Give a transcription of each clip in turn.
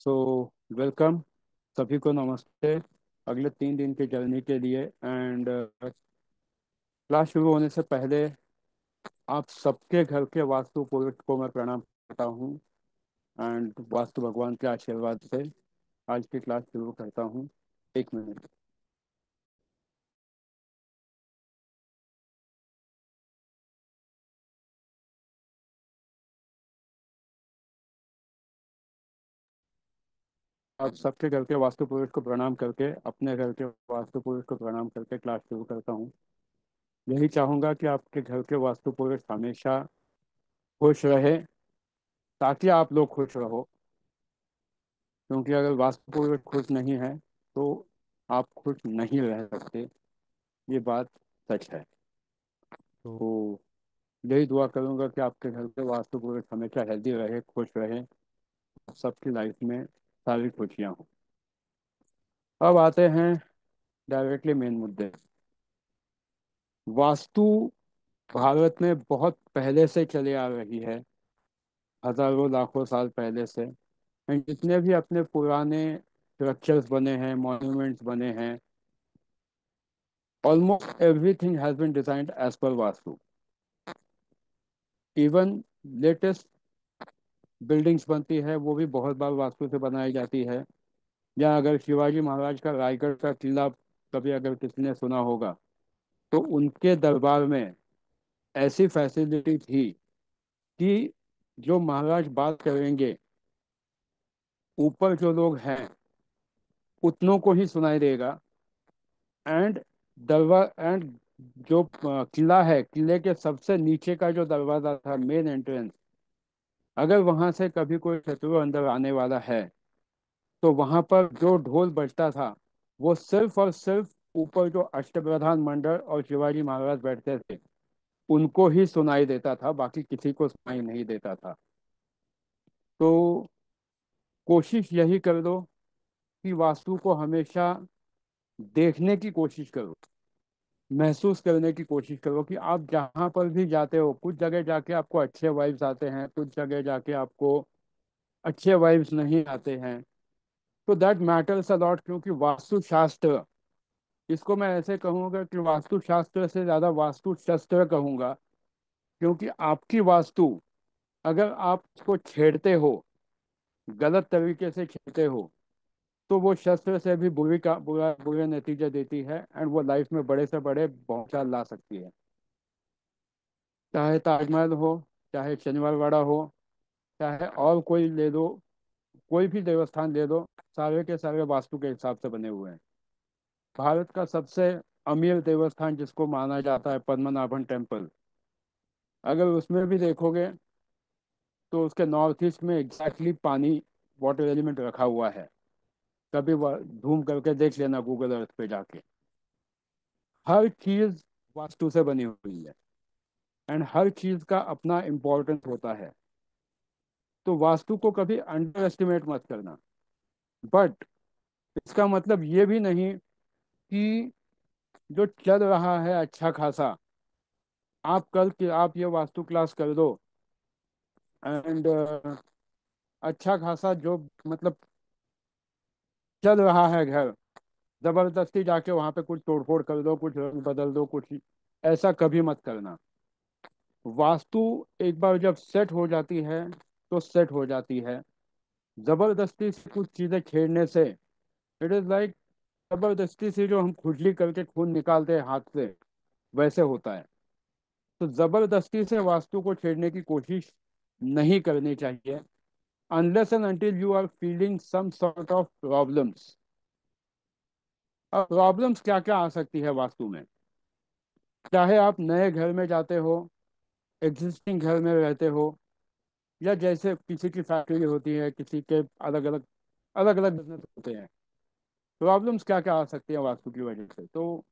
So welcome, सभी को नमस्ते। अगले 3 दिन की जर्नी के लिए एंड क्लास शुरू होने से पहले आप सबके घर के वास्तु पुरुष को मैं प्रणाम करता हूँ एंड वास्तु भगवान के आशीर्वाद से आज की क्लास शुरू करता हूँ। 1 मिनट। आप सबके घर के वास्तु पुरुष को प्रणाम करके अपने घर के वास्तु पुरुष को प्रणाम करके क्लास शुरू करता हूँ। यही चाहूँगा कि आपके घर के वास्तु पुरुष हमेशा खुश रहे ताकि आप लोग खुश रहो, क्योंकि अगर वास्तु खुश नहीं है तो आप खुश नहीं रह सकते। ये बात सच है। तो यही दुआ करूंगा कि आपके घर के वास्तु हमेशा हेल्दी रहे, खुश रहे, सबकी लाइफ में सारी खुशियां हों। अब आते हैं डायरेक्टली मेन मुद्दे। वास्तु भारत में बहुत पहले से चले आ रही है, हजारों लाखों साल पहले से। एंड जितने भी अपने पुराने स्ट्रक्चर्स बने हैं, मॉन्यूमेंट्स बने हैं, almost everything has been designed as per vastu. Even latest buildings बनती है वो भी बहुत बार वास्तु से बनाई जाती है। या अगर शिवाजी महाराज का रायगढ़ का किला कभी अगर किसी ने सुना होगा, तो उनके दरबार में ऐसी फैसिलिटी थी कि जो महाराज बात करेंगे ऊपर जो लोग हैं उतनों को ही सुनाई देगा। एंड दरबार एंड जो किला है, किले के सबसे नीचे का जो दरवाजा था, मेन एंट्रेंस, अगर वहां से कभी कोई शत्रु अंदर आने वाला है तो वहां पर जो ढोल बजता था वो सिर्फ और सिर्फ ऊपर जो अष्टप्रधान मंडल और शिवाजी महाराज बैठते थे उनको ही सुनाई देता था, बाकी किसी को सुनाई नहीं देता था। तो कोशिश यही कर दो कि वास्तु को हमेशा देखने की कोशिश करो, महसूस करने की कोशिश करो कि आप जहाँ पर भी जाते हो, कुछ जगह जाके आपको अच्छे वाइब्स आते हैं, कुछ जगह जाके आपको अच्छे वाइब्स नहीं आते हैं। तो दैट मैटर्स अ लॉट, क्योंकि वास्तुशास्त्र, इसको मैं ऐसे कहूँगा कि वास्तुशास्त्र से ज़्यादा वास्तु शस्त्र कहूँगा। क्योंकि आपकी वास्तु अगर आप उसको छेड़ते हो, गलत तरीके से छेड़ते हो, तो वो शस्त्र से भी बुरे नतीजे देती है एंड वो लाइफ में बड़े से बड़े भौचाल ला सकती है। चाहे ताजमहल हो, चाहे शनिवार वाड़ा हो, चाहे और कोई ले दो, कोई भी देवस्थान ले दो, सारे के सारे वास्तु के हिसाब से बने हुए हैं। भारत का सबसे अमीर देवस्थान जिसको माना जाता है, पद्मनाभन टेम्पल, अगर उसमें भी देखोगे तो उसके नॉर्थ ईस्ट में एग्जैक्टली पानी, वाटर एलिमेंट रखा हुआ है। कभी घूम करके देख लेना गूगल अर्थ पे जाके। हर चीज वास्तु से बनी हुई है एंड हर चीज का अपना इम्पोर्टेंस होता है। तो वास्तु को कभी अंडर एस्टिमेट मत करना। बट इसका मतलब ये भी नहीं कि जो चल रहा है अच्छा खासा, आप कल के आप ये वास्तु क्लास कर दो एंड अच्छा खासा जो मतलब चल रहा है घर, जबरदस्ती जाके वहां पे कुछ तोड़फोड़ कर दो, कुछ रंग बदल दो, कुछ, ऐसा कभी मत करना। वास्तु एक बार जब सेट हो जाती है तो सेट हो जाती है। जबरदस्ती से कुछ चीजें छेड़ने से, इट इज लाइक, जबरदस्ती से जो हम खुजली करके खून निकालते हैं हाथ से, वैसे होता है। तो जबरदस्ती से वास्तु को छेड़ने की कोशिश नहीं करनी चाहिए, unless and until you are feeling some sort of problems. अब प्रॉब्लम्स क्या क्या आ सकती है वास्तु में? चाहे आप नए घर में जाते हो, एग्जिस्टिंग घर में रहते हो, या जैसे किसी की फैक्ट्री होती है, किसी के अलग अलग बिजनेस होते हैं, प्रॉब्लम्स क्या क्या आ सकती है वास्तु की वजह से? तो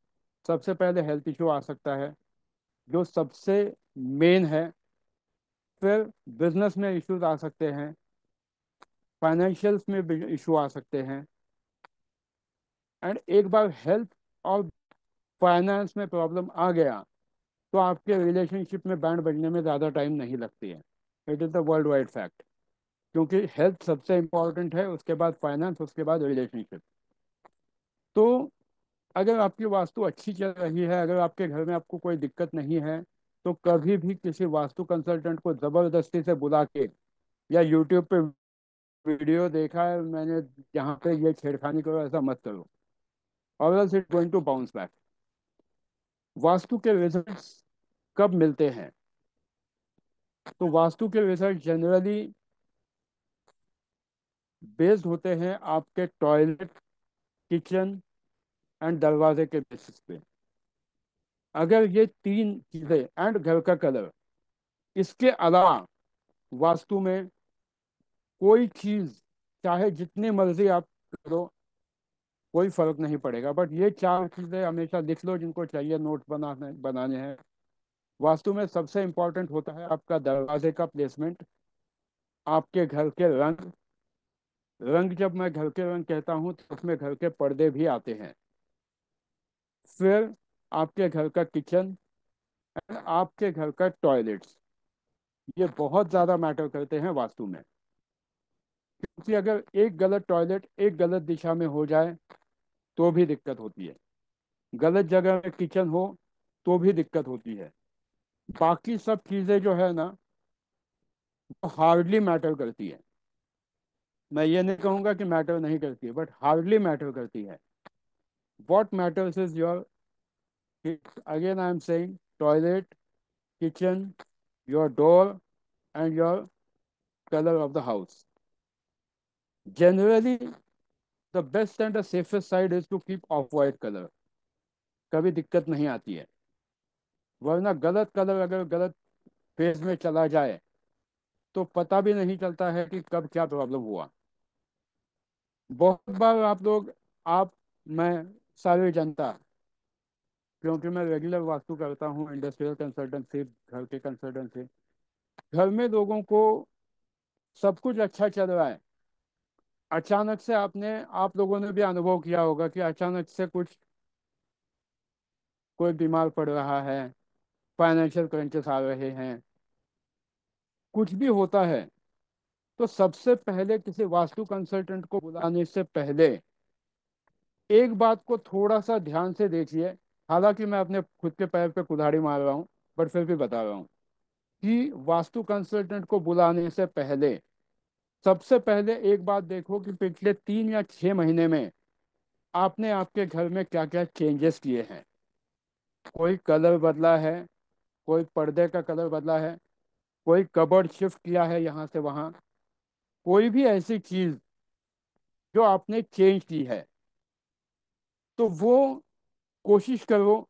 सबसे पहले हेल्थ इशू आ सकता है, जो सबसे मेन है। फिर बिजनेस में इश्यूज आ सकते हैं, फाइनेंशियल्स में इशू आ सकते हैं। एंड एक बार हेल्थ और फाइनेंस में प्रॉब्लम आ गया तो आपके रिलेशनशिप में बैंड बजने में ज़्यादा टाइम नहीं लगती है। It is the world wide fact. क्योंकि हेल्थ सबसे इम्पोर्टेंट है, उसके बाद फाइनेंस, उसके बाद रिलेशनशिप। तो अगर आपकी वास्तु अच्छी चल रही है, अगर आपके घर में आपको कोई दिक्कत नहीं है, तो कभी भी किसी वास्तु कंसल्टेंट को ज़बरदस्ती से बुला के, या यूट्यूब पे वीडियो देखा है मैंने जहाँ पे ये छेड़खानी करो, ऐसा मत करो, और else it going to bounce back. Vastu के रिजल्ट्स कब मिलते हैं? तो वास्तु के रिजल्ट जनरली बेस्ड होते हैं आपके टॉयलेट, किचन एंड दरवाजे के बेसिस पे। अगर ये तीन चीजें एंड घर का कलर, इसके अलावा वास्तु में कोई चीज, चाहे जितनी मर्जी आप करो, कोई फर्क नहीं पड़ेगा। बट ये चार चीजें हमेशा लिख लो, जिनको चाहिए नोट बनाने बनाने हैं। वास्तु में सबसे इंपॉर्टेंट होता है आपका दरवाजे का प्लेसमेंट, आपके घर के रंग। रंग, जब मैं घर के रंग कहता हूँ तो उसमें घर के पर्दे भी आते हैं। फिर आपके घर का किचन एंड आपके घर का टॉयलेट्स, ये बहुत ज़्यादा मैटर करते हैं वास्तु में। क्योंकि अगर एक गलत टॉयलेट एक गलत दिशा में हो जाए तो भी दिक्कत होती है, गलत जगह में किचन हो तो भी दिक्कत होती है। बाकी सब चीज़ें जो है ना, वो हार्डली मैटर करती है। मैं ये नहीं कहूँगा कि मैटर नहीं करती है, बट हार्डली मैटर करती है। What matters is your, again I am saying, toilet, kitchen, your door and your colour of the house. Generally the best and the safest side is to keep off white colour, कभी दिक्कत नहीं आती है। वरना गलत colour अगर गलत phase में चला जाए तो पता भी नहीं चलता है कि कब क्या प्रॉब्लम हुआ। बहुत बार आप लोग, आप, मैं, सारी जनता, क्योंकि मैं रेगुलर वास्तु करता हूँ, इंडस्ट्रियल कंसल्टेंसी, घर के कंसल्टेंसी, घर में लोगों को सब कुछ अच्छा चल रहा है, अचानक से आप लोगों ने भी अनुभव किया होगा कि अचानक से कुछ, कोई बीमार पड़ रहा है, फाइनेंशियल क्रंचेस आ रहे हैं, कुछ भी होता है, तो सबसे पहले किसी वास्तु कंसल्टेंट को बुलाने से पहले एक बात को थोड़ा सा ध्यान से देखिए। हालांकि मैं अपने खुद के पैर पे कुल्हाड़ी मार रहा हूँ, बट फिर भी बता रहा हूँ कि वास्तु कंसल्टेंट को बुलाने से पहले सबसे पहले एक बात देखो कि पिछले 3 या 6 महीने में आपने आपके घर में क्या क्या चेंजेस किए हैं। कोई कलर बदला है, कोई पर्दे का कलर बदला है, कोई कबर्ड शिफ्ट किया है यहाँ से वहाँ, कोई भी ऐसी चीज जो आपने चेंज की है, तो वो कोशिश करो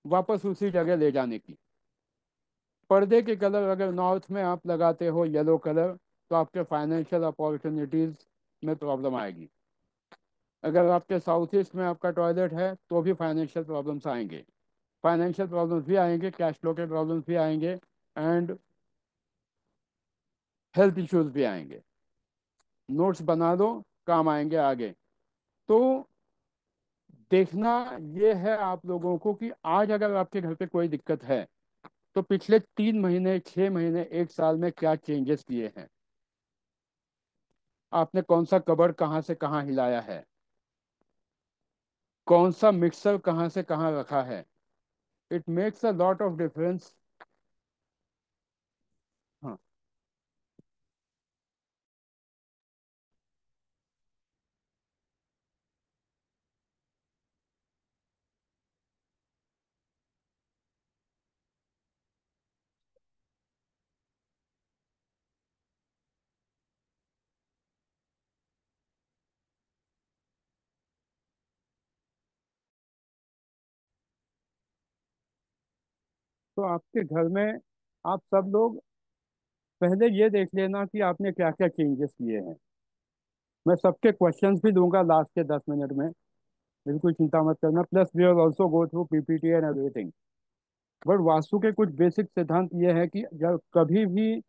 वापस उसी जगह ले जाने की। पर्दे के कलर अगर नॉर्थ में आप लगाते हो येलो कलर, तो आपके फाइनेंशियल अपॉर्चुनिटीज में प्रॉब्लम आएगी। अगर आपके साउथ ईस्ट में आपका टॉयलेट है तो भी फाइनेंशियल प्रॉब्लम्स आएंगे, फाइनेंशियल प्रॉब्लम्स भी आएंगे, कैश फ्लो के प्रॉब्लम्स भी आएंगे, एंड हेल्थ इश्यूज भी आएंगे। नोट्स बना दो, काम आएंगे आगे। तो देखना ये है आप लोगों को कि आज अगर आपके घर पे कोई दिक्कत है, तो पिछले 3 महीने, 6 महीने, एक साल में क्या चेंजेस किए हैं। आपने कौन सा कबर्ड कहाँ से कहाँ हिलाया है, कौन सा मिक्सर कहाँ से कहाँ रखा है। It makes a lot of difference. हाँ, तो आपके घर में आप सब लोग पहले ये देख लेना कि आपने क्या क्या चेंजेस किए हैं। मैं सबके क्वेश्चंस भी दूंगा लास्ट के 10 मिनट में, बिल्कुल चिंता मत करना। Plus we will also go through PPT and everything. But vastu के कुछ बेसिक सिद्धांत ये है कि जब कभी भी,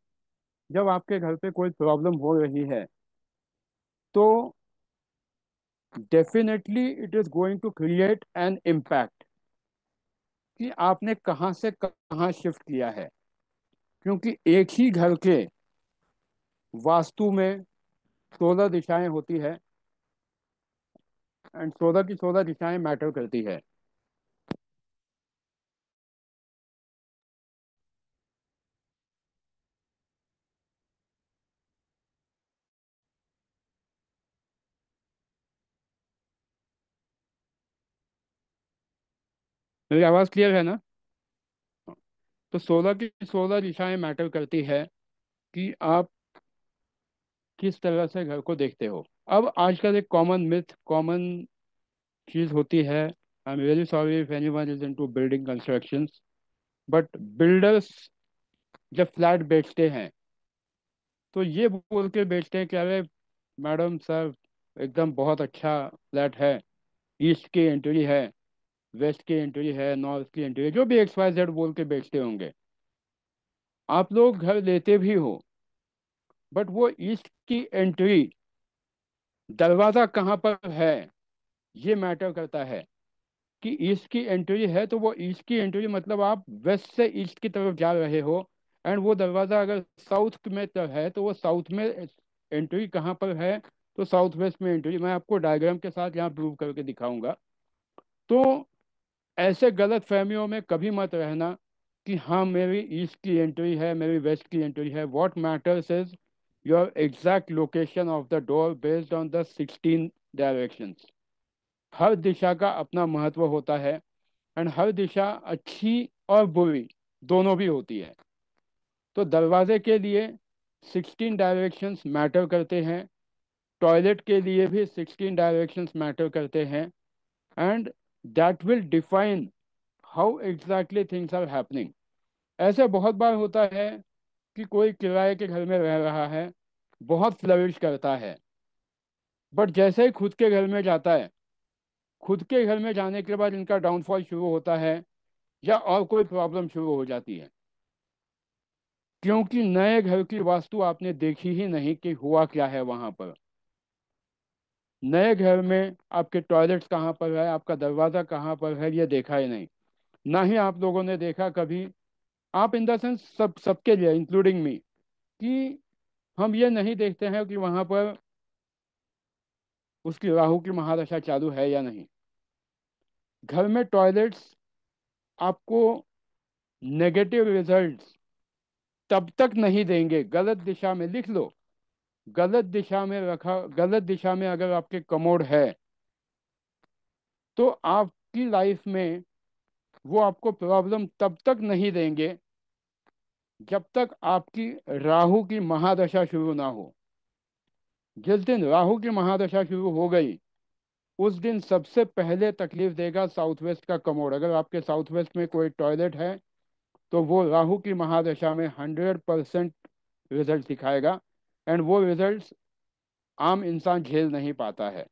जब आपके घर पे कोई प्रॉब्लम हो रही है, तो definitely it is going to create an impact कि आपने कहाँ से कहाँ शिफ्ट किया है। क्योंकि एक ही घर के वास्तु में 16 दिशाएं होती है, एंड 16 की 16 दिशाएं मैटर करती है। मेरी आवाज़ क्लियर है ना? तो 16 की 16 दिशाएं मैटर करती है कि आप किस तरह से घर को देखते हो। अब आजकल एक कॉमन मिथ, कॉमन चीज़ होती है, I am really sorry if anyone is into building constructions, but builders जब फ्लैट बेचते हैं तो ये बोल के बेचते हैं कि अरे मैडम सर, एकदम बहुत अच्छा फ्लैट है, ईस्ट की एंट्री है, वेस्ट की एंट्री है, नॉर्थ की एंट्री है, जो भी एक्स वाई जेड बोल के बेचते होंगे। आप लोग घर लेते भी हो, बट वो ईस्ट की एंट्री, दरवाज़ा कहाँ पर है, ये मैटर करता है। कि ईस्ट की एंट्री है तो वो ईस्ट की एंट्री मतलब आप वेस्ट से ईस्ट की तरफ जा रहे हो, एंड वो दरवाज़ा अगर साउथ में है तो वो साउथ में एंट्री कहाँ पर है, तो साउथ वेस्ट में एंट्री। मैं आपको डायग्राम के साथ यहाँ प्रूव करके दिखाऊंगा। तो ऐसे गलत फहमियों में कभी मत रहना कि हाँ मेरी ईस्ट की एंट्री है, मेरी वेस्ट की एंट्री है। What matters is your exact location of the door based on the 16 directions. हर दिशा का अपना महत्व होता है, एंड हर दिशा अच्छी और बुरी दोनों भी होती है। तो दरवाजे के लिए 16 डायरेक्शंस मैटर करते हैं, टॉयलेट के लिए भी 16 डायरेक्शंस मैटर करते हैं, and that will define how exactly things are happening. ऐसे बहुत बार होता है कि कोई किराए के घर में रह रहा है, बहुत फ्लरिश करता है, बट जैसे ही खुद के घर में जाता है, खुद के घर में जाने के बाद इनका डाउनफॉल शुरू होता है, या और कोई प्रॉब्लम शुरू हो जाती है। क्योंकि नए घर की वास्तु आपने देखी ही नहीं कि हुआ क्या है वहां पर। नए घर में आपके टॉयलेट्स कहाँ पर है, आपका दरवाज़ा कहाँ पर है, ये देखा ही नहीं। ना ही आप लोगों ने देखा कभी, आप इन द सेंस सबके लिए इंक्लूडिंग मी, कि हम ये नहीं देखते हैं कि वहां पर उसकी राहु की महादशा चालू है या नहीं। घर में टॉयलेट्स आपको नेगेटिव रिजल्ट्स तब तक नहीं देंगे, गलत दिशा में लिख लो, गलत दिशा में रखा, गलत दिशा में अगर आपके कमोड है तो आपकी लाइफ में वो आपको प्रॉब्लम तब तक नहीं देंगे जब तक आपकी राहु की महादशा शुरू ना हो। जिस दिन राहु की महादशा शुरू हो गई, उस दिन सबसे पहले तकलीफ देगा साउथ वेस्ट का कमोड। अगर आपके साउथ वेस्ट में कोई टॉयलेट है तो वो राहु की महादशा में 100% रिजल्ट दिखाएगा, एंड वो रिजल्ट आम इंसान झेल नहीं पाता है।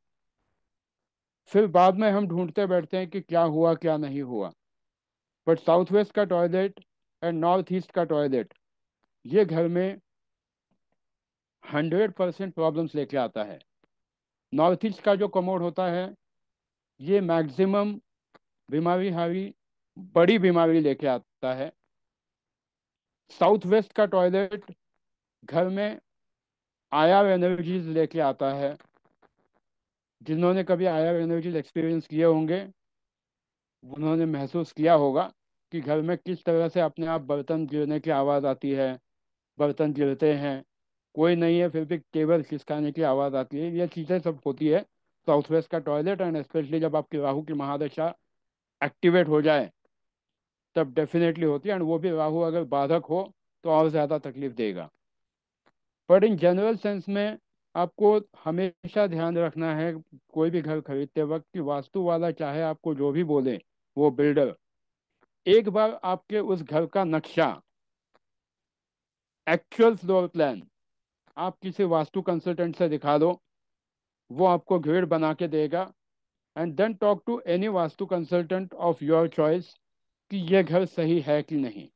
फिर बाद में हम ढूंढते बैठते हैं कि क्या हुआ क्या नहीं हुआ। बट साउथ वेस्ट का टॉयलेट एंड नॉर्थ ईस्ट का टॉयलेट, ये घर में 100% प्रॉब्लम्स लेके आता है। नॉर्थ ईस्ट का जो कमोड होता है, ये मैक्सिमम बीमारी हारी बड़ी बीमारी लेके आता है। साउथ वेस्ट का टॉयलेट घर में आयर एनर्जीज लेके आता है। जिन्होंने कभी आयर एनर्जीज एक्सपीरियंस किए होंगे, उन्होंने महसूस किया होगा कि घर में किस तरह से अपने आप बर्तन गिरने की आवाज़ आती है, बर्तन गिरते हैं, कोई नहीं है फिर भी टेबल खिसकाने की आवाज़ आती है। ये चीज़ें सब होती है साउथ वेस्ट का टॉयलेट, एंड स्पेशली जब आपकी राहु की महादशा एक्टिवेट हो जाए तब डेफिनेटली होती है, एंड वो भी राहु अगर बाधक हो तो और ज़्यादा तकलीफ देगा। बट इन जनरल सेंस में आपको हमेशा ध्यान रखना है कोई भी घर खरीदते वक्त कि वास्तु वाला चाहे आपको जो भी बोले, वो बिल्डर एक बार आपके उस घर का नक्शा, एक्चुअल फ्लोर प्लान आप किसी वास्तु कंसल्टेंट से दिखा दो, वो आपको ग्रिड बना के देगा, and then talk to any vastu consultant of your choice कि ये घर सही है कि नहीं।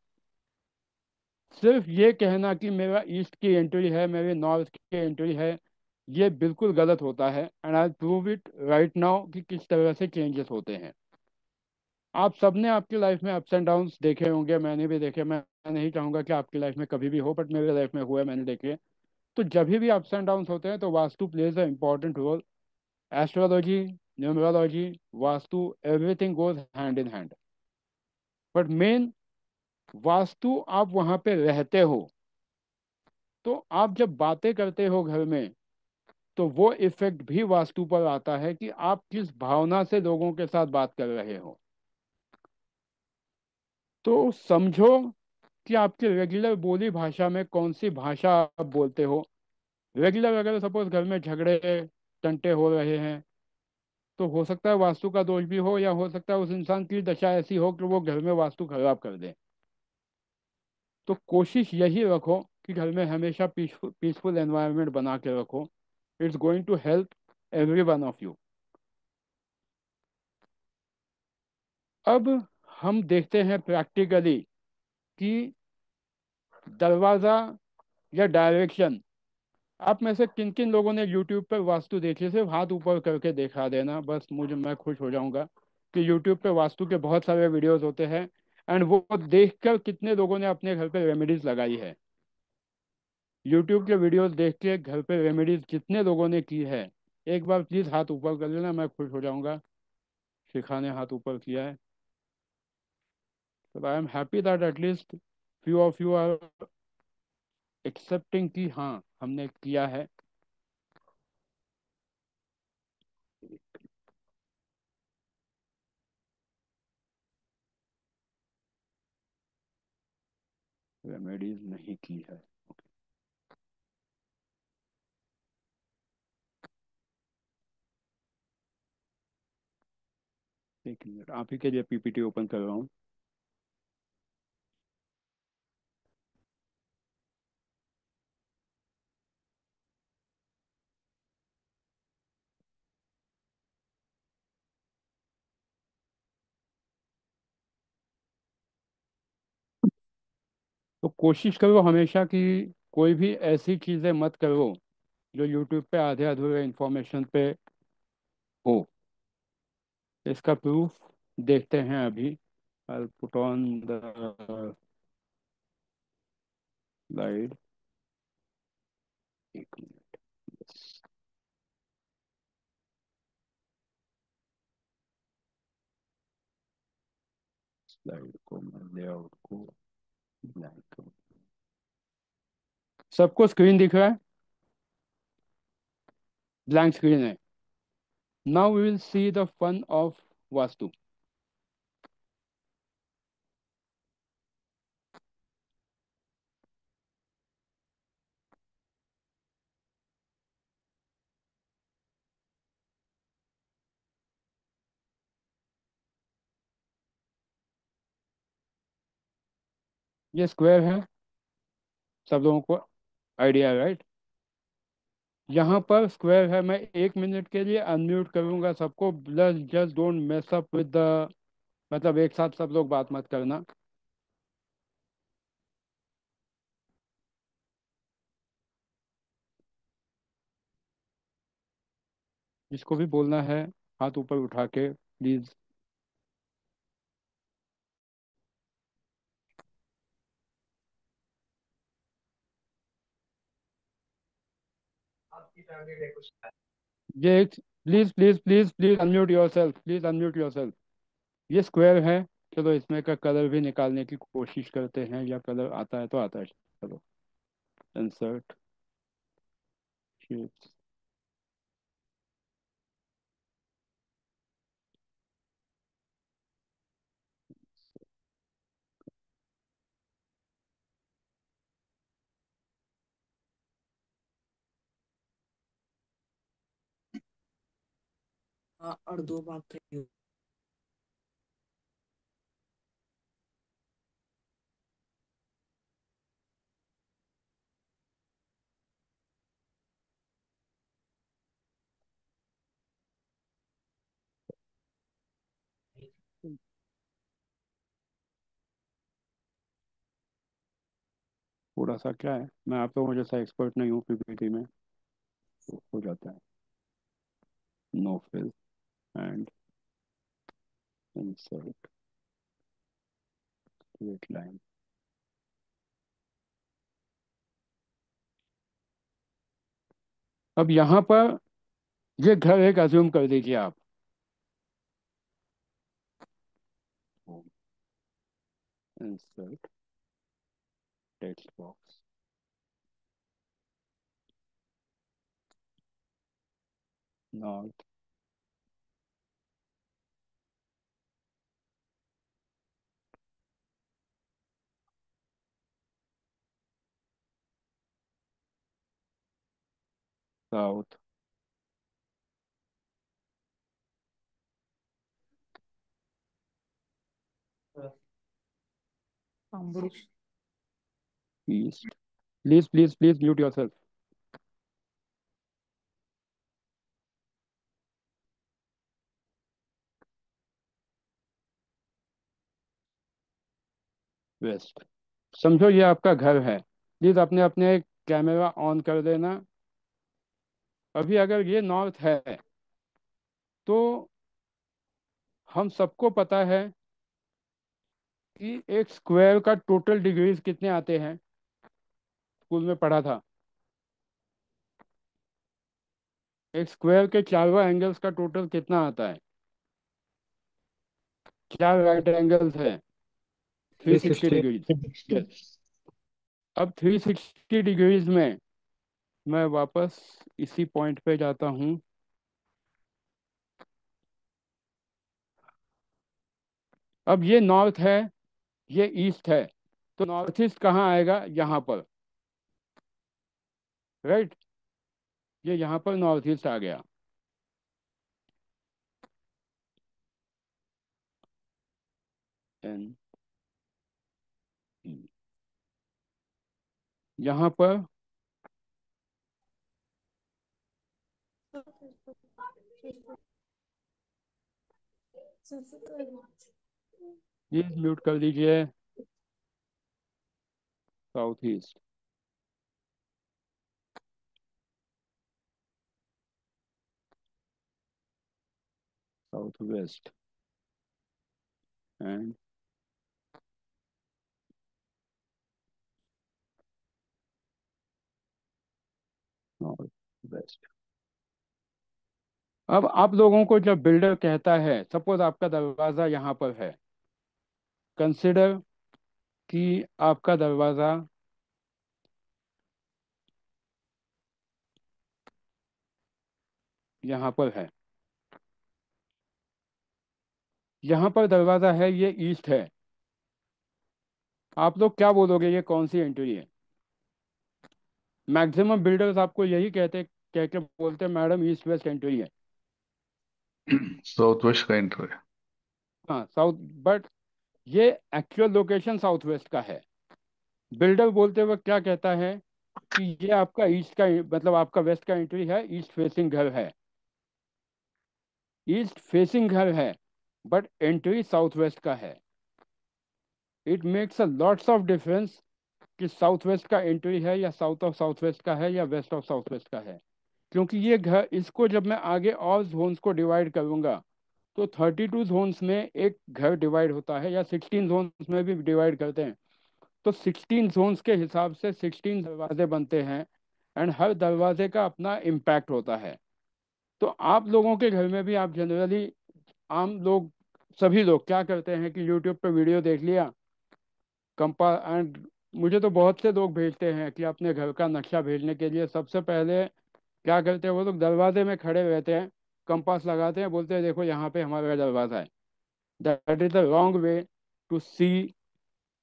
सिर्फ ये कहना कि मेरा ईस्ट की एंट्री है, मेरे नॉर्थ की एंट्री है, ये बिल्कुल गलत होता है, and I prove it right now कि किस तरह से चेंजेस होते हैं। आप सबने आपकी लाइफ में अप्स एंड डाउन्स देखे होंगे, मैंने भी देखे। मैं नहीं चाहूंगा कि आपकी लाइफ में कभी भी हो, बट मेरे लाइफ में हुआ है, मैंने देखे। तो जब भी अप्स एंड डाउन्स होते हैं तो vastu plays a important role. Astrology, numerology, vastu, everything goes hand in hand. But main, vastu आप वहां पे रहते हो, तो आप जब बातें करते हो घर में, तो वो इफेक्ट भी वास्तु पर आता है कि आप किस भावना से लोगों के साथ बात कर रहे हो। तो समझो कि आपकी रेगुलर बोली भाषा में कौन सी भाषा आप बोलते हो। रेगुलर अगर सपोज घर में झगड़े टंटे हो रहे हैं, तो हो सकता है वास्तु का दोष भी हो, या हो सकता है उस इंसान की दशा ऐसी हो कि वो घर में वास्तु खराब कर दे। तो कोशिश यही रखो कि घर में हमेशा पीसफुल पीसफुल एनवायरनमेंट बना के रखो। It's going to help every one of you. अब हम देखते हैं प्रैक्टिकली कि दरवाज़ा या डायरेक्शन, आप में से किन किन लोगों ने यूट्यूब पर वास्तु देखी? सिर्फ हाथ ऊपर करके दिखा देना, बस मुझे, मैं खुश हो जाऊंगा कि यूट्यूब पे वास्तु के बहुत सारे वीडियोस होते हैं। एंड वो देखकर कितने लोगों ने अपने घर पे रेमेडीज लगाई है। यूट्यूब के वीडियोस देख के घर पे रेमेडीज कितने लोगों ने की है? एक बार प्लीज़ हाथ ऊपर कर लेना, मैं खुश हो जाऊंगा। शिखा ने हाथ ऊपर किया है। तो I am happy that at least few of you are accepting कि हाँ हमने किया है। रेमेडीज नहीं की है। एक मिनट, आप ही के लिए पीपीटी ओपन कर रहा हूँ। तो कोशिश करो हमेशा कि कोई भी ऐसी चीज़ें मत करो जो यूट्यूब पे आधे अधूरे इंफॉर्मेशन पे हो। इसका प्रूफ देखते हैं अभी। I'll put on the slide। एक मिनट, स्लाइड को मैं लेआउट को ब्लैंक करूँ। सबको स्क्रीन दिख रहा है? ब्लैंक स्क्रीन है। Now we will see the fun of vastu. ये स्क्वायर है, सब लोगों को आइडिया है, राइट? यहाँ पर स्क्वायर है। मैं 1 मिनट के लिए अनम्यूट करूंगा सबको। Plus just don't mess up with the, मतलब एक साथ सब लोग बात मत करना। जिसको भी बोलना है हाथ ऊपर उठा के प्लीज। ये please please please please unmute yourself, please unmute yourself. ये स्क्वायर है। चलो इसमें का कलर भी निकालने की कोशिश करते हैं, या कलर आता है तो आता है। चलो, इंसर्ट शेप्स। हाँ, और दो बात तो थोड़ा सा क्या है, मैं आप लोगों जैसा एक्सपर्ट नहीं हूँ पीपीटी में, तो हो जाता है। No fill and insert straight line. अब यहाँ पर ये घर एक अज्यूम कर दीजिए आप। Insert text box, north, south, east. Please please please mute yourself. West. समझो ये आपका घर है। प्लीज अपने अपने कैमरा ऑन कर देना। अभी अगर ये नॉर्थ है तो हम सबको पता है कि एक स्क्वायर का टोटल डिग्रीज कितने आते हैं, स्कूल में पढ़ा था। एक स्क्वायर के चारों एंगल्स का टोटल कितना आता है? चार राइट एंगल्स है, three three sixty sixty degrees yes. अब 360 डिग्रीज में मैं वापस इसी पॉइंट पे जाता हूँ। अब ये नॉर्थ है, ये ईस्ट है, तो नॉर्थ ईस्ट कहाँ आएगा? यहाँ पर, राइट। ये यहाँ पर नॉर्थ ईस्ट आ गया। एन यहाँ पर प्लीज म्यूट कर दीजिए। South east, south west and north west. अब आप लोगों को जब बिल्डर कहता है, सपोज आपका दरवाजा यहाँ पर है, कंसिडर कि आपका दरवाजा यहाँ पर है, यहाँ पर दरवाजा है, ये ईस्ट है। आप लोग क्या बोलोगे, ये कौन सी एंट्री है? मैक्सिमम बिल्डर्स आपको यही कह के बोलते हैं, मैडम ईस्ट वेस्ट एंट्री है। साउथ वेस्ट का एंटर है। हाँ साउथ, बट ये एक्चुअल लोकेशन साउथ वेस्ट का है। बिल्डर बोलते वक्त क्या कहता है कि ये आपका ईस्ट का, मतलब आपका वेस्ट का एंट्री है, ईस्ट फेसिंग घर है, ईस्ट फेसिंग घर है, बट एंट्री साउथ वेस्ट का है। It makes a lots of difference कि साउथ वेस्ट का एंट्री है या साउथ ऑफ साउथ वेस्ट का है या वेस्ट ऑफ साउथ वेस्ट का है। क्योंकि ये घर, इसको जब मैं आगे और जोन्स को डिवाइड करूंगा तो 32 जोन्स में एक घर डिवाइड होता है, या 16 जोन्स में भी डिवाइड करते हैं। तो 16 जोन्स के हिसाब से 16 दरवाजे बनते हैं, एंड हर दरवाजे का अपना इम्पैक्ट होता है। तो आप लोगों के घर में भी आप जनरली, आम लोग, सभी लोग क्या करते हैं कि यूट्यूब पे वीडियो देख लिया, कंपा एंड मुझे तो बहुत से लोग भेजते हैं कि अपने घर का नक्शा भेजने के लिए सबसे पहले क्या करते हैं, वो लोग दरवाजे में खड़े रहते हैं, कंपास लगाते हैं, बोलते हैं देखो यहाँ पे हमारा दरवाजा है। That is the wrong way to see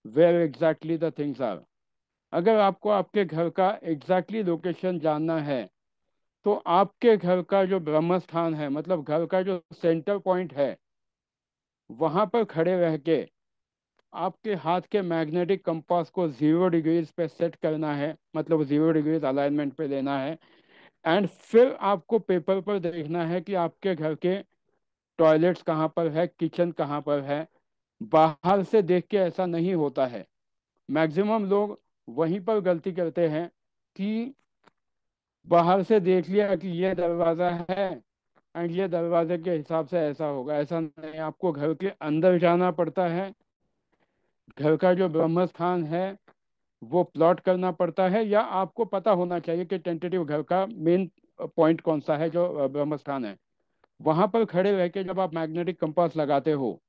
where exactly the things are. अगर आपको आपके घर का एग्जैक्टली लोकेशन जानना है तो आपके घर का जो ब्रह्म स्थान है, मतलब घर का जो सेंटर पॉइंट है, वहां पर खड़े रह के आपके हाथ के मैग्नेटिक कंपास को 0 डिग्रीज पे सेट करना है, मतलब 0 डिग्रीज अलाइनमेंट पे लेना है। एंड फिर आपको पेपर पर देखना है कि आपके घर के टॉयलेट्स कहाँ पर है, किचन कहाँ पर है। बाहर से देख के ऐसा नहीं होता है। मैक्सिमम लोग वहीं पर गलती करते हैं कि बाहर से देख लिया कि ये दरवाज़ा है एंड ये दरवाजे के हिसाब से ऐसा होगा, ऐसा नहीं। आपको घर के अंदर जाना पड़ता है, घर का जो ब्रह्म स्थान है वो प्लॉट करना पड़ता है, या आपको पता होना चाहिए कि टेंटेटिव घर का मेन पॉइंट कौन सा है जो ब्रह्म स्थान है, वहां पर खड़े रह के जब आप मैग्नेटिक कंपास लगाते हो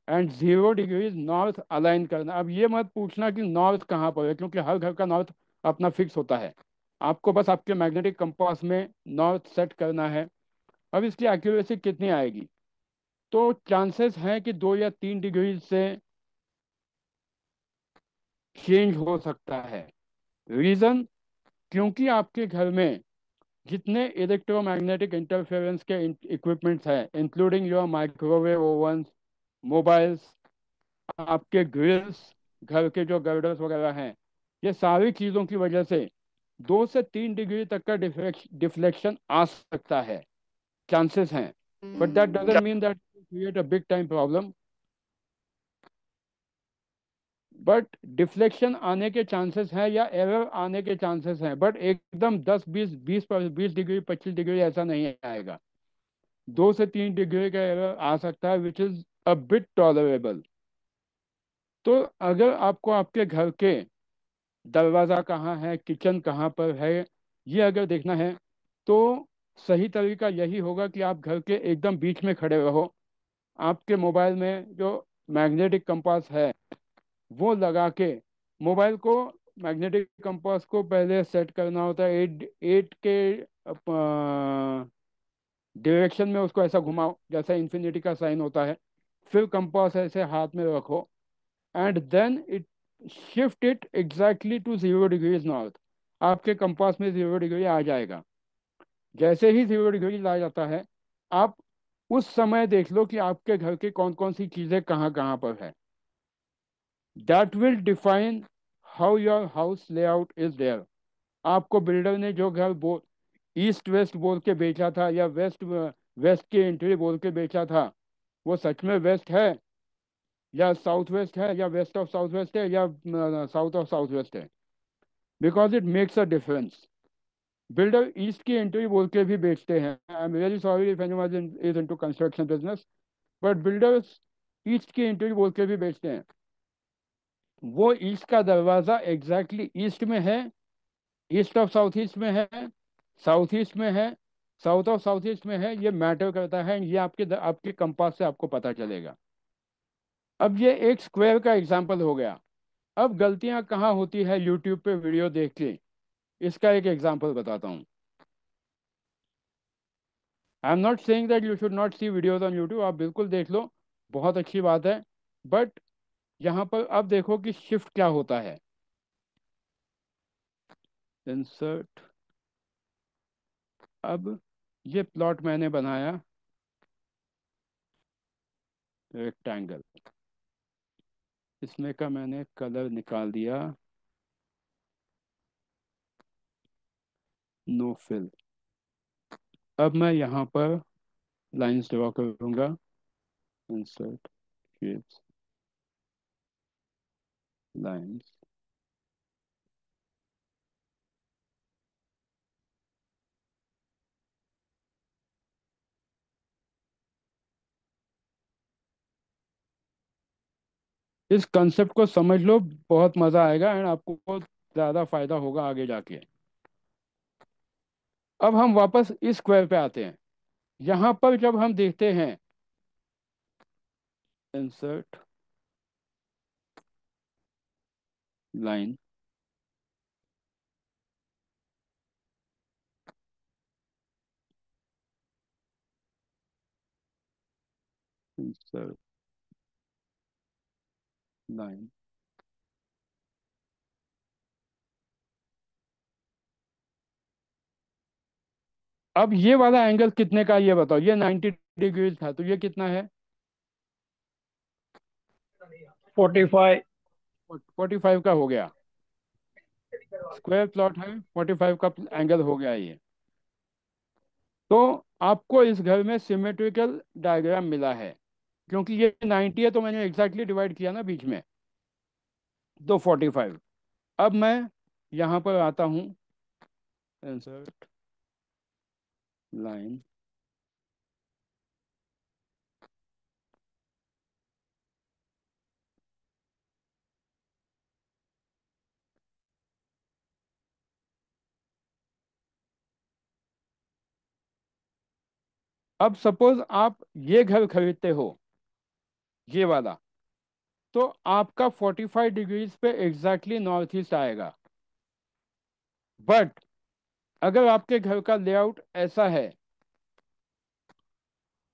एंड 0 डिग्रीज नॉर्थ अलाइन करना। अब ये मत पूछना कि नॉर्थ कहाँ पर है, क्योंकि हर घर का नॉर्थ अपना फिक्स होता है। आपको बस आपके मैग्नेटिक कंपास में नॉर्थ सेट करना है। अब इसकी एक्यूरेसी कितनी आएगी, तो चांसेस हैं कि 2 या 3 डिग्री से चेंज हो सकता है। रीज़न, क्योंकि आपके घर में जितने इलेक्ट्रोमैग्नेटिक इंटरफेरेंस के इक्विपमेंट्स हैं, including your microwave ovens, mobiles, आपके ग्रिल्स, घर के जो गर्डर्स वगैरह हैं, ये सारी चीज़ों की वजह से 2 से 3 डिग्री तक का डिफ्लेक्शन आ सकता है, चांसेस हैं। But that doesn't mean that create a big time problem. But deflection आने के चांसेस हैं या एरर आने के चांसेस हैं, बट एकदम 10 20 20 पर 20 डिग्री 25 डिग्री ऐसा नहीं आएगा। 2 से 3 डिग्री का एरर आ सकता है, which is a bit tolerable. तो अगर आपको आपके घर के दरवाज़ा कहाँ है, किचन कहाँ पर है, ये अगर देखना है, तो सही तरीका यही होगा कि आप घर के एकदम बीच में खड़े रहो। आपके मोबाइल में जो मैग्नेटिक कंपास है वो लगा के, मोबाइल को, मैग्नेटिक कंपास को पहले सेट करना होता है 8 के डायरेक्शन में। उसको ऐसा घुमाओ जैसा इन्फिनिटी का साइन होता है, फिर कंपास ऐसे हाथ में रखो and then it shift it exactly to 0 degrees north. आपके कंपास में 0 डिग्री आ जाएगा। जैसे ही 0 डिग्री आ जाता है, आप उस समय देख लो कि आपके घर की कौन कौन सी चीज़ें कहाँ कहाँ पर है। That will define how your house layout is there. आपको बिल्डर ने जो घर बोल ईस्ट वेस्ट बोल के बेचा था, या वेस्ट वेस्ट की एंट्री बोल के बेचा था, वो सच में वेस्ट है या साउथ वेस्ट है, या वेस्ट ऑफ साउथ वेस्ट है, या साउथ ऑफ साउथ वेस्ट है? Because it makes a difference. Builder east की एंट्री बोल के भी बेचते हैं। I am really sorry if anyone is into construction business, but builders east की एंट्री बोल के भी बेचते हैं। वो ईस्ट का दरवाज़ा एग्जैक्टली ईस्ट में है, ईस्ट ऑफ साउथ ईस्ट में है, साउथ ईस्ट में है, साउथ ऑफ साउथ ईस्ट में है, ये मैटर करता है। ये आपके कंपास से आपको पता चलेगा। अब ये एक स्क्वायर का एग्जांपल हो गया। अब गलतियां कहाँ होती है यूट्यूब पे वीडियो देख के, इसका एक एग्जांपल बताता हूँ। I am not saying that you should not see videos on YouTube, आप बिल्कुल देख लो, बहुत अच्छी बात है। बट यहाँ पर अब देखो कि शिफ्ट क्या होता है। इंसर्ट। अब ये प्लॉट मैंने बनाया रेक्टेंगल, इसमें का मैंने कलर निकाल दिया नो फिल। अब मैं यहाँ पर लाइंस ड्रॉ करूँगा। Insert, shapes, lines. इस कंसेप्ट को समझ लो, बहुत मज़ा आएगा एंड आपको बहुत ज़्यादा फायदा होगा आगे जाके। अब हम वापस इस स्क्वायर पे आते हैं। यहाँ पर जब हम देखते हैं इंसर्ट, लाइन, इंसर्ट, लाइन। अब ये वाला एंगल कितने का है ये बताओ। ये 90 डिग्रीज था, तो ये कितना है? 45। 45 का हो गया। स्क्वायर प्लॉट है, 45 का एंगल हो गया ये। तो आपको इस घर में सिमेट्रिकल डायग्राम मिला है, क्योंकि ये 90 है तो मैंने एग्जैक्टली डिवाइड किया ना बीच में, तो 45। अब मैं यहाँ पर आता हूँ, इंसर्ट, लाइन, अब सपोज आप ये घर खरीदते हो, ये वाला, तो आपका 45 डिग्रीज पे एग्जैक्टली नॉर्थ ईस्ट आएगा। बट अगर आपके घर का लेआउट ऐसा है,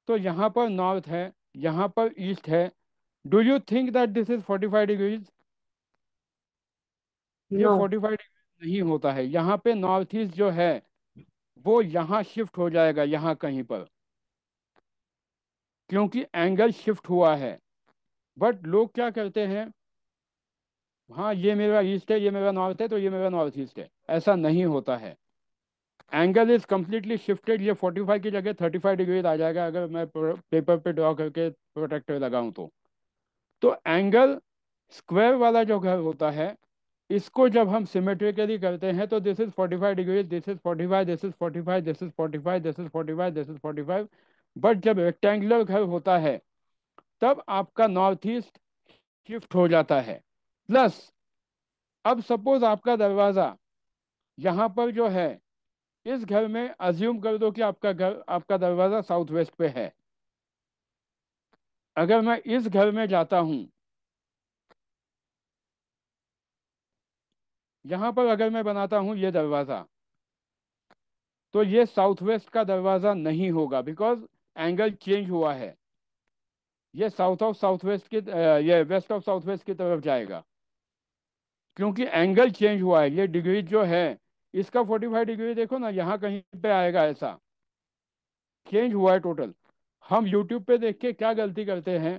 तो यहाँ पर नॉर्थ है, यहाँ पर ईस्ट है, do you think that this is 45 degrees? ये No. 45 डिग्री नहीं होता है। यहाँ पे नॉर्थ ईस्ट जो है वो यहाँ शिफ्ट हो जाएगा, यहाँ कहीं पर, क्योंकि एंगल शिफ्ट हुआ है। बट लोग क्या करते हैं, हाँ ये मेरा ईस्ट है, ये मेरा नॉर्थ है, तो ये मेरा नॉर्थ ईस्ट है। ऐसा नहीं होता है। Angle is completely shifted. ये 45 की जगह 35 डिग्री आ जाएगा अगर मैं पेपर पे ड्रॉ करके प्रोटेक्टर लगाऊं तो एंगल स्क्वायर वाला जो घर होता है, इसको जब हम सिमेट्रिकली करते हैं तो this is 45 degree, this is 45, this is 45, this is 45, this is 45, this is 45। But जब रेक्टेंगुलर घर होता है तब आपका नॉर्थ ईस्ट शिफ्ट हो जाता है। प्लस अब सपोज आपका दरवाजा यहाँ पर जो है, इस घर में अज्यूम कर दो कि आपका दरवाजा साउथ वेस्ट पे है। अगर मैं इस घर में जाता हूं, यहां पर अगर मैं बनाता हूं ये दरवाजा, तो ये साउथ वेस्ट का दरवाजा नहीं होगा, बिकॉज एंगल चेंज हुआ है। ये साउथ ऑफ साउथ वेस्ट की ये वेस्ट ऑफ साउथ वेस्ट की तरफ जाएगा, क्योंकि एंगल चेंज हुआ है। ये डिग्री जो है, इसका 45 डिग्री देखो ना, यहाँ कहीं पे आएगा, ऐसा चेंज हुआ है टोटल। हम यूट्यूब पे देख के क्या गलती करते हैं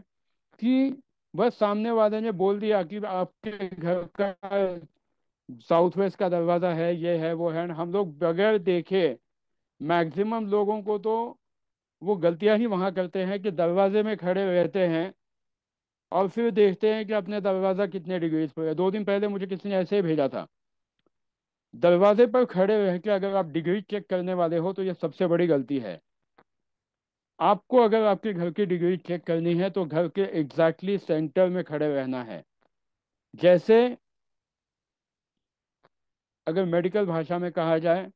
कि बस सामने वाले ने बोल दिया कि आपके घर का साउथ वेस्ट का दरवाजा है, ये है वो है, हम लोग बगैर देखे, मैक्सिमम लोगों को तो वो गलतियां ही वहां करते हैं कि दरवाजे में खड़े रहते हैं और फिर देखते हैं कि अपने दरवाजा कितने डिग्री पर है। 2 दिन पहले मुझे किसी ने ऐसे ही भेजा था। दरवाजे पर खड़े रह के अगर आप डिग्री चेक करने वाले हो तो ये सबसे बड़ी गलती है। आपको अगर आपके घर की डिग्री चेक करनी है तो घर के एग्जैक्टली सेंटर में खड़े रहना है। जैसे अगर मेडिकल भाषा में कहा जाए,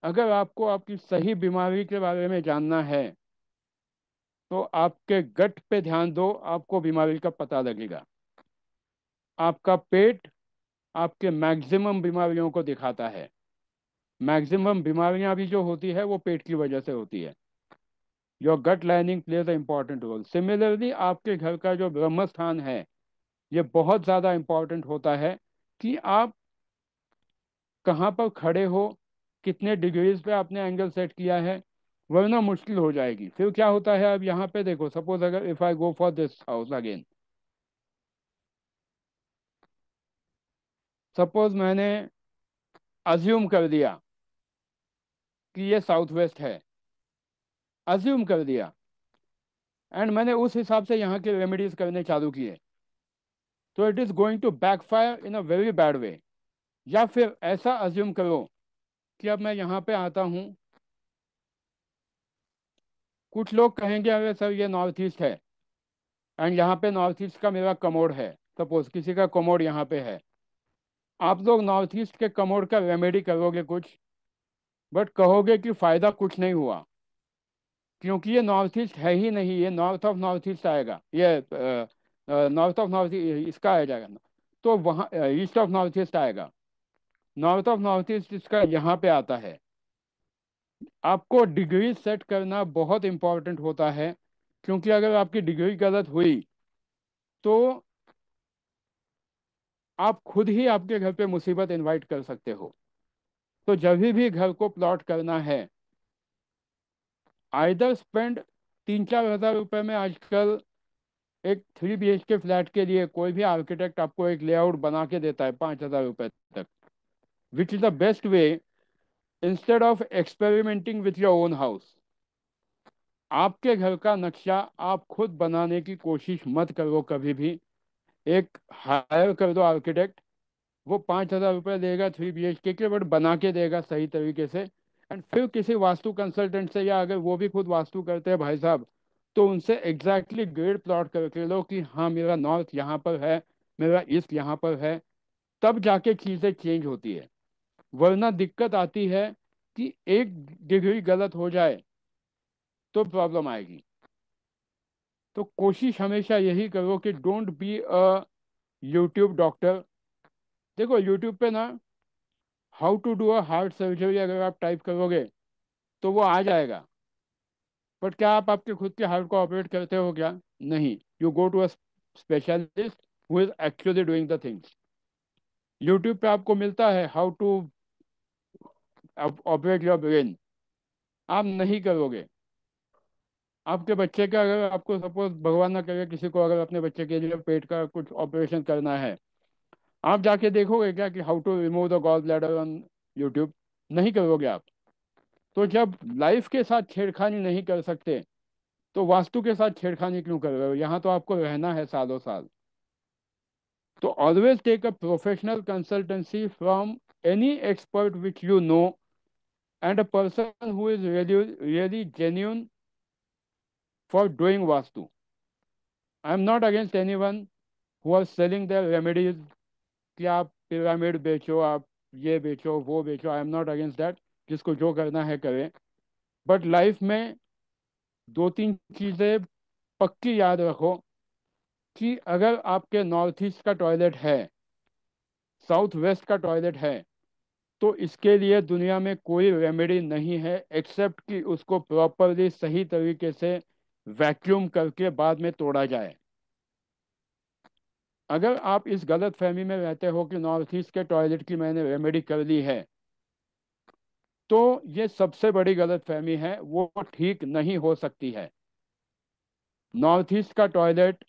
अगर आपको आपकी सही बीमारी के बारे में जानना है तो आपके गट पे ध्यान दो, आपको बीमारी का पता लगेगा। आपका पेट आपके मैक्सिमम बीमारियों को दिखाता है। मैक्सिमम बीमारियां भी जो होती है वो पेट की वजह से होती है। Your gut lining plays a important role. Similarly आपके घर का जो ब्रह्म स्थान है, ये बहुत ज़्यादा इंपॉर्टेंट होता है कि आप कहाँ पर खड़े हो, कितने डिग्रीज पे आपने एंगल सेट किया है, वरना मुश्किल हो जाएगी। फिर क्या होता है, अब यहाँ पे देखो, सपोज अगर if I go for this house again, suppose मैंने अज्यूम कर दिया कि ये साउथ वेस्ट है, अज्यूम कर दिया, एंड मैंने उस हिसाब से यहाँ के रेमेडीज करने चालू किए, तो it is going to backfire in a very bad way. या फिर ऐसा अज्यूम करो कि अब मैं यहाँ पे आता हूँ, कुछ लोग कहेंगे अरे सर ये नॉर्थ ईस्ट है एंड यहाँ पे नॉर्थ ईस्ट का मेरा कमोड है, सपोज किसी का कमोड यहाँ पे है। आप लोग नॉर्थ ईस्ट के कमोड का रेमेडी करोगे कुछ, बट कहोगे कि फायदा कुछ नहीं हुआ, क्योंकि ये नॉर्थ ईस्ट है ही नहीं, ये नॉर्थ ऑफ नॉर्थ ईस्ट आएगा, ये नॉर्थ ऑफ नॉर्थ इसका आ जाएगा। तो वहाँ ईस्ट ऑफ नॉर्थ ईस्ट आएगा, नॉर्थ ऑफ नॉर्थ ईस्ट इसका यहाँ पे आता है। आपको डिग्री सेट करना बहुत इंपॉर्टेंट होता है, क्योंकि अगर आपकी डिग्री गलत हुई तो आप खुद ही आपके घर पे मुसीबत इनवाइट कर सकते हो। तो जब भी घर को प्लॉट करना है, आइदर स्पेंड 3-4 हज़ार रुपए में, आजकल एक 3 BHK फ्लैट के लिए कोई भी आर्किटेक्ट आपको एक लेआउट बना के देता है 5,000 रुपए तक, which is the best way, instead of experimenting with your own house. आपके घर का नक्शा आप खुद बनाने की कोशिश मत करो कभी भी। एक हायर कर दो आर्किटेक्ट, वो 5,000 रुपये देगा 3 BHK के, बट बना के देगा सही तरीके से। एंड फिर किसी वास्तु कंसल्टेंट से, या अगर वो भी खुद वास्तु करते हैं भाई साहब, तो उनसे एग्जैक्टली ग्रेड प्लॉट करके लो कि हाँ मेरा नॉर्थ यहाँ पर है, मेरा ईस्ट यहाँ पर है, तब जाके चीज़ें चेंज होती है। वरना दिक्कत आती है कि एक डिग्री गलत हो जाए तो प्रॉब्लम आएगी। तो कोशिश हमेशा यही करो कि don't be a YouTube doctor. देखो यूट्यूब पे ना how to do a heart surgery अगर आप टाइप करोगे तो वो आ जाएगा। बट क्या आप आपके खुद के हार्ट को ऑपरेट करते हो क्या? नहीं। You go to a specialist who is actually doing the things. YouTube पे आपको मिलता है how to operate your brain. आप नहीं करोगे। आपके बच्चे का अगर आपको सपोज भगवान ना करे किसी को अगर अपने बच्चे के लिए पेट का कुछ ऑपरेशन करना है, आप जाके देखोगे क्या कि how to remove the gall bladder on YouTube? नहीं करोगे आप। तो जब लाइफ के साथ छेड़खानी नहीं कर सकते तो वास्तु के साथ छेड़खानी क्यों कर रहे हो? यहाँ तो आपको रहना है सालों साल। तो always take a professional consultancy from any expert which you know and a person who is really genuine for doing vastu. I am not against any one who are selling their remedies कि आप pyramid बेचो, आप ये बेचो वो बेचो। I am not against that. जिसको जो करना है करे। बट लाइफ में दो तीन चीज़ें पक्की याद रखो कि अगर आपके नॉर्थ ईस्ट का टॉयलेट है, साउथ वेस्ट का टॉयलेट है, तो इसके लिए दुनिया में कोई रेमेडी नहीं है एक्सेप्ट कि उसको प्रॉपरली सही तरीके से वैक्यूम करके बाद में तोड़ा जाए। अगर आप इस गलत फहमी में रहते हो कि नॉर्थ ईस्ट के टॉयलेट की मैंने रेमेडी कर ली है, तो ये सबसे बड़ी गलत फहमी है, वो ठीक नहीं हो सकती है। नॉर्थ ईस्ट का टॉयलेट,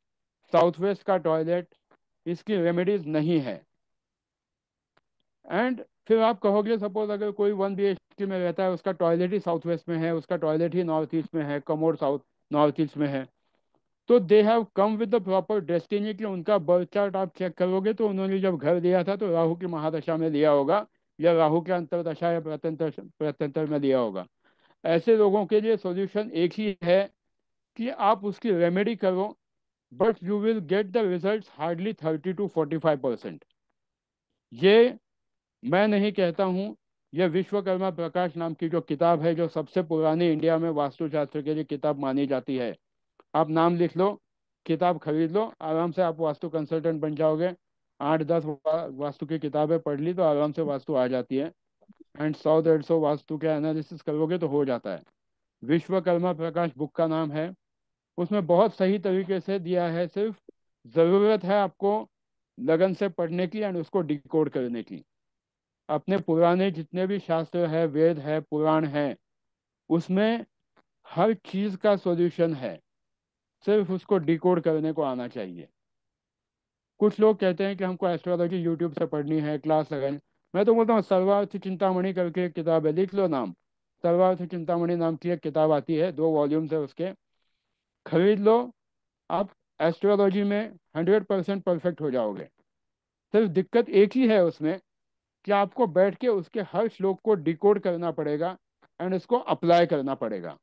साउथ वेस्ट का टॉयलेट, इसकी रेमेडीज नहीं है। एंड फिर आप कहोगे सपोज अगर कोई 1 BHK में रहता है, उसका टॉयलेट ही साउथ वेस्ट में है, उसका टॉयलेट ही नॉर्थ ईस्ट में है, कमोड साउथ नॉर्थ ईस्ट में है, तो they have come with the proper destiny कि उनका बर्थ चार्ट आप चेक करोगे तो उन्होंने जब घर लिया था तो राहु की महादशा में लिया होगा, या राहु के अंतरदशा या प्रत्यंतर प्रत्यंतर में लिया होगा। ऐसे लोगों के लिए सॉल्यूशन एक ही है कि आप उसकी रेमेडी करो, but you will get the result hardly 30 to 45%। ये मैं नहीं कहता हूँ। यह विश्वकर्मा प्रकाश नाम की जो किताब है, जो सबसे पुरानी इंडिया में वास्तुशास्त्र के लिए किताब मानी जाती है, आप नाम लिख लो, किताब खरीद लो, आराम से आप वास्तु कंसल्टेंट बन जाओगे। 8-10 वास्तु की किताबें पढ़ ली तो आराम से वास्तु आ जाती है। एंड 100-150 वास्तु के एनालिसिस करोगे तो हो जाता है। विश्वकर्मा प्रकाश बुक का नाम है। उसमें बहुत सही तरीके से दिया है। सिर्फ ज़रूरत है आपको लगन से पढ़ने की एंड उसको डिकोड करने की। अपने पुराने जितने भी शास्त्र है, वेद है, पुराण है, उसमें हर चीज का सॉल्यूशन है। सिर्फ उसको डिकोड करने को आना चाहिए। कुछ लोग कहते हैं कि हमको एस्ट्रोलॉजी यूट्यूब से पढ़नी है, क्लास लगानी। मैं तो बोलता हूँ सर्वार्थ चिंतामणि करके एक किताब है, लिख लो नाम। सर्वार्थ चिंतामणि नाम की एक किताब आती है, 2 वॉल्यूम्स है उसके, खरीद लो। आप एस्ट्रोलॉजी में 100% परफेक्ट हो जाओगे। सिर्फ दिक्कत एक ही है उसमें कि आपको बैठ के उसके हर श्लोक को डिकोड करना पड़ेगा एंड उसको अप्लाई करना पड़ेगा।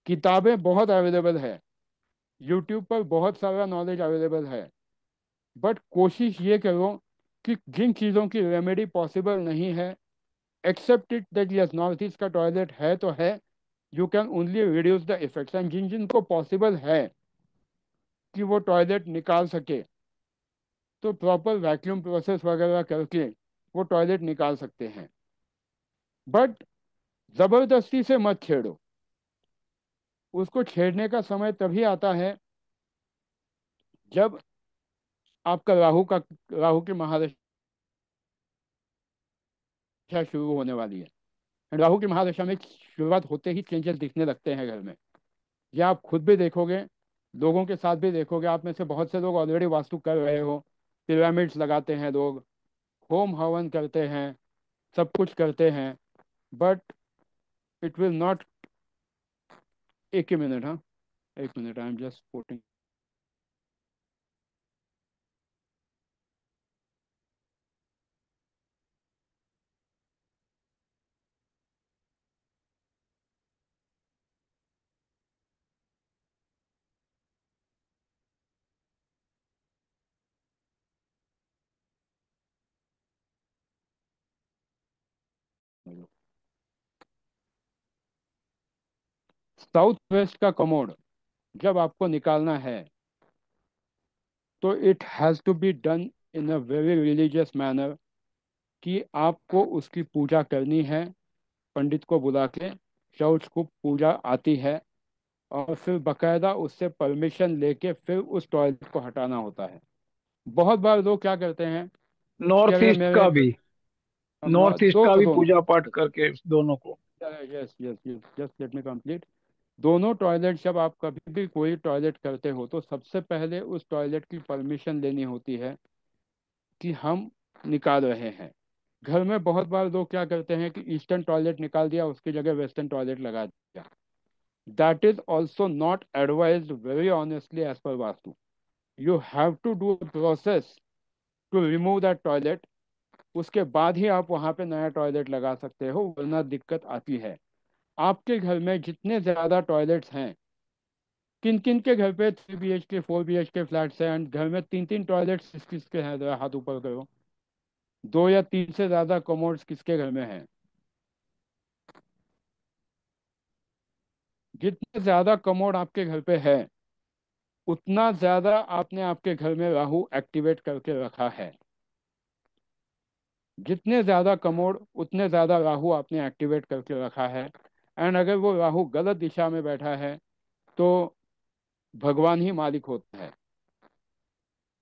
किताबें बहुत अवेलेबल है, यूट्यूब पर बहुत सारा नॉलेज अवेलेबल है। बट कोशिश ये करो कि जिन चीज़ों की रेमेडी पॉसिबल नहीं है, except it that yes north east का टॉयलेट है तो है, you can only reduce the effects. And जिन जिनको पॉसिबल है कि वो टॉयलेट निकाल सके, तो प्रॉपर वैक्यूम प्रोसेस वगैरह करके वो टॉयलेट निकाल सकते हैं। बट ज़बरदस्ती से मत छेड़ो। उसको छेड़ने का समय तभी आता है जब आपका राहु की महादशा शुरू होने वाली है। राहु की महादशा में शुरुआत होते ही चेंजेस दिखने लगते हैं घर में। ये आप खुद भी देखोगे, लोगों के साथ भी देखोगे। आप में से बहुत से लोग ऑलरेडी वास्तु कर रहे हो, पिरामिड्स लगाते हैं लोग, होम हवन करते हैं, सब कुछ करते हैं। But it will not. एक ही मिनट, हाँ, एक minute, I am just putting. South west का कमोड जब आपको निकालना है तो it has to be done in a very religious manner, कि आपको उसकी पूजा करनी है, पंडित को बुला के, चौथ को पूजा आती है, और फिर बकायदा उससे परमिशन लेके फिर उस टॉयलेट को हटाना होता है। बहुत बार लोग क्या करते हैं कि नॉर्थ अगर ईस्ट मेरे का भी, नॉर्थ ईस्ट का भी दोनों, पूजा पाठ करके दोनों को। Yes yes yes, just let me complete. दोनों टॉयलेट, जब आप कभी भी कोई टॉयलेट करते हो तो सबसे पहले उस टॉयलेट की परमिशन लेनी होती है कि हम निकाल रहे हैं। घर में बहुत बार लोग क्या करते हैं कि ईस्टर्न टॉयलेट निकाल दिया, उसकी जगह वेस्टर्न टॉयलेट लगा दिया। That is also not advised very honestly as per vastu. You have to do process to remove that toilet, उसके बाद ही आप वहां पे नया टॉयलेट लगा सकते हो, वरना दिक्कत आती है। आपके घर में जितने ज्यादा टॉयलेट्स हैं, किन किन के घर पे 3 BHK 4 BHK फ्लैट्स हैं, एंड घर में तीन तीन टॉयलेट्स किस किसके हैं, जरा हाथ ऊपर करो। दो या तीन से ज्यादा कमोड्स किसके घर में हैं? जितने ज्यादा कमोड आपके घर पे है, उतना ज्यादा आपने आपके घर में राहु एक्टिवेट करके रखा है। जितने ज्यादा कमोड, उतने ज्यादा राहु आपने एक्टिवेट करके रखा है। एंड अगर वो राहु गलत दिशा में बैठा है तो भगवान ही मालिक होता है।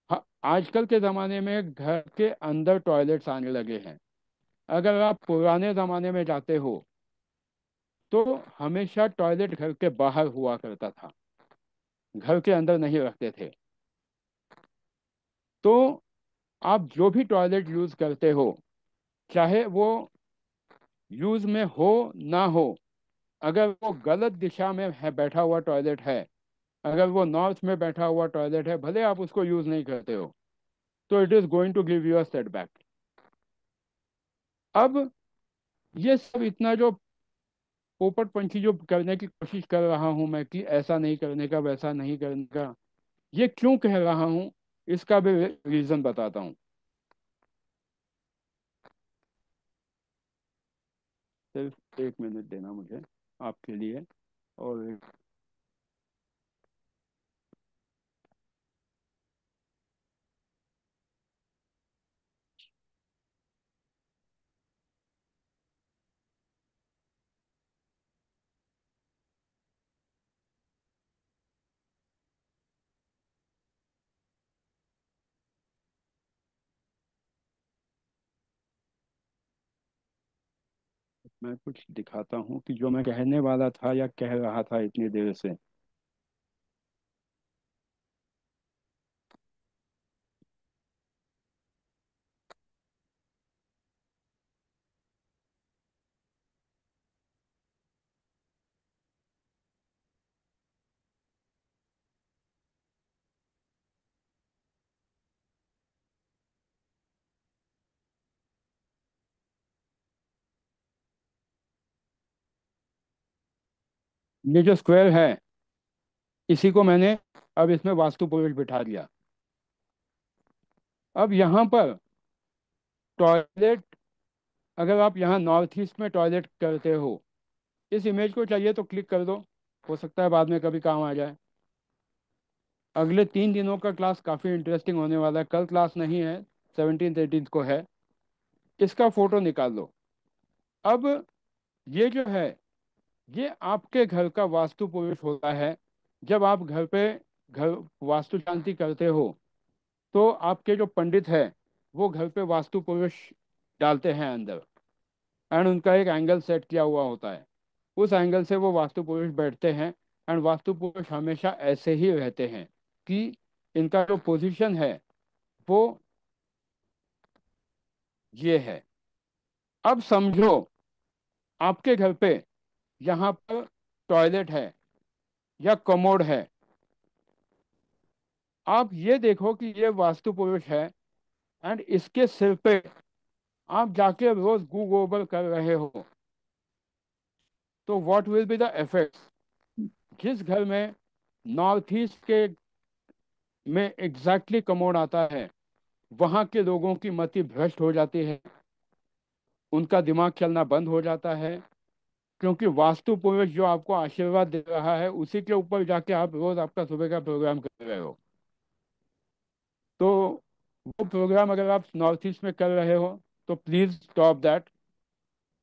हाँ, आजकल के ज़माने में घर के अंदर टॉयलेट्स आने लगे हैं। अगर आप पुराने ज़माने में जाते हो तो हमेशा टॉयलेट घर के बाहर हुआ करता था, घर के अंदर नहीं रखते थे। तो आप जो भी टॉयलेट यूज़ करते हो, चाहे वो यूज़ में हो ना हो, अगर वो गलत दिशा में है बैठा हुआ टॉयलेट है, अगर वो नॉर्थ में बैठा हुआ टॉयलेट है, भले आप उसको यूज़ नहीं करते हो, तो it is going to give you a setback. अब ये सब इतना जो पोपट पंछी जो करने की कोशिश कर रहा हूं मैं, कि ऐसा नहीं करने का, वैसा नहीं करने का, ये क्यों कह रहा हूं, इसका भी रीजन बताता हूं। सिर्फ 1 मिनट देना मुझे आपके लिए। और मैं कुछ दिखाता हूं कि जो मैं कहने वाला था या कह रहा था इतनी देर से। ये जो स्क्वायर है, इसी को मैंने अब इसमें वास्तु पुरुष बिठा दिया। अब यहाँ पर टॉयलेट, अगर आप यहाँ नॉर्थ ईस्ट में टॉयलेट करते हो, इस इमेज को चाहिए तो क्लिक कर दो, हो सकता है बाद में कभी काम आ जाए। अगले 3 दिनों का क्लास काफ़ी इंटरेस्टिंग होने वाला है। कल क्लास नहीं है, 17th 18th को है। इसका फोटो निकाल लो। अब ये जो है, ये आपके घर का वास्तु पुरुष होता है। जब आप घर पे घर वास्तु शांति करते हो तो आपके जो पंडित है, वो घर पे वास्तु पुरुष डालते हैं अंदर, एंड उनका एक एंगल सेट किया हुआ होता है। उस एंगल से वो वास्तु पुरुष बैठते हैं। एंड वास्तु पुरुष हमेशा ऐसे ही रहते हैं कि इनका जो पोजीशन है वो ये है। अब समझो, आपके घर पे यहाँ पर टॉयलेट है या कमोड है, आप ये देखो कि ये वास्तु पुरुष है, एंड इसके सिर पे आप जाके रोज गू गोबर कर रहे हो, तो what will be the effect? जिस घर में नॉर्थ ईस्ट के में एग्जैक्टली कमोड आता है, वहां के लोगों की मति भ्रष्ट हो जाती है, उनका दिमाग चलना बंद हो जाता है, क्योंकि वास्तु पुरुष जो आपको आशीर्वाद दे रहा है उसी के ऊपर जाके आप रोज आपका सुबह का प्रोग्राम कर रहे हो। तो वो प्रोग्राम अगर आप नॉर्थ ईस्ट में कर रहे हो तो प्लीज स्टॉप दैट,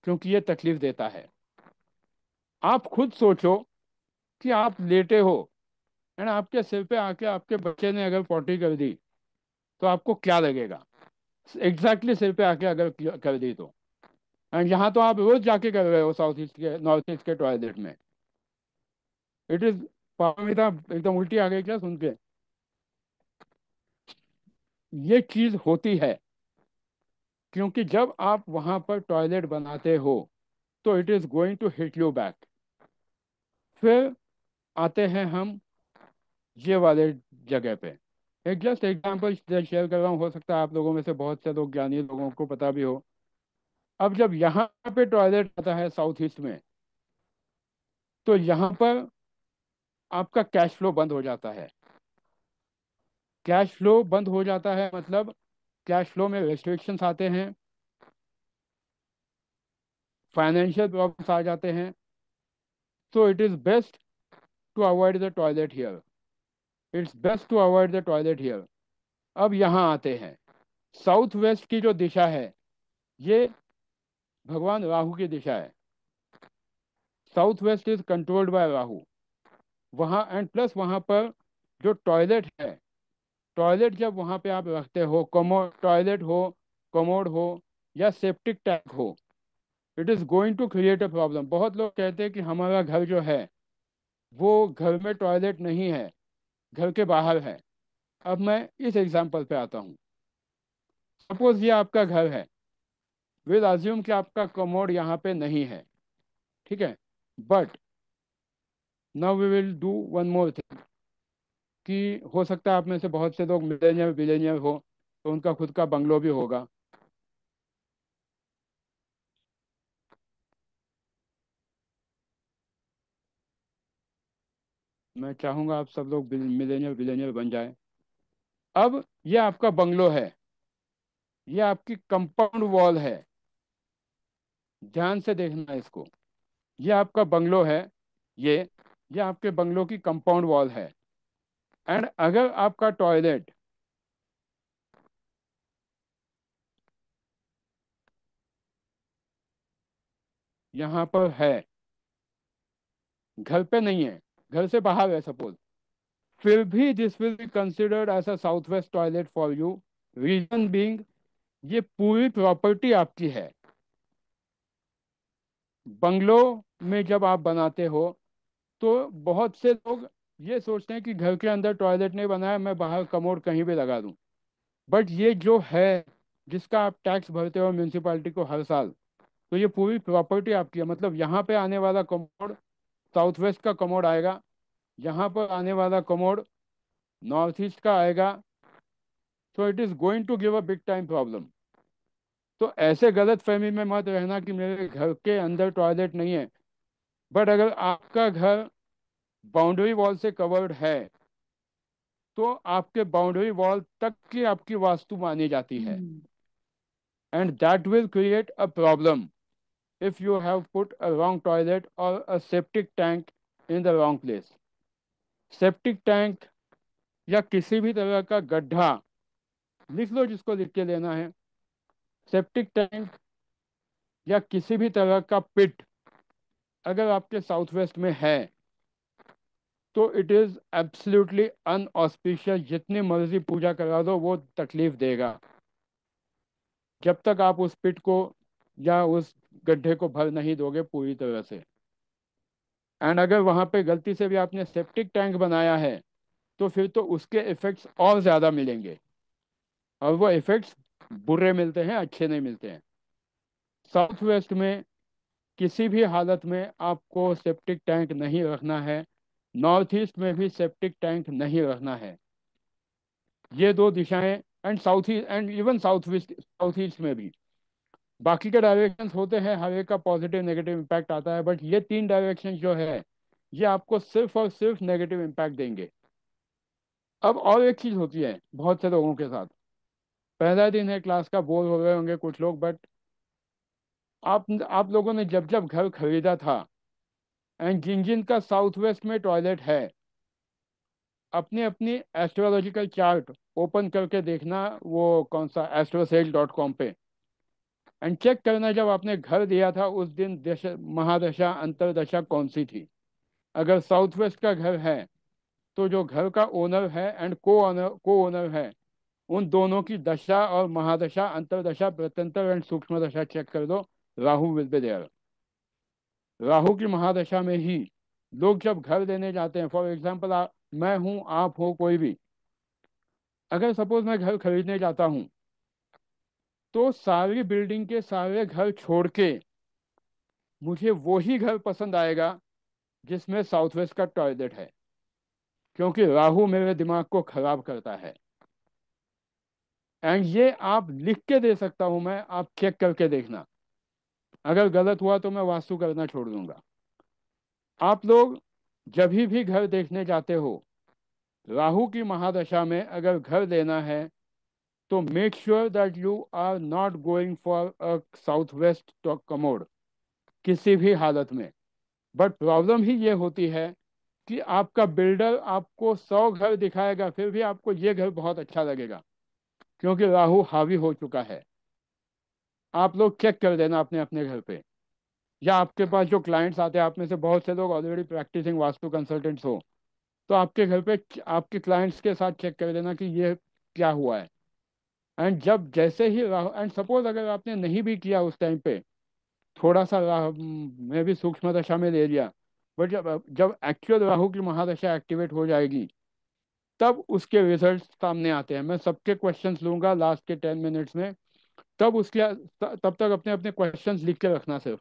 क्योंकि ये तकलीफ देता है। आप खुद सोचो कि आप लेटे हो एंड आपके सिर पे आके आपके बच्चे ने अगर पॉटी कर दी तो आपको क्या लगेगा? एग्जैक्टली सिर पे आके अगर कर दी तो। एंड यहाँ तो आप रोज जाके कर रहे हो साउथ ईस्ट के नॉर्थ ईस्ट के टॉयलेट में। इट इज पारमिता एकदम उल्टी आ गई क्या सुन के? ये चीज होती है क्योंकि जब आप वहां पर टॉयलेट बनाते हो तो it is going to hit you back. फिर आते हैं हम ये वाले जगह पे। एक जस्ट एग्जांपल शेयर कर रहा हूँ, हो सकता है आप लोगों में से बहुत से लोग ज्ञानी लोगों को पता भी हो। अब जब यहाँ पे टॉयलेट आता है साउथ ईस्ट में, तो यहाँ पर आपका कैश फ्लो बंद हो जाता है। कैश फ्लो बंद हो जाता है मतलब कैश फ्लो में रेस्ट्रिक्शंस आते हैं, फाइनेंशियल प्रॉब्लम्स आ जाते हैं। So it is best to avoid the toilet here. It's best to avoid the toilet here. अब यहाँ आते हैं, साउथ वेस्ट की जो दिशा है ये भगवान राहु की दिशा है। South west is controlled by Rahu. वहाँ एंड प्लस वहाँ पर जो टॉयलेट है, टॉयलेट जब वहाँ पे आप रखते हो, कमो टॉयलेट हो, कमोड हो या सेप्टिक टैंक हो, it is going to create a problem. बहुत लोग कहते हैं कि हमारा घर जो है वो घर में टॉयलेट नहीं है, घर के बाहर है। अब मैं इस एग्जांपल पे आता हूँ। सपोज ये आपका घर है, विल अज्यूम कि आपका कमोड यहाँ पे नहीं है, ठीक है। But now we will do one more thing, कि हो सकता है आप में से बहुत से लोग मिलेनियर बिलेनियर हो तो उनका खुद का बंगलो भी होगा। मैं चाहूँगा आप सब लोग मिलेनियर बिलेनियर बन जाए। अब ये आपका बंगलो है, ये आपकी कंपाउंड वॉल है। ध्यान से देखना इसको। ये आपका बंगलो है, ये ये आपके बंगलो की कंपाउंड वॉल है। एंड अगर आपका टॉयलेट यहाँ पर है, घर पे नहीं है, घर से बाहर है सपोज, फिर भी this will be considered as a south west toilet for you. Reason being, ये पूरी प्रॉपर्टी आपकी है। बंगलो में जब आप बनाते हो तो बहुत से लोग ये सोचते हैं कि घर के अंदर टॉयलेट नहीं बनाया, मैं बाहर कमोड कहीं भी लगा दूं। बट ये जो है जिसका आप टैक्स भरते हो म्यूनसिपालिटी को हर साल, तो ये पूरी प्रॉपर्टी आपकी है। मतलब यहाँ पे आने वाला कमोड साउथ वेस्ट का कमोड आएगा, यहाँ पर आने वाला कमोड नॉर्थ ईस्ट का आएगा। So it is going to give a big time problem. तो ऐसे गलत फहमी में मत रहना कि मेरे घर के अंदर टॉयलेट नहीं है। बट अगर आपका घर बाउंड्री वॉल से कवर्ड है तो आपके बाउंड्री वॉल तक की आपकी वास्तु मानी जाती है। And that will create a problem if you have put a wrong toilet or a septic tank in the wrong place। Septic tank या किसी भी तरह का गड्ढा, लिख लो जिसको लिख के लेना है। सेप्टिक टैंक या किसी भी तरह का पिट अगर आपके साउथ वेस्ट में है तो इट इज़ एब्सोल्युटली अनऑस्पिशियस। जितनी मर्जी पूजा करा दो वो तकलीफ देगा जब तक आप उस पिट को या उस गड्ढे को भर नहीं दोगे पूरी तरह से। एंड अगर वहाँ पे गलती से भी आपने सेप्टिक टैंक बनाया है तो फिर तो उसके इफ़ेक्ट्स और ज़्यादा मिलेंगे, और वो इफ़ेक्ट्स बुरे मिलते हैं, अच्छे नहीं मिलते हैं। साउथ वेस्ट में किसी भी हालत में आपको सेप्टिक टैंक नहीं रखना है, नॉर्थ ईस्ट में भी सेप्टिक टैंक नहीं रखना है। ये दो दिशाएं, and south east and even south east में भी बाकी के डायरेक्शंस होते हैं, हर एक का पॉजिटिव नेगेटिव इम्पैक्ट आता है, बट ये तीन डायरेक्शन जो है ये आपको सिर्फ और सिर्फ नेगेटिव इम्पैक्ट देंगे। अब और एक चीज़ होती है बहुत से लोगों के साथ, पहला दिन है क्लास का, बोर हो रहे होंगे कुछ लोग, बट आप लोगों ने जब जब घर खरीदा था, एंड जिन जिन का साउथ वेस्ट में टॉयलेट है, अपनी अपनी एस्ट्रोलॉजिकल चार्ट ओपन करके देखना, वो कौन सा astrosail.com पे, एंड चेक करना जब आपने घर दिया था उस दिन महादशा अंतरदशा कौन सी थी। अगर साउथ वेस्ट का घर है तो जो घर का ओनर है एंड को ओनर है, उन दोनों की दशा और महादशा अंतरदशा प्रत्यंतर एंड सूक्ष्म दशा चेक कर दो। Rahu will be there. Rahu की महादशा में ही लोग जब घर लेने जाते हैं, फॉर एग्जाम्पल मैं हूं, आप हो, कोई भी, अगर सपोज मैं घर खरीदने जाता हूं, तो सारी बिल्डिंग के सारे घर छोड़ के मुझे वही घर पसंद आएगा जिसमें साउथ वेस्ट का टॉयलेट है, क्योंकि राहु मेरे दिमाग को खराब करता है। एंड ये आप लिख के दे सकता हूं मैं, आप चेक करके देखना। अगर गलत हुआ तो मैं वास्तु करना छोड़ दूंगा। आप लोग जब भी घर देखने जाते हो, राहु की महादशा में अगर घर लेना है, तो make sure that you are not going for a south west commode किसी भी हालत में। बट प्रॉब्लम ही ये होती है कि आपका बिल्डर आपको 100 घर दिखाएगा, फिर भी आपको ये घर बहुत अच्छा लगेगा, क्योंकि राहु हावी हो चुका है। आप लोग चेक कर देना अपने अपने घर पे, या आपके पास जो क्लाइंट्स आते हैं, आप में से बहुत से लोग ऑलरेडी प्रैक्टिसिंग वास्तु कंसल्टेंट्स हो, तो आपके घर पे आपके क्लाइंट्स के साथ चेक कर देना कि ये क्या हुआ है। एंड जब जैसे ही राहु, एंड सपोज अगर आपने नहीं भी किया उस टाइम पे, थोड़ा सा राहु मैं भी सूक्ष्म दशा में ले लिया, बट जब जब एक्चुअल राहु की महादशा एक्टिवेट हो जाएगी, तब उसके रिजल्ट सामने आते हैं। मैं सबके क्वेश्चंस लूंगा लास्ट के 10 मिनट्स में, तब तब तक अपने अपने क्वेश्चंस लिख के रखना सिर्फ।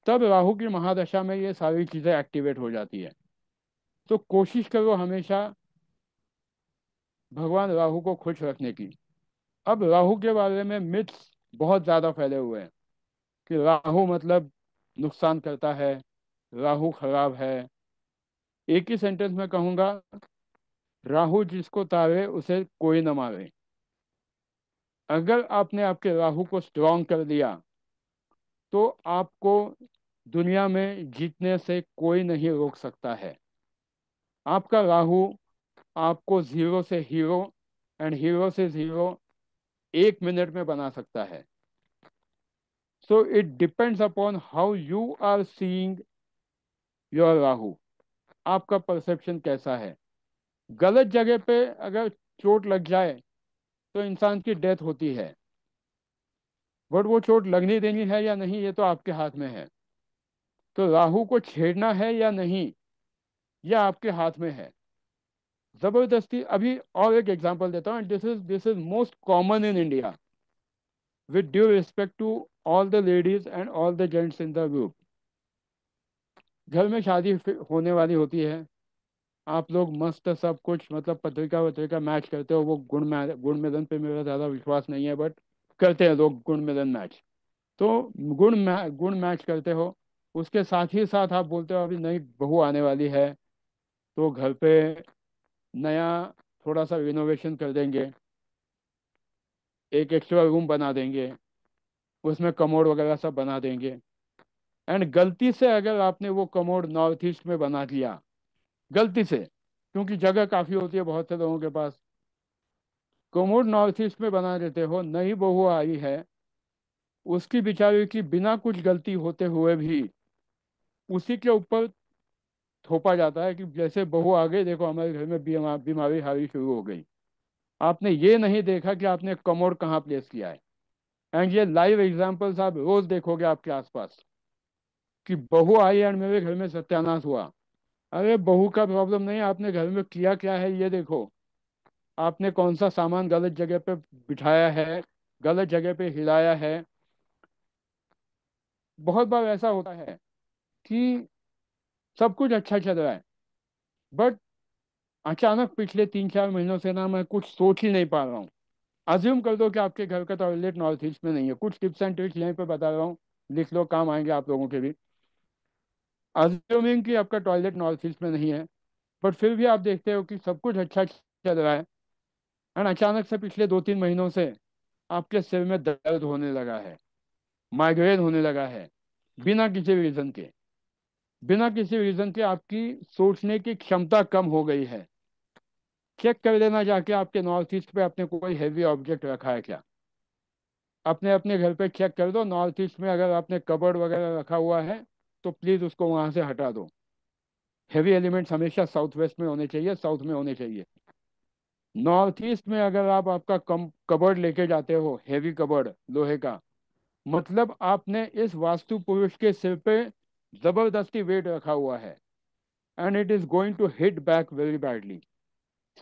तब राहु की महादशा में ये सारी चीज़ें एक्टिवेट हो जाती है। तो कोशिश करो हमेशा भगवान राहु को खुश रखने की। अब राहु के बारे में मिथ्स बहुत ज़्यादा फैले हुए हैं कि राहु मतलब नुकसान करता है, राहु खराब है। एक ही सेंटेंस में कहूँगा, राहु जिसको तारे उसे कोई न मारे। अगर आपने आपके राहु को स्ट्रांग कर दिया, तो आपको दुनिया में जीतने से कोई नहीं रोक सकता है। आपका राहु आपको जीरो से हीरो एंड हीरो से जीरो 1 मिनट में बना सकता है। So it depends upon how you are seeing your Rahu. आपका परसेप्शन कैसा है। गलत जगह पे अगर चोट लग जाए तो इंसान की डेथ होती है, बट वो चोट लगनी देनी है या नहीं, ये तो आपके हाथ में है। तो राहु को छेड़ना है या नहीं, यह आपके हाथ में है। जबरदस्ती, अभी और एक एग्जांपल देता हूँ, this is most common in India, with due respect to all the ladies and all the gents in the group. घर में शादी होने वाली होती है, आप लोग मस्त सब कुछ मतलब पत्रिका वत्रिका मैच करते हो, वो गुण मिलन पे मेरा ज़्यादा विश्वास नहीं है, बट करते हैं लोग गुण मिलन मैच। तो गुण मैच करते हो, उसके साथ ही साथ आप बोलते हो अभी नई बहू आने वाली है, तो घर पे नया थोड़ा सा रिनोवेशन कर देंगे, एक एक्स्ट्रा रूम बना देंगे, उसमें कमोड वगैरह सब बना देंगे। एंड गलती से अगर आपने वो कमोड नॉर्थ ईस्ट में बना दिया, गलती से, क्योंकि जगह काफ़ी होती है बहुत से लोगों के पास, कमोड नॉर्थ ईस्ट में बना देते हो, नई बहू आई है, उसकी बेचारी की बिना कुछ गलती होते हुए भी उसी के ऊपर थोपा जाता है कि जैसे बहू आ गई, देखो हमारे घर में बीमारी हारी शुरू हो गई। आपने ये नहीं देखा कि आपने कमोड कहाँ प्लेस किया है। एंड ये लाइव एग्जांपल्स आप रोज देखोगे आपके आसपास, कि बहू आई एंड मेरे घर में सत्यानाश हुआ। अरे बहू का प्रॉब्लम नहीं, आपने घर में किया क्या है ये देखो। आपने कौन सा सामान गलत जगह पे बिठाया है, गलत जगह पे हिलाया है। बहुत बार ऐसा होता है कि सब कुछ अच्छा चल रहा है, बट अचानक पिछले 3-4 महीनों से ना मैं कुछ सोच ही नहीं पा रहा हूँ। अज्यूम कर दो कि आपके घर का टॉयलेट नॉर्थ ईस्ट में नहीं है, कुछ टिप्स एंड ट्रिक्स यहीं पे बता रहा हूँ, लिख लो, काम आएंगे आप लोगों के भी। अज्यूमिंग कि आपका टॉयलेट नॉर्थ ईस्ट में नहीं है, बट फिर भी आप देखते हो कि सब कुछ अच्छा चल रहा है, एंड अचानक से पिछले 2-3 महीनों से आपके सिर में दर्द होने लगा है। माइग्रेन होने लगा है, बिना किसी रीजन के, बिना किसी रीजन के आपकी सोचने की क्षमता कम हो गई है, चेक कर लेना जाके आपके नॉर्थ ईस्ट पे आपने कोई हैवी ऑब्जेक्ट रखा है क्या। अपने अपने घर पे चेक कर दो, नॉर्थ ईस्ट में अगर आपने कबर्ड वगैरह रखा हुआ है तो प्लीज़ उसको वहां से हटा दो। हैवी एलिमेंट्स हमेशा साउथ वेस्ट में होने चाहिए, साउथ में होने चाहिए। नॉर्थ ईस्ट में अगर आप आपका कम कबर्ड लेके जाते हो, हैवी कबर्ड लोहे का, मतलब आपने इस वास्तु पुरुष के सिर पे जबरदस्ती वेट रखा हुआ है, and it is going to hit back very badly.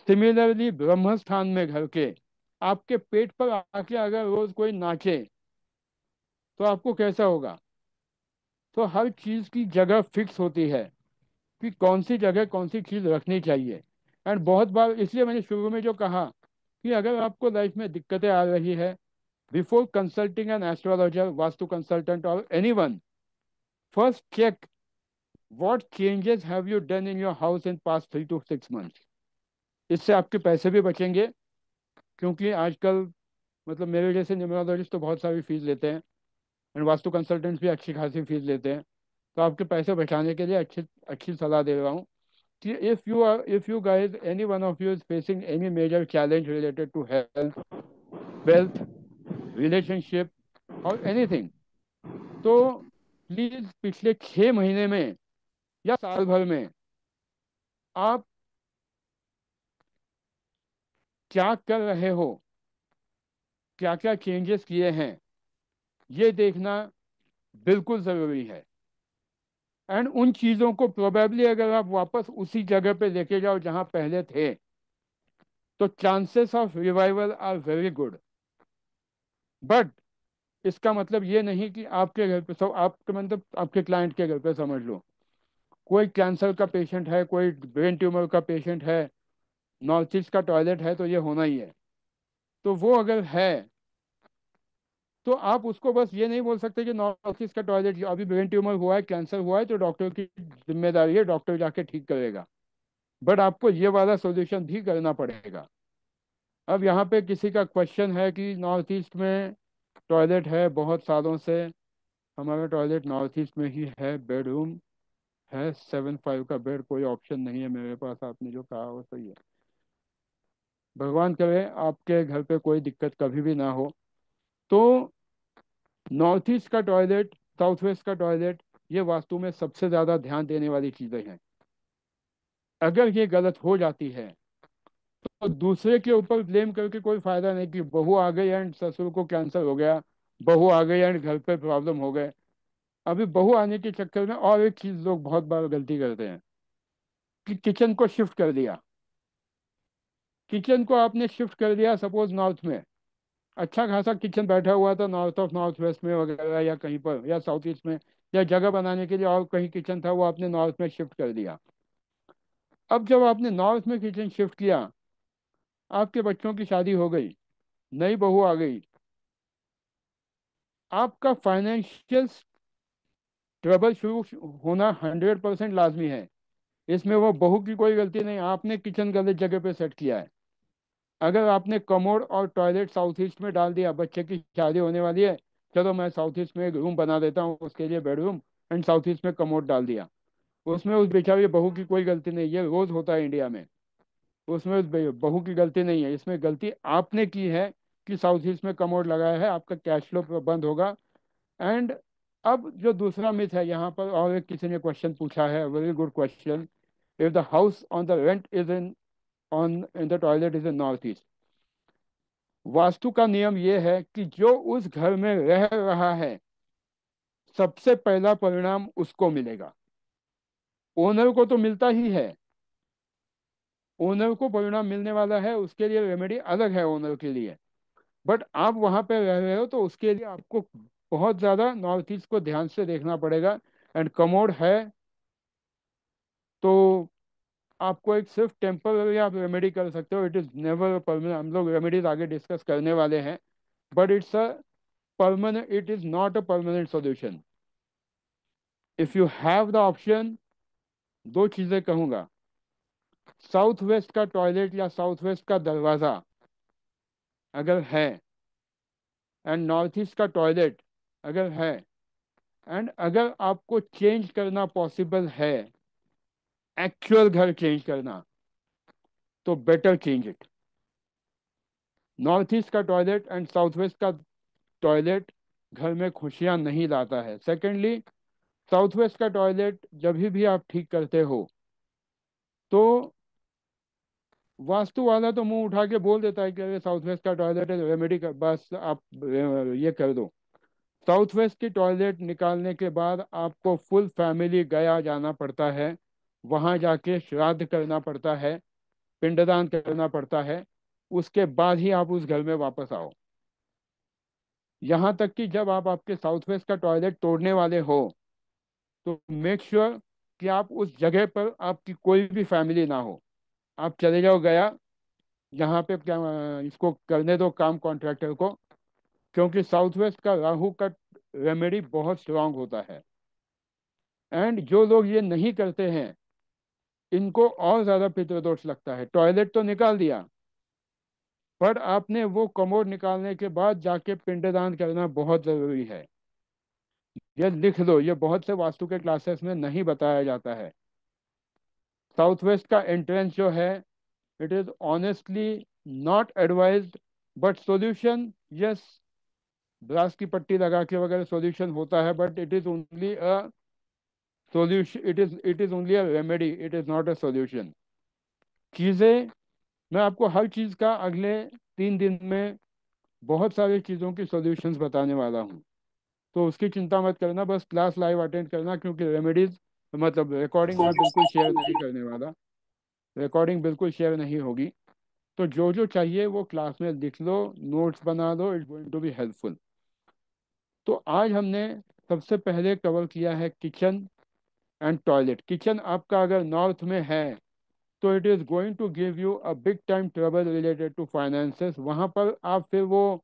Similarly ब्रह्म स्थान में घर के आपके पेट पर आके अगर रोज कोई नाचे तो आपको कैसा होगा। तो हर चीज की जगह फिक्स होती है कि कौन सी जगह कौन सी चीज रखनी चाहिए। एंड बहुत बार इसलिए मैंने शुरू में जो कहा कि अगर आपको लाइफ में दिक्कतें आ रही है, before consulting an astrologer, vastu consultant और anyone, first check what changes have you done in your house in past 3 to 6 months। इससे आपके पैसे भी बचेंगे, क्योंकि आजकल मतलब मेरे जैसे न्यूमरोलॉजिस्ट तो बहुत सारी फीस लेते हैं, एंड वास्तु कंसल्टेंट्स भी अच्छी खासी फीस लेते हैं। तो आपके पैसे बचाने के लिए अच्छी अच्छी सलाह दे रहा हूँ कि if you guys any one of you is facing any major challenge related to health, wealth, relationship और एनीथिंग, तो प्लीज पिछले 6 महीने में या साल भर में आप क्या कर रहे हो, क्या क्या चेंजेस किए हैं, ये देखना बिल्कुल ज़रूरी है। एंड उन चीज़ों को प्रोबेबली अगर आप वापस उसी जगह पे लेके जाओ जहां पहले थे, तो chances of revival are very good. But इसका मतलब ये नहीं कि आपके घर पे सब, आपके मतलब आपके क्लाइंट के घर पे समझ लो कोई कैंसर का पेशेंट है, कोई ब्रेन ट्यूमर का पेशेंट है, नॉर्थ ईस्ट का टॉयलेट है तो ये होना ही है। तो वो अगर है तो आप उसको बस ये नहीं बोल सकते कि नॉर्थ ईस्ट का टॉयलेट, अभी ब्रेन ट्यूमर हुआ है, कैंसर हुआ है तो डॉक्टर की जिम्मेदारी है, डॉक्टर जाके ठीक करेगा। बट आपको ये वाला सॉल्यूशन भी करना पड़ेगा। अब यहाँ पे किसी का क्वेश्चन है कि नॉर्थ ईस्ट में टॉयलेट है बहुत सालों से, हमारा टॉयलेट नॉर्थ ईस्ट में ही है, बेडरूम है 7/5 का बेड, कोई ऑप्शन नहीं है मेरे पास, आपने जो कहा वो सही है। भगवान करे आपके घर पे कोई दिक्कत कभी भी ना हो। तो नॉर्थ ईस्ट का टॉयलेट, साउथ वेस्ट का टॉयलेट, ये वास्तु में सबसे ज़्यादा ध्यान देने वाली चीज़ें हैं। अगर ये गलत हो जाती है तो दूसरे के ऊपर ब्लेम करके कोई फायदा नहीं कि बहू आ गई एंड ससुर को कैंसर हो गया, बहू आ गई एंड घर पे प्रॉब्लम हो गए। अभी बहू आने के चक्कर में और एक चीज लोग बहुत बार गलती करते हैं कि किचन को शिफ्ट कर दिया। किचन को आपने शिफ्ट कर दिया सपोज नॉर्थ में, अच्छा खासा किचन बैठा हुआ था नॉर्थ ऑफ नॉर्थ वेस्ट में वगैरह या कहीं पर, या साउथ ईस्ट में, या जगह बनाने के लिए और कहीं किचन था वो आपने नॉर्थ में शिफ्ट कर दिया। अब जब आपने नॉर्थ में किचन शिफ्ट किया, आपके बच्चों की शादी हो गई, नई बहू आ गई, आपका फाइनेंशियल ट्रबल शुरू होना 100% लाजमी है। इसमें वो बहू की कोई गलती नहीं, आपने किचन गलत जगह पे सेट किया है। अगर आपने कमोड और टॉयलेट साउथ ईस्ट में डाल दिया, बच्चे की शादी होने वाली है, चलो मैं साउथ ईस्ट में एक रूम बना देता हूँ उसके लिए, बेडरूम, एंड साउथ ईस्ट में कमोड डाल दिया, उसमें उस बेचारी बहू की कोई गलती नहीं, ये रोज होता है इंडिया में। उसमें उस बहू की गलती नहीं है, इसमें गलती आपने की है कि साउथ ईस्ट में कमोड लगाया है, आपका कैश फ्लो बंद होगा। एंड अब जो दूसरा मिथ है यहाँ पर, और एक किसी ने क्वेश्चन पूछा है, very good question, if the house on the rent is in on in the toilet is in north east. Vastu का नियम ये है कि जो उस घर में रह रहा है सबसे पहला परिणाम उसको मिलेगा, ओनर को तो मिलता ही है, ओनर को परिणाम मिलने वाला है, उसके लिए रेमेडी अलग है ओनर के लिए। बट आप वहां पे रह रहे हो तो उसके लिए आपको बहुत ज्यादा नॉर्थ ईस्ट को ध्यान से देखना पड़ेगा। एंड कमोड है तो आपको एक सिर्फ टेम्पररी आप रेमेडी कर सकते हो, इट इज नेवर परमानेंट, हम लोग रेमेडीज आगे डिस्कस करने वाले हैं, but it's a permanent, it is not a permanent solution. If you have the option, दो चीजें कहूंगा, साउथ वेस्ट का टॉयलेट या साउथ वेस्ट का दरवाजा अगर है, एंड नॉर्थ ईस्ट का टॉयलेट अगर है, एंड अगर आपको चेंज करना पॉसिबल है, एक्चुअल घर चेंज करना, तो better change it. North east का टॉयलेट एंड साउथ वेस्ट का टॉयलेट घर में खुशियां नहीं लाता है। सेकेंडली, साउथ वेस्ट का टॉयलेट जब भी आप ठीक करते हो, तो वास्तु वाला तो मुंह उठा के बोल देता है कि अरे साउथ वेस्ट का टॉयलेट है, रेमेडी कर, बस आप ये कर दो। साउथ वेस्ट की टॉयलेट निकालने के बाद आपको फुल फैमिली गया जाना पड़ता है, वहां जाके श्राद्ध करना पड़ता है, पिंडदान करना पड़ता है, उसके बाद ही आप उस घर में वापस आओ। यहाँ तक कि जब आप आपके साउथ वेस्ट का टॉयलेट तोड़ने वाले हो, तो मेक श्योर कि आप उस जगह पर आपकी कोई भी फैमिली ना हो। आप चले जाओ गया, यहाँ पे क्या इसको करने दो काम कॉन्ट्रैक्टर को, क्योंकि साउथ वेस्ट का राहु का रेमेडी बहुत स्ट्रांग होता है। एंड जो लोग ये नहीं करते हैं, इनको और ज्यादा पितृदोष लगता है। टॉयलेट तो निकाल दिया, पर आपने वो कमोड निकालने के बाद जाके पिंडदान करना बहुत जरूरी है। ये लिख लो, ये बहुत से वास्तु के क्लासेस में नहीं बताया जाता है। साउथ वेस्ट का एंट्रेंस जो है, it is honestly not advised, but solution yes, brass की पट्टी लगा के वगैरह सॉल्यूशन होता है, but it is only a solution, it is only a remedy, it is not a solution. चीजें, मैं आपको हर चीज का अगले 3 दिन में बहुत सारी चीजों की सॉल्यूशंस बताने वाला हूँ। तो उसकी चिंता मत करना, बस क्लास लाइव अटेंड करना, क्योंकि रेमेडीज मतलब रिकॉर्डिंग मैं बिल्कुल शेयर नहीं करने वाला, रिकॉर्डिंग बिल्कुल शेयर नहीं होगी। तो जो जो चाहिए वो क्लास में लिख लो, नोट्स बना लो, it's going to be helpful. तो आज हमने सबसे पहले कवर किया है किचन एंड टॉयलेट। किचन आपका अगर नॉर्थ में है, तो it is going to give you a big time trouble related to finances. वहां पर आप फिर वो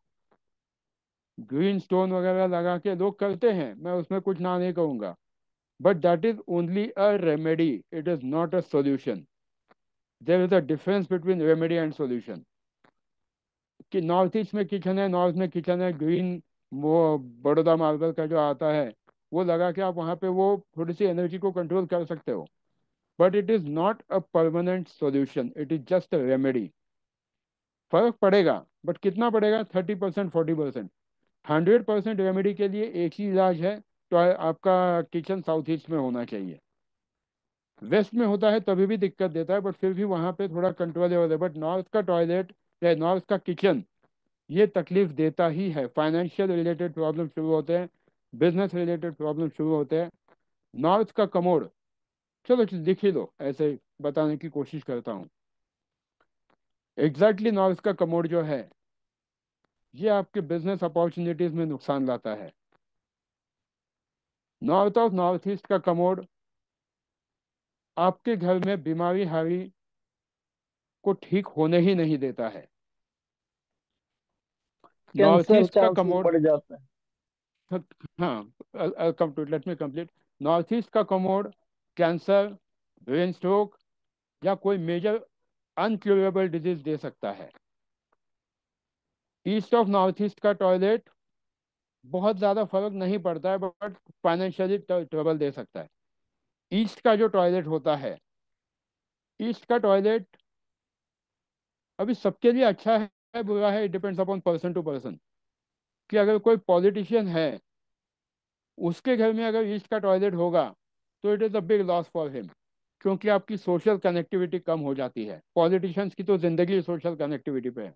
ग्रीन स्टोन वगैरह लगा के लोग करते हैं, मैं उसमें कुछ ना नहीं कहूँगा, but that is only a remedy, it is not a solution. There is a difference between remedy and solution. कि नॉर्थ ईस्ट में किचन है, नॉर्थ में किचन है, ग्रीन वो बड़ौदा मार्बल का जो आता है, वो लगा के आप वहाँ पे वो थोड़ी सी एनर्जी को कंट्रोल कर सकते हो, but it is not a permanent solution, it is just a remedy. फर्क पड़ेगा, बट कितना पड़ेगा? 30%, 40%। 100% रेमेडी के लिए एक ही इलाज है, तो आपका किचन साउथ ईस्ट में होना चाहिए। वेस्ट में होता है तभी भी दिक्कत देता है, बट फिर भी वहाँ पे थोड़ा कंट्रोलेबल है। बट नॉर्थ का टॉयलेट या नॉर्थ का किचन ये तकलीफ देता ही है। फाइनेंशियल रिलेटेड प्रॉब्लम शुरू होते हैं, बिजनेस रिलेटेड प्रॉब्लम शुरू होते हैं। नॉर्थ का कमोड, चलो लिख ही लो, ऐसे बताने की कोशिश करता हूँ। एग्जैक्टली नॉर्थ का कमोड जो है, ये आपके बिजनेस अपॉर्चुनिटीज में नुकसान लाता है। नॉर्थ ऑफ नॉर्थ ईस्ट का कमोड आपके घर में बीमारी हारी को ठीक होने ही नहीं देता है। नॉर्थ कैंसर ईस्ट का चांसेस कमोड, बढ़ जाते हैं। हाँ, come to let me complete. North east का कमोड कैंसर, ब्रेन स्ट्रोक या कोई मेजर अनक्यूरेबल डिजीज दे सकता है। ईस्ट ऑफ नॉर्थ ईस्ट का टॉयलेट बहुत ज़्यादा फर्क नहीं पड़ता है, बट फाइनेंशियली ट्रबल दे सकता है। ईस्ट का जो टॉयलेट होता है, ईस्ट का टॉयलेट अभी सबके लिए अच्छा है बुरा है, it depends upon person to person. कि अगर कोई पॉलिटिशियन है, उसके घर में अगर ईस्ट का टॉयलेट होगा, तो it is a big loss for him, क्योंकि आपकी सोशल कनेक्टिविटी कम हो जाती है। पॉलिटिशियंस की तो जिंदगी सोशल कनेक्टिविटी पे है,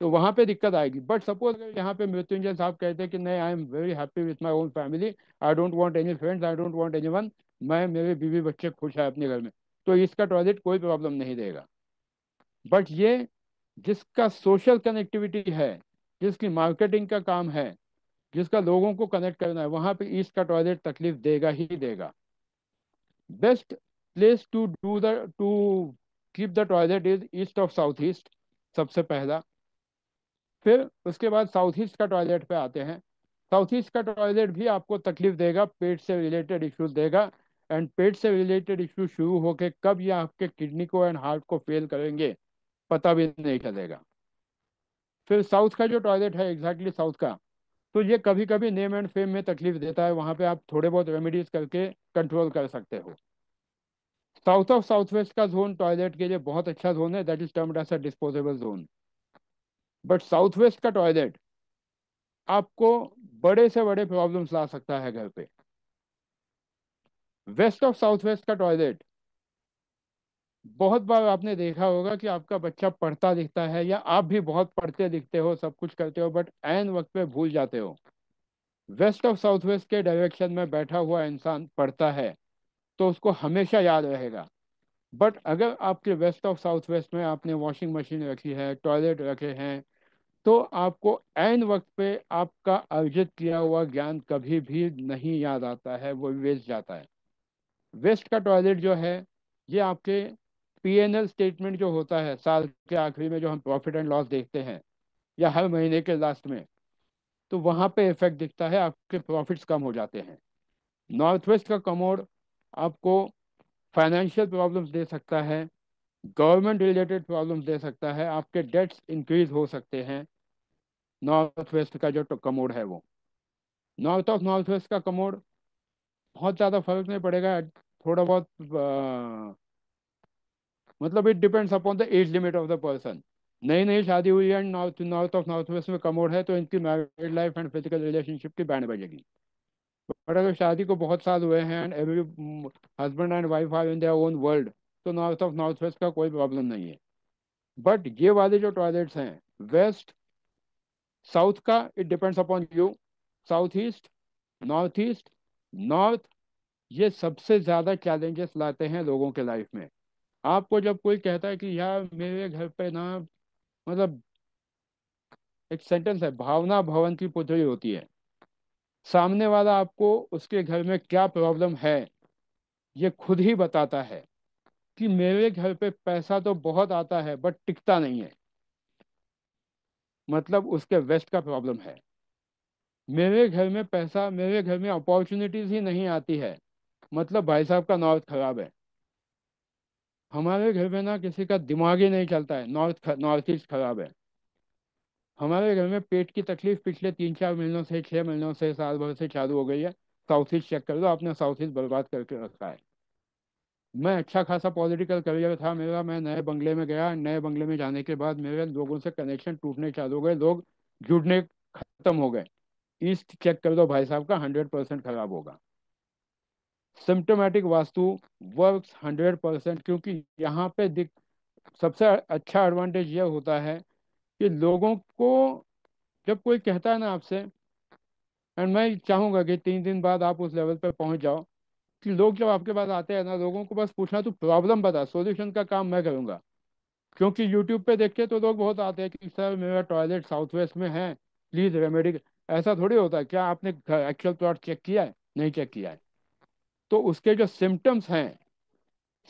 तो वहां पे दिक्कत आएगी। बट सपोज अगर यहाँ पे मृत्युंजय साहब कहते हैं कि नहीं, I am very happy with my own family, I don't want any friends, I don't want anyone, मैं, मेरे बीवी बच्चे खुश है अपने घर में, तो इसका टॉयलेट कोई प्रॉब्लम नहीं देगा। बट ये जिसका सोशल कनेक्टिविटी है, जिसकी मार्केटिंग का काम है, जिसका लोगों को कनेक्ट करना है, वहां पे ईस्ट का टॉयलेट तकलीफ देगा ही देगा। Best place to keep the toilet is east of south east, सबसे पहला। फिर उसके बाद साउथ ईस्ट का टॉयलेट पे आते हैं। साउथ ईस्ट का टॉयलेट भी आपको तकलीफ देगा, पेट से रिलेटेड इश्यूज देगा। एंड पेट से रिलेटेड इश्यू शुरू होके कब ये आपके किडनी को एंड हार्ट को फेल करेंगे, पता भी नहीं चलेगा। फिर साउथ का जो टॉयलेट है, एग्जैक्टली साउथ का, तो ये कभी कभी नेम एंड फेम में तकलीफ देता है, वहां पे आप थोड़े बहुत रेमेडीज करके कंट्रोल कर सकते हो। साउथ ऑफ साउथ वेस्ट का जोन टॉयलेट के लिए बहुत अच्छा जोन है, that is termed as a disposable zone. But south west का टॉयलेट आपको बड़े से बड़े प्रॉब्लम्स ला सकता है घर पे। वेस्ट ऑफ साउथ वेस्ट का टॉयलेट, बहुत बार आपने देखा होगा कि आपका बच्चा पढ़ता दिखता है, या आप भी बहुत पढ़ते दिखते हो, सब कुछ करते हो, बट ऐन वक्त पे भूल जाते हो। वेस्ट ऑफ साउथ वेस्ट के डायरेक्शन में बैठा हुआ इंसान पढ़ता है तो उसको हमेशा याद रहेगा। बट अगर आपके वेस्ट ऑफ साउथ वेस्ट में आपने वॉशिंग मशीन रखी है, टॉयलेट रखे हैं, तो आपको ऐन वक्त पे आपका अर्जित किया हुआ ज्ञान कभी भी नहीं याद आता है, वो वेस्ट जाता है। वेस्ट का टॉयलेट जो है, ये आपके पीएनएल स्टेटमेंट जो होता है साल के आखिरी में, जो हम प्रॉफिट एंड लॉस देखते हैं, या हर महीने के लास्ट में, तो वहाँ पे इफेक्ट दिखता है, आपके प्रॉफिट्स कम हो जाते हैं। नॉर्थ वेस्ट का कमोड आपको फाइनेंशियल प्रॉब्लम्स दे सकता है, गवर्नमेंट रिलेटेड प्रॉब्लम्स दे सकता है, आपके डेट्स इंक्रीज हो सकते हैं। नॉर्थ वेस्ट का जो कमोड है वो, नॉर्थ ऑफ नॉर्थ वेस्ट का कमोड बहुत ज़्यादा फर्क नहीं पड़ेगा, थोड़ा बहुत मतलब it depends upon the age limit of the person. नई नई शादी हुई है, north north of north west में कमोड है, तो इनकी married life and physical relationship की बैंड बजेगी। बट अगर शादी को बहुत साल हुए हैं and every husband and wife are in their own world, तो नॉर्थ ऑफ नॉर्थ वेस्ट का कोई प्रॉब्लम नहीं है। बट ये वाले जो टॉयलेट्स हैं, वेस्ट साउथ का, it depends upon you. South east, north east, north, ये सबसे ज़्यादा चैलेंजेस लाते हैं लोगों के लाइफ में। आपको जब कोई कहता है कि यार मेरे घर पे ना, मतलब एक सेंटेंस है, भावना भवन की पुत्री होती है। सामने वाला आपको उसके घर में क्या प्रॉब्लम है ये खुद ही बताता है, कि मेरे घर पे पैसा तो बहुत आता है बट टिकता नहीं है, मतलब उसके वेस्ट का प्रॉब्लम है। मेरे घर में पैसा, मेरे घर में अपॉर्चुनिटीज ही नहीं आती है, मतलब भाई साहब का नॉर्थ खराब है। हमारे घर में ना किसी का दिमाग ही नहीं चलता है, नॉर्थ ईस्ट खराब है। हमारे घर में पेट की तकलीफ पिछले 3-4 महीनों से, 6 महीनों से, साल भर से चालू हो गई है। साउथ ईस्ट चेक कर लो, आपने साउथ ईस्ट बर्बाद करके रखा है। मैं अच्छा खासा पॉलिटिकल करियर था मेरा, मैं नए बंगले में गया, नए बंगले में जाने के बाद मेरे लोगों से कनेक्शन टूटने चालू हो गए, लोग जुड़ने खत्म हो गए। ईस्ट चेक कर दो भाई साहब का, 100% खराब होगा। सिम्टोमेटिक वास्तु वर्क्स 100%, क्योंकि यहाँ पे सबसे अच्छा एडवांटेज ये होता है कि लोगों को, जब कोई कहता है ना आपसे, एंड मैं चाहूंगा कि 3 दिन बाद आप उस लेवल पर पहुंच जाओ, कि लोग जब आपके पास आते हैं ना, लोगों को बस पूछना तू प्रॉब्लम बता, सॉल्यूशन का काम मैं करूंगा। क्योंकि यूट्यूब पे देख के तो लोग बहुत आते हैं कि सर मेरा टॉयलेट साउथ वेस्ट में है, प्लीज रेमेडी। ऐसा थोड़ी होता है, क्या आपने एक्चुअल प्लॉट चेक किया है? नहीं चेक किया है। तो उसके जो सिम्टम्स हैं,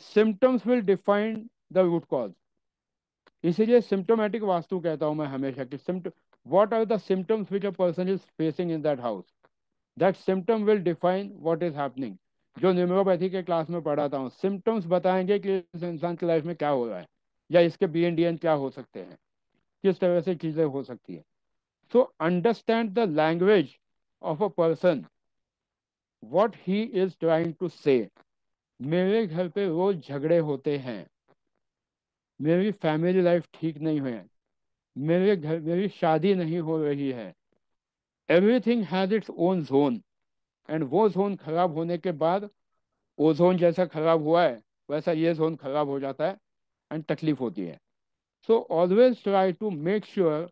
symptoms will define the root cause. इसीलिए सिम्टोमेटिक वास्तु कहता हूं मैं हमेशा, कि symptom, what are the symptoms which a person is facing in that house, that symptom will define what is happening. जो न्यूमेरोपैथी के क्लास में पढ़ाता हूँ, सिम्टम्स बताएंगे कि इस इंसान की लाइफ में क्या हो रहा है, या इसके बी एन डी एन क्या हो सकते हैं, किस तरह से चीजें हो सकती है। So understand the language of a person, what he is trying to say. मेरे घर पे रोज झगड़े होते हैं, मेरी फैमिली लाइफ ठीक नहीं है, मेरे घर, मेरी शादी नहीं हो रही है, everything has its own zone. And वो जोन खराब होने के बाद, ओजोन जैसा खराब हुआ है वैसा ये जोन खराब हो जाता है, एंड तकलीफ होती है। So always try to make sure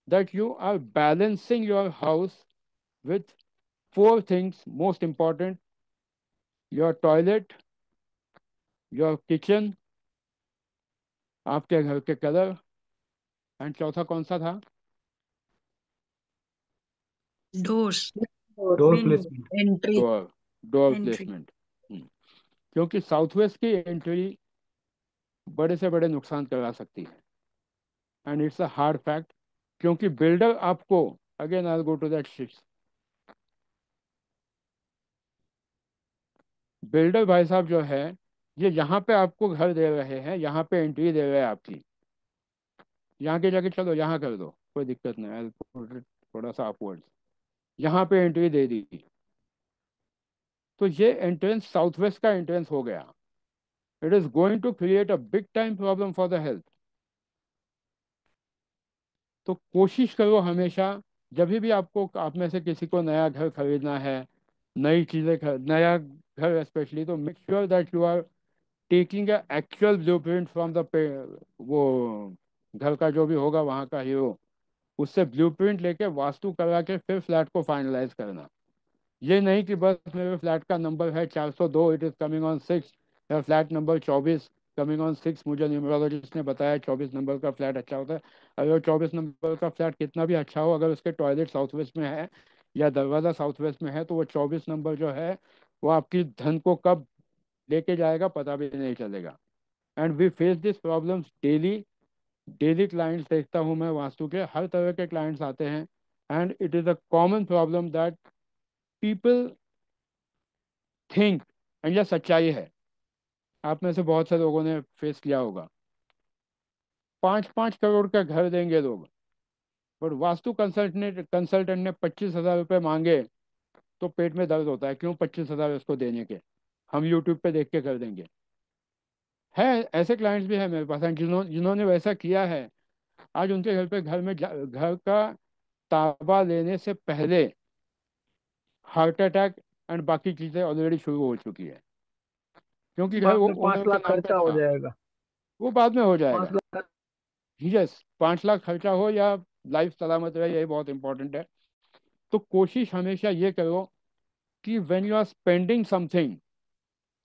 that you are balancing your house with 4 things most important: your toilet, your kitchen, आपके घर के कलर, एंड चौथा कौन सा था? Doors, door main placement. Entry, door, door entry. Placement. क्योंकि south west की entry बड़े से बड़े नुकसान करा सकती है, and it's a hard fact. क्योंकि बिल्डर आपको, again I go to that sheets, builder भाई साहब जो है, ये यहाँ पे आपको घर दे रहे हैं, यहाँ पे एंट्री दे रहे हैं आपकी, यहाँ के जाके चलो यहाँ कर दो, कोई दिक्कत नहीं है, थोड़ा सा अपवर्ड्स। यहाँ पे एंट्री दे दी, तो ये एंट्रेंस साउथ वेस्ट का एंट्रेंस हो गया। It is going to create a big time problem for the health. तो कोशिश करो हमेशा, जब भी आपको, आप में से किसी को नया घर खरीदना है, नई चीज़ें नया घर स्पेशली, तो make sure that you are taking a actual blueprint from the वो घर का जो भी होगा वहाँ का हीरो, उससे ब्लूप्रिंट लेके वास्तु करा के फिर फ्लैट को फाइनलाइज करना। ये नहीं कि बस मेरे फ्लैट का नंबर है 402, इट इज़ कमिंग ऑन 6, या फ्लैट नंबर 24 कमिंग ऑन 6, मुझे न्यूमरोलॉजिस्ट ने बताया 24 नंबर का फ्लैट अच्छा होता है। अगर 24 नंबर का फ्लैट कितना भी अच्छा हो, अगर उसके टॉयलेट साउथ वेस्ट में है या दरवाज़ा साउथ वेस्ट में है, तो वो 24 नंबर जो है वो आपकी धन को कब लेके जाएगा पता भी नहीं चलेगा। And we face this problems daily. Daily clients देखता हूँ मैं, वास्तु के हर तरह के क्लाइंट्स आते हैं, and it is a common problem that people think, and यह सच्चाई है, आप में से बहुत से लोगों ने फेस किया होगा। 5-5 करोड़ का घर देंगे लोग, पर वास्तु कंसल्टेंट ने 25,000 रुपये मांगे तो पेट में दर्द होता है, क्यों 25,000 उसको देने के, हम यूट्यूब पे देख के कर देंगे। है, ऐसे क्लाइंट्स भी है मेरे पास हैं जिन्होंने वैसा किया है। आज उनके घर पे, घर का ताबा लेने से पहले हार्ट अटैक एंड बाकी चीज़ें ऑलरेडी शुरू हो चुकी है, क्योंकि घर बाद वो में पांच ओनर के लाख नाम पे खर्चा हो था। जाएगा। वो बाद में हो पांच जाएगा। लाख यस, 5 लाख खर्चा हो या लाइफ सलामत रहे, यही बहुत इंपॉर्टेंट है। तो कोशिश हमेशा ये करो कि when you are spending something,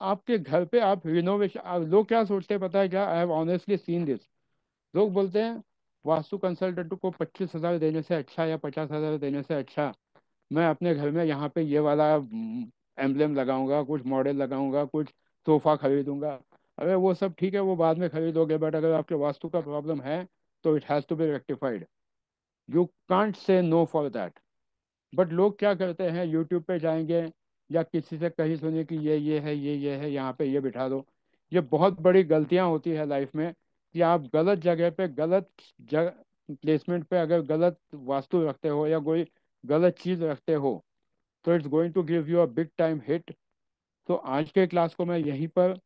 आपके घर पे आप रिनोवेशन, लोग क्या सोचते हैं पता है क्या, I have honestly seen this. लोग बोलते हैं वास्तु कंसल्टेंट को 25,000 देने से अच्छा या 50,000 देने से अच्छा मैं अपने घर में यहाँ पे ये वाला एम्ब्लेम लगाऊंगा, कुछ मॉडल लगाऊंगा, कुछ सोफा खरीदूंगा। अरे वो सब ठीक है, वो बाद में खरीदोगे, बट अगर आपके वास्तु का प्रॉब्लम है तो it has to be rectified. You can't say no for that. But लोग क्या करते हैं, यूट्यूब पे जाएंगे या किसी से कहीं सुनिए कि ये है, ये है, यहाँ पे ये बिठा दो। ये बहुत बड़ी गलतियाँ होती है लाइफ में, कि आप गलत जगह पे, गलत जगह प्लेसमेंट पे अगर गलत वास्तु रखते हो या कोई गलत चीज़ रखते हो, तो it's going to give you a big time hit. तो आज के क्लास को मैं यहीं पर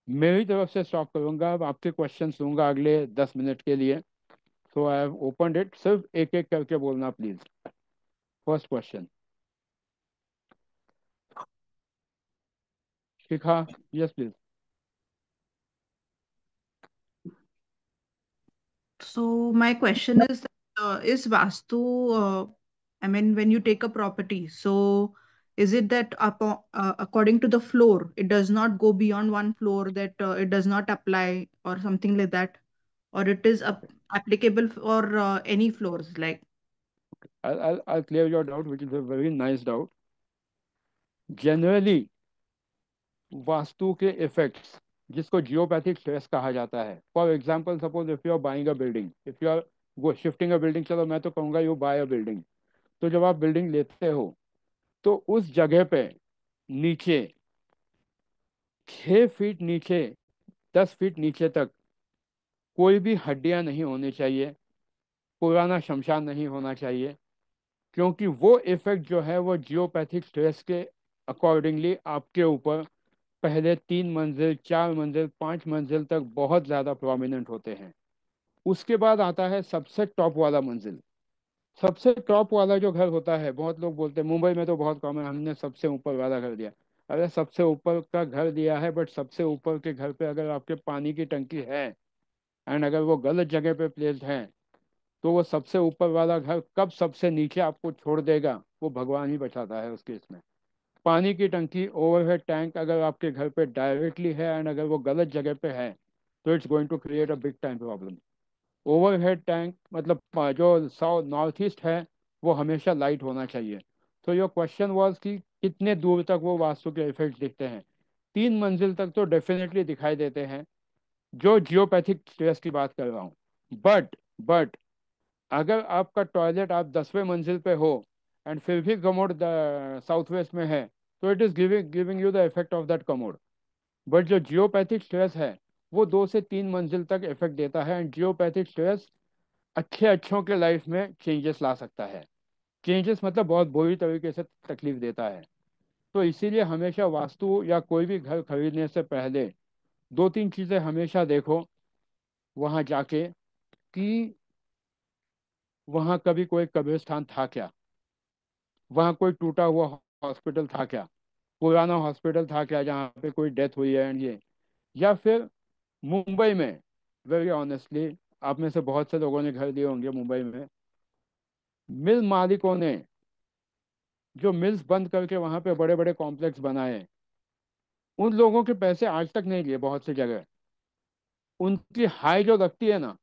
मेरी तरफ से स्टॉप करूंगा। अब आपके क्वेश्चन लूंगा अगले 10 मिनट के लिए। सो आई हैव ओपनड इट, सिर्फ एक एक करके बोलना please. First question, Shikha. Yes please. So my question is Vastu, I mean, when you take a property, so is it that according to the floor, it does not go beyond one floor, that it does not apply or something like that, or it is applicable for any floors, like? I'll clear your doubt, which is a very nice doubt. Generally vastu के effects, जिसको geopathic stress कहा जाता है, for example suppose if you are buying a building, if you are वो shifting a building, चलो मैं तो कहूँगा यू बाय अ बिल्डिंग। तो जब आप बिल्डिंग लेते हो, तो उस जगह पे नीचे 6 फीट नीचे, 10 फीट नीचे तक कोई भी हड्डियां नहीं होनी चाहिए, पुराना शमशान नहीं होना चाहिए, क्योंकि वो इफेक्ट जो है वो जियोपैथिक स्ट्रेस के अकॉर्डिंगली आपके ऊपर पहले 3 मंजिल, 4 मंजिल, 5 मंजिल तक बहुत ज़्यादा प्रोमिनेंट होते हैं। उसके बाद आता है सबसे टॉप वाला मंजिल। सबसे टॉप वाला जो घर होता है, बहुत लोग बोलते हैं मुंबई में तो बहुत कॉमन, हमने सबसे ऊपर वाला घर दिया। अरे सबसे ऊपर का घर दिया है, बट सबसे ऊपर के घर पे अगर आपके पानी की टंकी है एंड अगर वो गलत जगह पे प्लेस्ड है, तो वो सबसे ऊपर वाला घर कब सबसे नीचे आपको छोड़ देगा, वो भगवान ही बचाता है उसके इसमें। पानी की टंकी, ओवरहेड टैंक अगर आपके घर पे डायरेक्टली है एंड अगर वो गलत जगह पे है, तो it's going to create a big time problem. Overhead tank मतलब जो साउथ नॉर्थ ईस्ट है, वो हमेशा लाइट होना चाहिए। तो योर क्वेश्चन वाज कि कितने दूर तक वो वास्तु के इफेक्ट दिखते हैं। 3 मंजिल तक तो डेफिनेटली दिखाई देते हैं, जो जियोपैथिक स्ट्रेस की बात कर रहा हूँ। बट अगर आपका टॉयलेट आप 10वें मंजिल पे हो एंड फिर भी कमोड साउथ वेस्ट में है, तो it is giving giving you the effect of that commode. But जो जियोपैथिक स्ट्रेस है, वो 2 से 3 मंजिल तक इफेक्ट देता है, एंड जियोपैथिक स्ट्रेस अच्छे अच्छों के लाइफ में चेंजेस ला सकता है। चेंजेस मतलब बहुत बुरी तरीके से तकलीफ देता है। तो इसीलिए हमेशा वास्तु या कोई भी घर खरीदने से पहले दो तीन चीज़ें हमेशा देखो वहाँ जाके, कि वहाँ कभी कोई कब्रिस्तान था क्या, वहाँ कोई टूटा हुआ हॉस्पिटल था क्या, पुराना हॉस्पिटल था क्या जहाँ पे कोई डेथ हुई है एंड ये, या फिर मुंबई में, वेरी ऑनेस्टली आप में से बहुत से लोगों ने घर लिए होंगे मुंबई में, मिल मालिकों ने जो मिल्स बंद करके वहाँ पे बड़े बड़े कॉम्प्लेक्स बनाए हैं, उन लोगों के पैसे आज तक नहीं लिए बहुत सी जगह। उनकी हाई जो लगती है ना,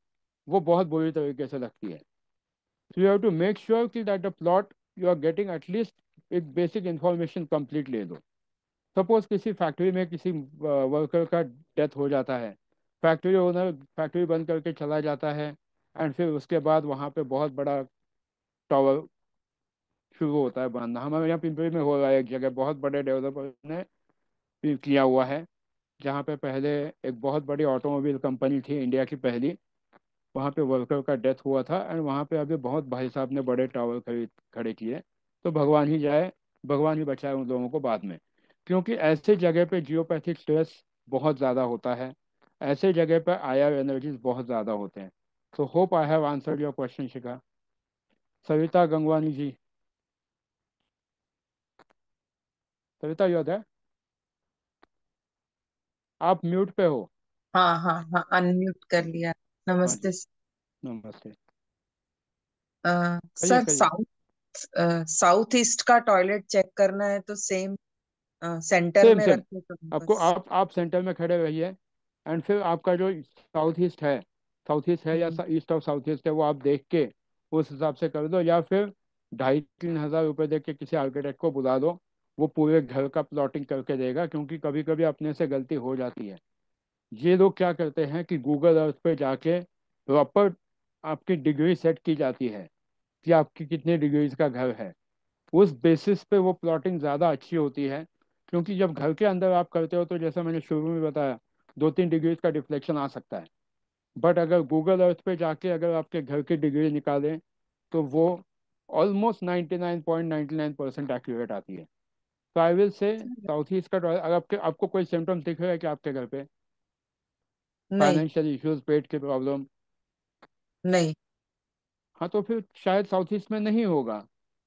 वो बहुत बुरी तरीके से लगती है। So you have to make sure कि that the plot you are getting at least एक बेसिक इंफॉर्मेशन कंप्लीट ले लो। सपोज किसी फैक्ट्री में किसी वर्कर का डेथ हो जाता है, फैक्ट्री ओनर फैक्ट्री बंद करके चला जाता है, एंड फिर उसके बाद वहाँ पे बहुत बड़ा टावर शुरू होता है बनना। हमारे यहाँ पिंपरी में हो रहा है, एक जगह बहुत बड़े डेवलपर ने किया हुआ है, जहाँ पे पहले एक बहुत बड़ी ऑटोमोबाइल कंपनी थी, इंडिया की पहली। वहाँ पे वर्कर का डेथ हुआ था एंड वहाँ पे अभी बहुत भाई साहब ने बड़े टावर खरीद खड़े किए। तो भगवान ही जाए, भगवान ही बचाए उन लोगों को बाद में, क्योंकि ऐसे जगह पे जियोपैथिक स्ट्रेस बहुत ज़्यादा होता है, ऐसे जगह पे आईआर एनर्जीज बहुत ज़्यादा होते हैं। So hope I have answered your question Shikha. Savita Gangwani ji, Savita योद है, आप म्यूट पे हो। हाँ हाँ हाँ, अनम्यूट कर लिया। हाँ नमस्ते जी, नमस्ते। कहिए सर। कहिए। साउथ ईस्ट का टॉयलेट चेक करना है तो सेम सेंटर सेम में सेम, रखे तो आपको बस। आप सेंटर में खड़े रहिए, एंड फिर आपका जो साउथ ईस्ट है या हम्म, ईस्ट ऑफ साउथ ईस्ट है, वो आप देख के उस हिसाब से कर दो, या फिर 2,500-3,000 रुपये दे के किसी आर्किटेक्ट को बुला दो, वो पूरे घर का प्लॉटिंग करके देगा। क्योंकि कभी कभी अपने से गलती हो जाती है। ये लोग क्या करते हैं कि गूगल अर्थ पे जाके प्रॉपर आपकी डिग्री सेट की जाती है कि आपकी कितने डिग्रीज का घर है, उस बेसिस पे वो प्लॉटिंग ज़्यादा अच्छी होती है। क्योंकि जब घर के अंदर आप करते हो तो जैसा मैंने शुरू में बताया, 2-3 डिग्रीज का डिफ्लेक्शन आ सकता है। बट अगर गूगल अर्थ पे जाके अगर आपके घर की डिग्री निकालें, तो वो ऑलमोस्ट 99.99% एक्यूरेट आती है। तो I will say south east का अगर आपको कोई सिम्टम्स दिख रहा है कि आपके घर पे नहीं फाइनेंशियल इश्यूज, पेट की प्रॉब्लम, नहीं हाँ तो फिर शायद साउथ ईस्ट में नहीं होगा।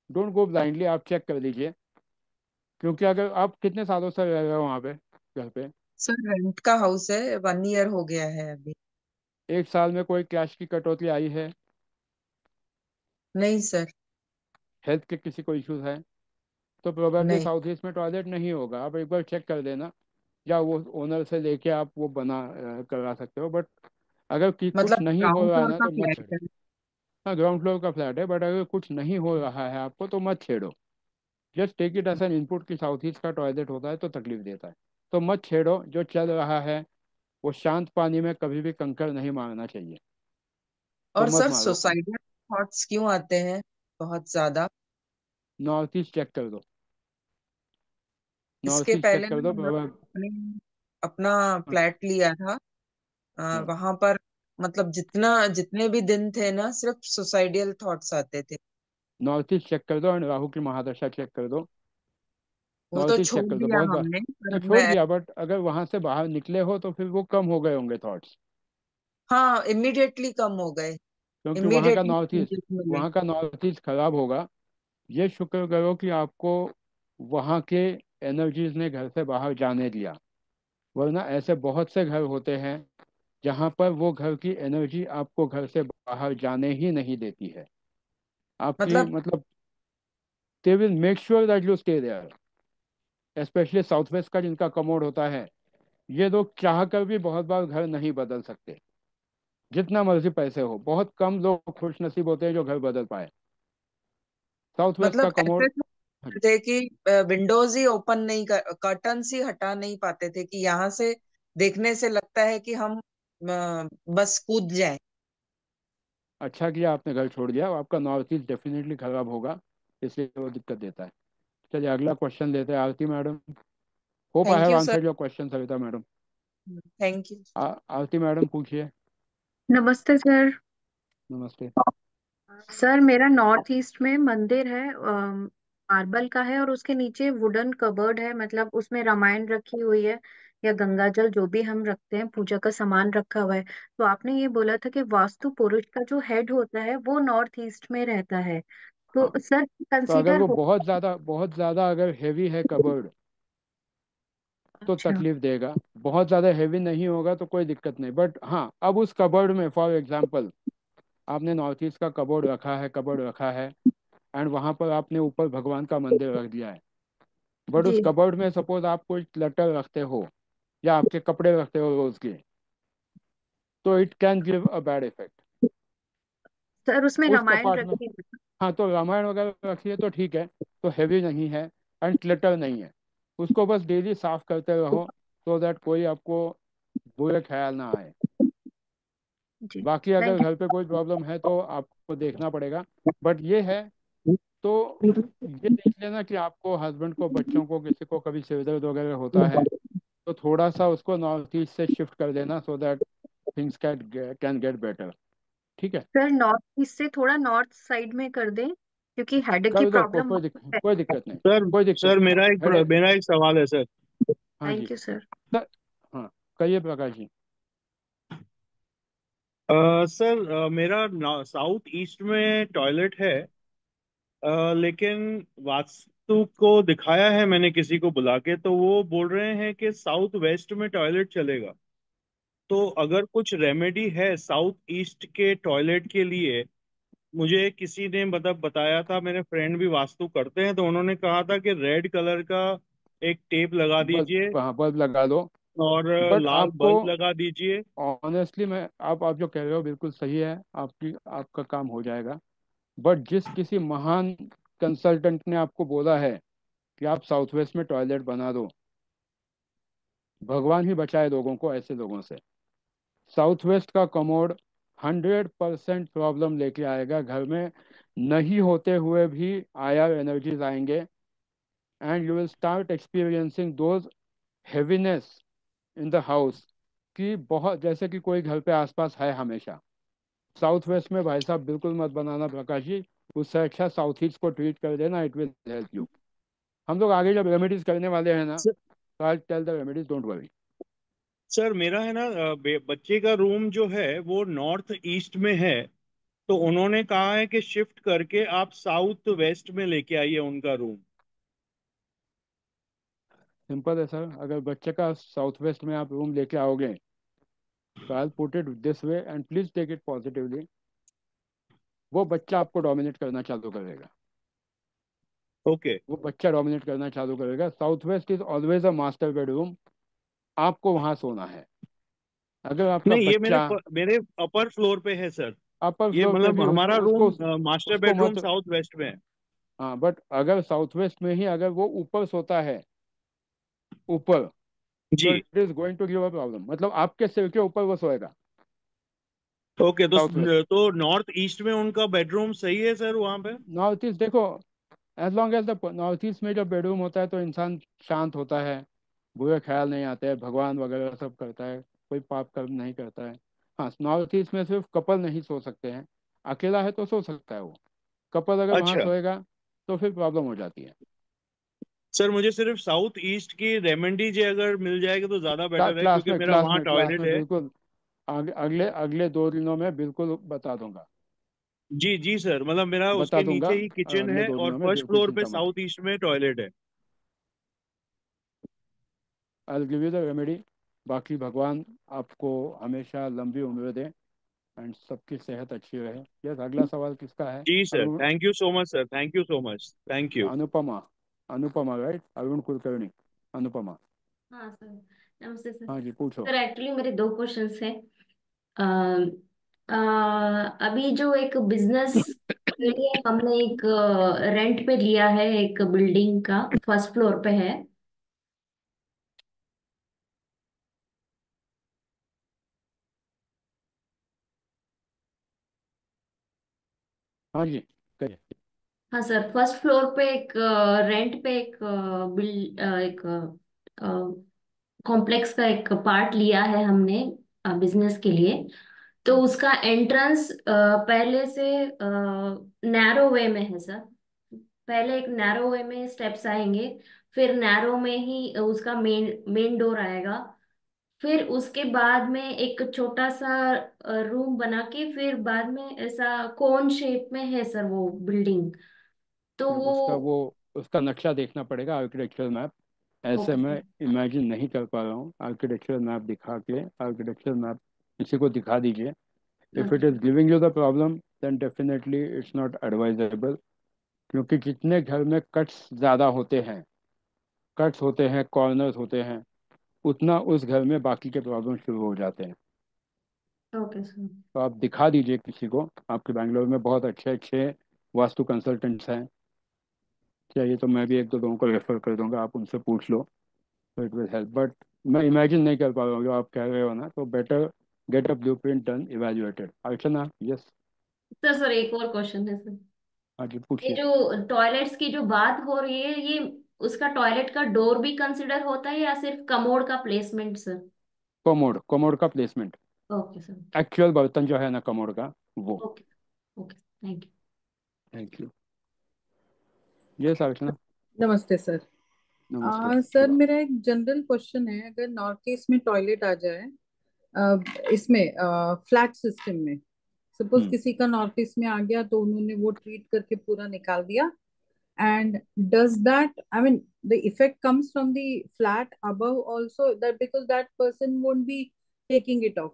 डोंट गो ब्लाइंडली, आप चेक कर लीजिए। क्योंकि अगर आप कितने सालों से रह रहे हो वहाँ पे, घर पे, सर, रेंट का हाउस है, 1 ईयर हो गया है अभी। एक साल में कोई कैश की कटौती आई है, नहीं सर। हेल्थ के किसी को इश्यूज है, तो प्रोबेबली नहीं, साउथ ईस्ट में टॉयलेट नहीं होगा। आप एक बार चेक कर देना, या वो ओनर से लेके आप वो बना करवा सकते हो। बट अगर कि कुछ मतलब नहीं हो ग्राउंड रहा है फ्लोर ना का तो मत फ्लैट छेड़ो। है। हाँ, ग्राउंड फ्लोर का फ्लैट है, बट अगर कुछ नहीं हो रहा है आपको तो मत छेड़ो। Just take it as an input कि साउथ ईस्ट का टॉयलेट होता है तो तकलीफ देता है, तो मत छेड़ो। जो चल रहा है वो शांत पानी में कभी भी कंकर नहीं मारना चाहिए, तो और मत सर, मारो। सुसाइडल थॉट्स क्यों आते हैं बहुत ज्यादा? नॉर्थ ईस्ट चेक कर दो, नॉर्थ इसके ईस्ट चेक पहले कर ना दो हम लोग प्रॉब्लम। अपने अपना फ्लैट लिया था। वहां पर मतलब जितने भी दिन थे ना, सिर्फ सुसाइडियल थॉट्स आते थे। नॉर्थ ईस्ट चेक कर दो एंड राहु की महादशा चेक कर दो। वो तो नॉर्थ ईस्ट चेक छोड़ कर दो दिया बहुत बार। हमने, नहीं, पर छोड़ मैं। दिया, बट अगर वहां से बाहर निकले हो तो फिर वो कम हो गए होंगे थॉट्स। हाँ, इमिडिएटली कम हो गए। क्योंकि इमिडिएटली चेंजेस मिले। वहाँ का नॉर्थ ईस्ट खराब होगा। ये शुक्र करो कि आपको वहाँ के एनर्जीज ने घर से बाहर जाने दिया, वरना ऐसे बहुत से घर होते हैं जहाँ पर वो घर की एनर्जी आपको घर से बाहर जाने ही नहीं देती है। आपकी मतलब मतलब they will make sure that you stay there, specially south west का जिनका कमोड होता है। ये लोग चाह कर भी बहुत बार घर नहीं बदल सकते, जितना मर्जी पैसे हो। बहुत कम लोग खुश नसीब होते हैं जो घर बदल पाए। साउथ वेस्ट का मतलब ऐसे कमोड। हाँ जी। थे कि विंडोज ही ओपन नहीं कर, कर्टन्स ही हटा नहीं पाते थे कि यहाँ से देखने से लगता है कि हम बस कूद जाएं। अच्छा किया आपने घर छोड़ दिया, आपका नॉर्थ ईस्ट डेफिनेटली खराब होगा, इसलिए वो दिक्कत देता है। चलिए अगला क्वेश्चन लेते हैं, Aarti madam. Hope I thank have you sir. Answered your question Savita madam. Thank you. Aarti madam पूछिए। नमस्ते सर। नमस्ते। सर मेरा नॉर्थ ईस्ट में मंदिर है, मार्बल का है, और उसके नीचे वुडन कबर्ड है, मतलब उसमें रामायण रखी हुई है, या गंगा जल जो भी हम रखते हैं, पूजा का सामान रखा हुआ है। तो आपने ये बोला था कि वास्तु पुरुष का जो हेड होता है वो नॉर्थ ईस्ट में रहता है, तो हाँ, सर तो अगर कंसीडर वो हो। बहुत ज़्यादा अगर हेवी है कबर्ड तो अच्छा। तकलीफ देगा। बहुत ज़्यादा हेवी नहीं होगा तो कोई दिक्कत नहीं, बट हाँ, अब उस कबर्ड में फॉर एग्जांपल आपने नॉर्थ ईस्ट का कबर्ड रखा है एंड वहाँ पर आपने ऊपर भगवान का मंदिर रख दिया है, बट उस जी। कबर्ड में सपोज आप कोई क्लटर रखते हो या आपके कपड़े रखते हो रोज के, तो it can give a bad effect sir उसमें उस रामायण कपाट में। रखी है। हाँ, तो रामायण वगैरह रखिए तो ठीक है, तो हैवी नहीं है एंड क्लटर नहीं है। उसको बस डेली साफ करते रहो सो दैट कोई आपको बुरे ख्याल ना आए। जी। बाकी अगर थैंक घर पे कोई प्रॉब्लम है तो आपको देखना पड़ेगा, बट ये है तो ये देख लेना कि आपको हस्बैंड को बच्चों को किसी को कभी सिर दर्द वगैरह होता है तो थोड़ा सा उसको नॉर्थ ईस्ट से शिफ्ट कर देना so that things can get better. ठीक है, सर नॉर्थ ईस्ट से थोड़ा नॉर्थ साइड में कर दें, क्योंकि हेडेक की कर दो, प्रॉब्लम है। कोई दिक्कत नहीं, सर कोई दिक्कत सर नहीं। हेडेक, मेरा एक सवाल है सर। हाँ जी थैंक यू सर। सर, हाँ कहिए प्रकाश जी। सर मेरा साउथ ईस्ट में टॉयलेट है, लेकिन वास्तु को दिखाया है मैंने किसी को बुला के, तो वो बोल रहे हैं कि साउथ वेस्ट में टॉयलेट चलेगा। तो अगर कुछ रेमेडी है साउथ ईस्ट के टॉयलेट के लिए? मुझे किसी ने मतलब बताया था, मेरे फ्रेंड भी वास्तु करते हैं, तो उन्होंने कहा था कि रेड कलर का एक टेप लगा दीजिए बल्ब, हाँ बल्ब लगा दो। और बट लाल आपको बल्ब लगा दीजिए। ऑनेस्टली मैं आप जो कह रहे हो बिल्कुल सही है, आपका काम हो जाएगा। बट जिस किसी महान कंसल्टेंट ने आपको बोला है कि आप साउथ वेस्ट में टॉयलेट बना दो, भगवान ही बचाए लोगों को ऐसे लोगों से। साउथ वेस्ट का कमोड 100% प्रॉब्लम लेके आएगा घर में, नहीं होते हुए भी आया एनर्जीज आएंगे and you will start experiencing those heaviness in the house, कि बहुत जैसे कि कोई घर पे आसपास है हमेशा। साउथ वेस्ट में भाई साहब बिल्कुल मत बनाना प्रकाश जी, उससे अच्छा साउथ ईस्ट को ट्रीट कर देना, इट विल हेल्प यू। हम लोग आगे जब रेमेडीज करने वाले हैं ना, सर, तो I tell the remedies, don't worry. Sir मेरा है ना, बच्चे का रूम जो है वो नॉर्थ ईस्ट में है, तो उन्होंने कहा है कि शिफ्ट करके आप साउथ वेस्ट में लेके आइए उनका रूम। सिंपल है सर, अगर बच्चे का साउथ वेस्ट में आप रूम लेके आओगे तो I put it this way and please take it positively, वो बच्चा आपको डोमिनेट करना चालू करेगा। ओके। वो बच्चा डोमिनेट करना चालू करेगा। South west is always a master bedroom, आपको वहां सोना है। अगर आपका नहीं, ये बच्चा मेरे अपर फ्लोर पे है सर। अपर ये फ्लोर पे मतलब भी हमारा उसको रूम मास्टर उसको बेडरूम मत। साउथ वेस्ट में है। हाँ, बट अगर साउथ वेस्ट में ही अगर वो ऊपर सोता है, ऊपर, तो जी। It is going to give a problem, मतलब आपके सिर के ऊपर वो सोएगा। ओके, साउथ वेस्ट, तो नॉर्थ ईस्ट में उनका बेडरूम सही है सर वहां पे? नॉर्थ ईस्ट देखो, as long as the north east में जब बेडरूम होता है तो इंसान शांत होता है, बुरे ख्याल नहीं आते हैं, भगवान वगैरह सब करता है, कोई पाप कर्म नहीं करता है। हाँ, नॉर्थ ईस्ट में सिर्फ कपल नहीं सो सकते हैं, अकेला है तो सो सकता है वो, कपल अगर वहाँ अच्छा सोएगा तो फिर प्रॉब्लम हो जाती है। सर, मुझे सिर्फ साउथ ईस्ट की रेमेडी जे अगर मिल जाएगी तो ज्यादा बेटर है, क्योंकि मेरा वहाँ क्लास टॉयलेट में है। बिल्कुल अगले अगले 2 दिनों में बिल्कुल बता दूंगा, जी जी सर, मतलब मेरा बता उसके दूंगा। नीचे ही किचन अगले है दो और दिनों में फर्स्ट बिल्कुल फ्लोर पे चिंता मत साउथ ईस्ट में टॉयलेट है। I will give you the remedy. बाकी भगवान आपको हमेशा लंबी उम्र दे एंड सबकी सेहत अच्छी रहे। यस, अगला सवाल किसका है? जी sir, Arun, thank you so much sir, thank you so much, thank you. Anupama, Anupama right, Arun Kulkarni, Anupama. हाँ सर, नमस्ते सर। हाँ जी, पूछो। सर एक्चुअली मेरे दो क्वेश्चंस हैं। अभी जो एक बिजनेस के लिए हमने एक रेंट पे लिया है, एक बिल्डिंग का फर्स्ट फ्लोर पे है। हाँ जी, कहिए। हाँ सर, फर्स्ट फ्लोर पे एक रेंट पे एक एक कॉम्प्लेक्स का एक पार्ट लिया है हमने बिजनेस के लिए। तो उसका एंट्रेंस पहले से नैरो वे में है सर। पहले एक नैरो वे में स्टेप्स आएंगे, फिर नैरो में ही उसका मेन मेन डोर आएगा। फिर उसके बाद में एक छोटा सा रूम बना के, फिर बाद में ऐसा कोन शेप में है सर वो बिल्डिंग। तो फिर वो। उसका नक्शा देखना पड़ेगा, आर्किटेक्चरल मैप। ऐसे ओके मैं सर। इमेजिन नहीं कर पा रहा हूँ। आर्किटेक्चरल मैप दिखा के, आर्किटेक्चरल मैप किसी को दिखा दीजिए। If okay it is giving you the problem then definitely it's not advisable. क्योंकि जितने घर में कट्स ज़्यादा होते हैं, कट्स होते हैं, कॉर्नर्स होते हैं, उतना उस घर में बाकी के प्रॉब्लम शुरू हो जाते हैं। Okay sir. तो आप दिखा दीजिए किसी को। आपके बैंगलोर में बहुत अच्छे अच्छे वास्तु कंसल्टेंट्स हैं। चाहिए तो मैं भी एक दो लोगों को रेफर कर दूंगा, आप उनसे पूछ लो। तो इट विल हेल्प। बट मैं इमेजिन नहीं कर पा रहा हूँ जो आप कह रहे हो ना, तो better get a blue print done evaluated. Archana, yes. Sir एक और क्वेश्चन है सर। हाँ जी, ये पूछिए। जो टॉयलेट्स की जो बात हो रही है, ये उसका टॉयलेट का डोर भी कंसिडर होता है या सिर्फ कमोड का प्लेसमेंट सर? कोमोड, कोमोड का प्लेसमेंट। Okay sir. एक्चुअल बर्तन जो है ना कमोड का, वो। Okay. Okay, thank you. Thank you. Yes Archana. नमस्ते सर। नमस्ते सर शिवा। मेरा एक जनरल क्वेश्चन है, अगर नॉर्थ ईस्ट में टॉयलेट आ जाए, अ, इसमें फ्लैट सिस्टम में, सपोज हम्म। किसी का नॉर्थ ईस्ट में आ गया तो उन्होंने वो ट्रीट करके पूरा निकाल दिया, and does that, I mean, the effect comes from the flat above also, that because that person won't be taking it of.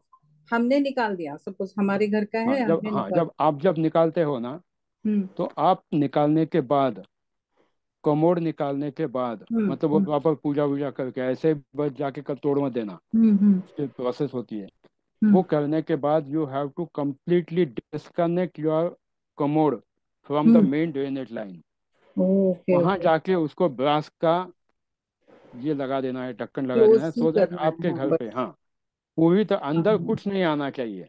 हमने निकाल दिया, सपोज हमारे घर का हाँ, है, जब हमने हाँ निकाल। जब आप जब निकालते हो ना, हम्म तो आप निकालने के बाद, कमोड निकालने के बाद, हम्म मतलब वो हम्म प्रॉपर पूजा वूजा करके, ऐसे बस जाके कल तोड़ मत देना। हम्म उसकी प्रोसेस होती है। हम्म। वो करने के बाद you have to completely disconnect your commode from the hmm. Main drainage line. Okay वहां ओके। जाके उसको ब्रास का ये लगा देना है, ढक्कन लगा देना क्लोज है, ही सो दैट करना है, आपके हाँ घर पे, बस। हाँ, पूरी तो हाँ अंदर हाँ, कुछ नहीं आना चाहिए।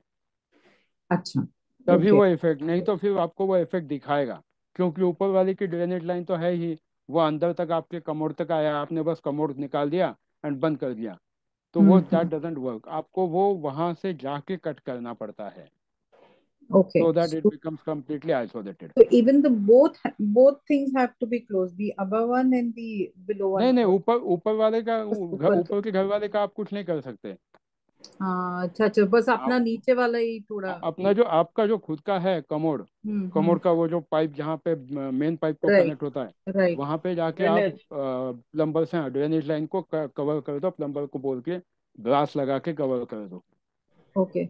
अच्छा। तभी ओके। वो इफेक्ट, नहीं तो फिर आपको वो इफेक्ट दिखाएगा। क्योंकि ऊपर वाली की ड्रेनेज लाइन तो है ही, वो अंदर तक आपके कमोड तक आया, आपने बस कमोड निकाल दिया एंड बंद कर दिया। तो वो दैट हम्म। Doesn't work. आपको वो वहां से जाके कट करना पड़ता है, okay, so that it so becomes completely isolated. even the both things have to be closed, the above one and the below नहीं one, नहीं, ऊपर ऊपर वाले का, बस ऊपर के। ऊपर के घर वाले का आप कुछ नहीं कर सकते। हाँ, अच्छा अच्छा, बस अपना आप नीचे वाला ही थोड़ा। अपना जो आपका जो खुद का है कमोड, हम्म। कमोड का वो जो पाइप जहाँ पे मेन पाइप को राइट कनेक्ट होता है, राइट। वहां पे जाके आप ड्रेनेज। प्लम्बर से ड्रेनेज लाइन को कवर कर दो, प्लम्बर को बोल के ग्लास लगा के कवर कर दो। ओके।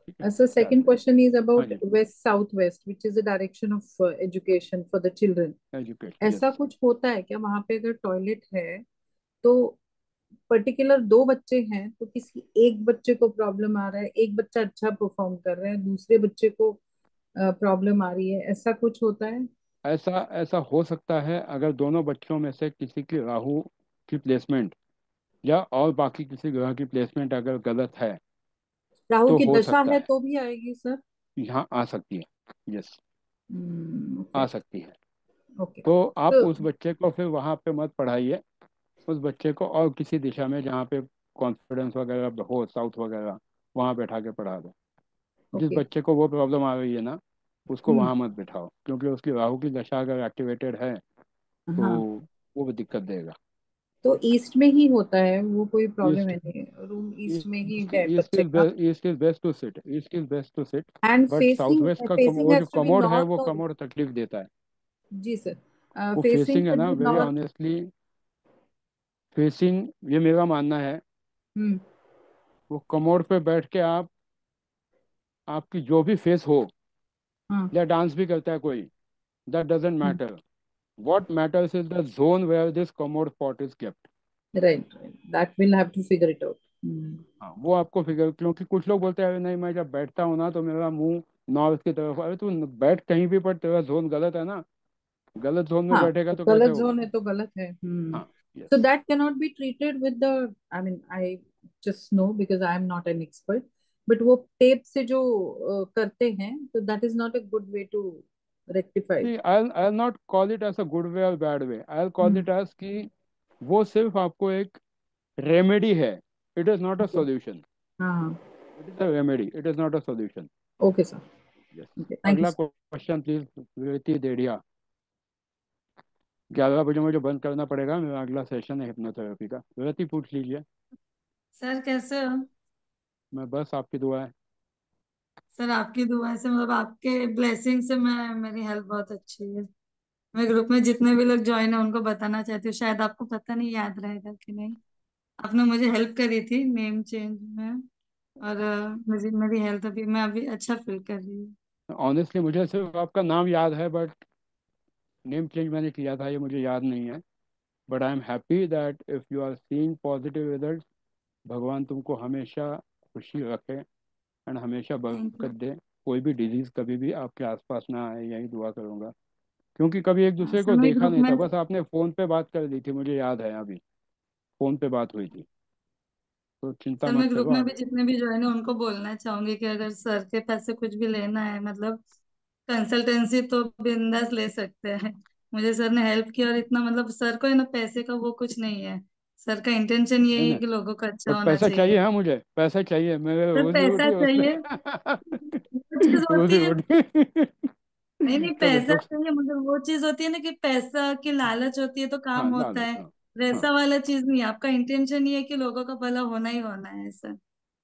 ठीक है, So second that's it. question is हाँ about जी। west southwest, which is the direction of education for the children. Educate, ऐसा यस। कुछ होता है क्या वहां पे, अगर टॉयलेट है तो पर्टिकुलर दो बच्चे हैं तो किसी एक बच्चे को प्रॉब्लम आ रहा है, एक बच्चा अच्छा परफॉर्म कर रहा है, दूसरे बच्चे को प्रॉब्लम आ रही है, ऐसा कुछ होता है? ऐसा ऐसा हो सकता है अगर दोनों बच्चों में से किसी की राहु की प्लेसमेंट या और बाकी किसी ग्रह की प्लेसमेंट अगर गलत है, राहु तो की हो दशा सकता है है तो भी आएगी सर? यहाँ आ सकती है। यस, आ ओके सकती है। ओके। तो आप तो उस बच्चे को फिर वहाँ पे मत पढ़ाइए। उस बच्चे को और किसी दिशा में जहाँ पे कॉन्फिडेंस वगैरह हो, साउथ वगैरह, वहाँ बैठा के पढ़ा दो। जिस ओके। बच्चे को वो प्रॉब्लम आ रही है ना, उसको हम्म। वहाँ मत बिठाओ, क्योंकि उसकी राहु की दशा अगर एक्टिवेटेड है तो हाँ, वो भी दिक्कत देगा। तो ईस्ट में ही होता है वो, कोई प्रॉब्लम ईस्ट है नहीं, रूम ईस्ट में ही ईस्ट है ईस्ट बच्चे इज का? East is best to sit, east is best to sit. And but south facing, west का फेसिंग वो जो हैज टू बी कमोड है, वो नॉर्थ और? कमोड तकलीफ देता है। जी सर। वो फेसिंग फेसिंग है शुड ना, be very north. Honestly, facing, ये मेरा मानना है। हम्म। वो कमोड पे बैठ के आप, आपकी जो भी फेस हो, हाँ। या डांस भी करता है कोई, that doesn't matter. What matters is the zone where this commode pot is kept. Right right, that will have to figure it out. हाँ, वो आपको फिगर, क्योंकि कुछ लोग बोलते हैं "अरे नहीं, मैं जब बैठता हूँ ना तो मेरा मुंह नॉर्थ की तरफ"। अरे तू बैठ कहीं भी, पर तेरा जोन गलत है ना। गलत जोन में हाँ, बैठेगा तो तो कैसे गलत होगा। जोन है तो गलत है। हाँ, So yes. that cannot be treated with the, I mean, I just know because I am not an expert, but वो टेप से जो करते हैं, तो that is not a good way to rectify it. See, I'll not call it as a good way or bad way. I'll call hmm. it as कि वो सिर्फ आपको एक रेमेडी है। It is not a Okay. Solution. हाँ it is a remedy, it is not a solution. Okay, sir. Yes. Okay, thank you, अगला sir. Question please, Viveti Dedhia. 11 बजे मुझे बंद करना पड़ेगा, मेरा अगला सेशन है हिप्नोथेरेपी का। विवेती पूछ लीजिए। सर कैसे हो? मैं बस, आपकी दुआ है। सर आपकी दुआ से, मतलब आपके ब्लेसिंग से मैं, मेरी हेल्थ बहुत अच्छी है। मैं ग्रुप में जितने भी लोग ज्वाइन है उनको बताना चाहती हूँ, शायद आपको पता नहीं, याद रहेगा कि नहीं। आपने मुझे हेल्प करी थी नेम चेंज में, और मुझे, मेरी हेल्थ अभी, मैं अभी अच्छा फील कर रही हूँ। ऑनेस्टली मुझे सिर्फ आपका नाम याद है, बट नेम चेंज मैंने किया था ये मुझे याद नहीं है। But I am happy that if you are seeing positive result, भगवान तुमको हमेशा खुशी रखे एंड हमेशा थैंक यू। बरकत दे। कोई भी डिजीज़ कभी भी आपके आसपास ना आए, यही दुआ करूँगा। क्योंकि कभी एक हाँ दूसरे सर, को मैं देखा ग्रुप नहीं में, था, बस आपने फ़ोन पे बात कर ली थी, मुझे याद है अभी फ़ोन पे बात हुई थी। तो चिंता सर मत मैं ग्रुप करो में आप। भी जितने भी ज्वाइन है उनको बोलना चाहूंगी कि अगर सर के पास से कुछ भी लेना है, मतलब कंसल्टेंसी, तो बिंदास ले सकते हैं। मुझे सर ने हेल्प किया, और इतना, मतलब सर को है ना, पैसे का वो कुछ नहीं है। सर का इंटेंशन नहीं यही है नहीं, कि लोगों का अच्छा बट होना पैसा चाहिए। चाहिए, हाँ मुझे पैसा चाहिए, मेरे सर रोजी पैसा रोटी है उसमें। चाहिए, वो चीज रोजी होती है। रोटी। नहीं नहीं, चलो पैसा दुख। चाहिए, मगर वो चीज होती है ना कि पैसा की लालच होती है तो हाँ काम होता लालच, है। हाँ। हाँ, वैसा वाला चीज नहीं है, आपका इंटेंशन ये है कि लोगों का भला होना ही होना है सर।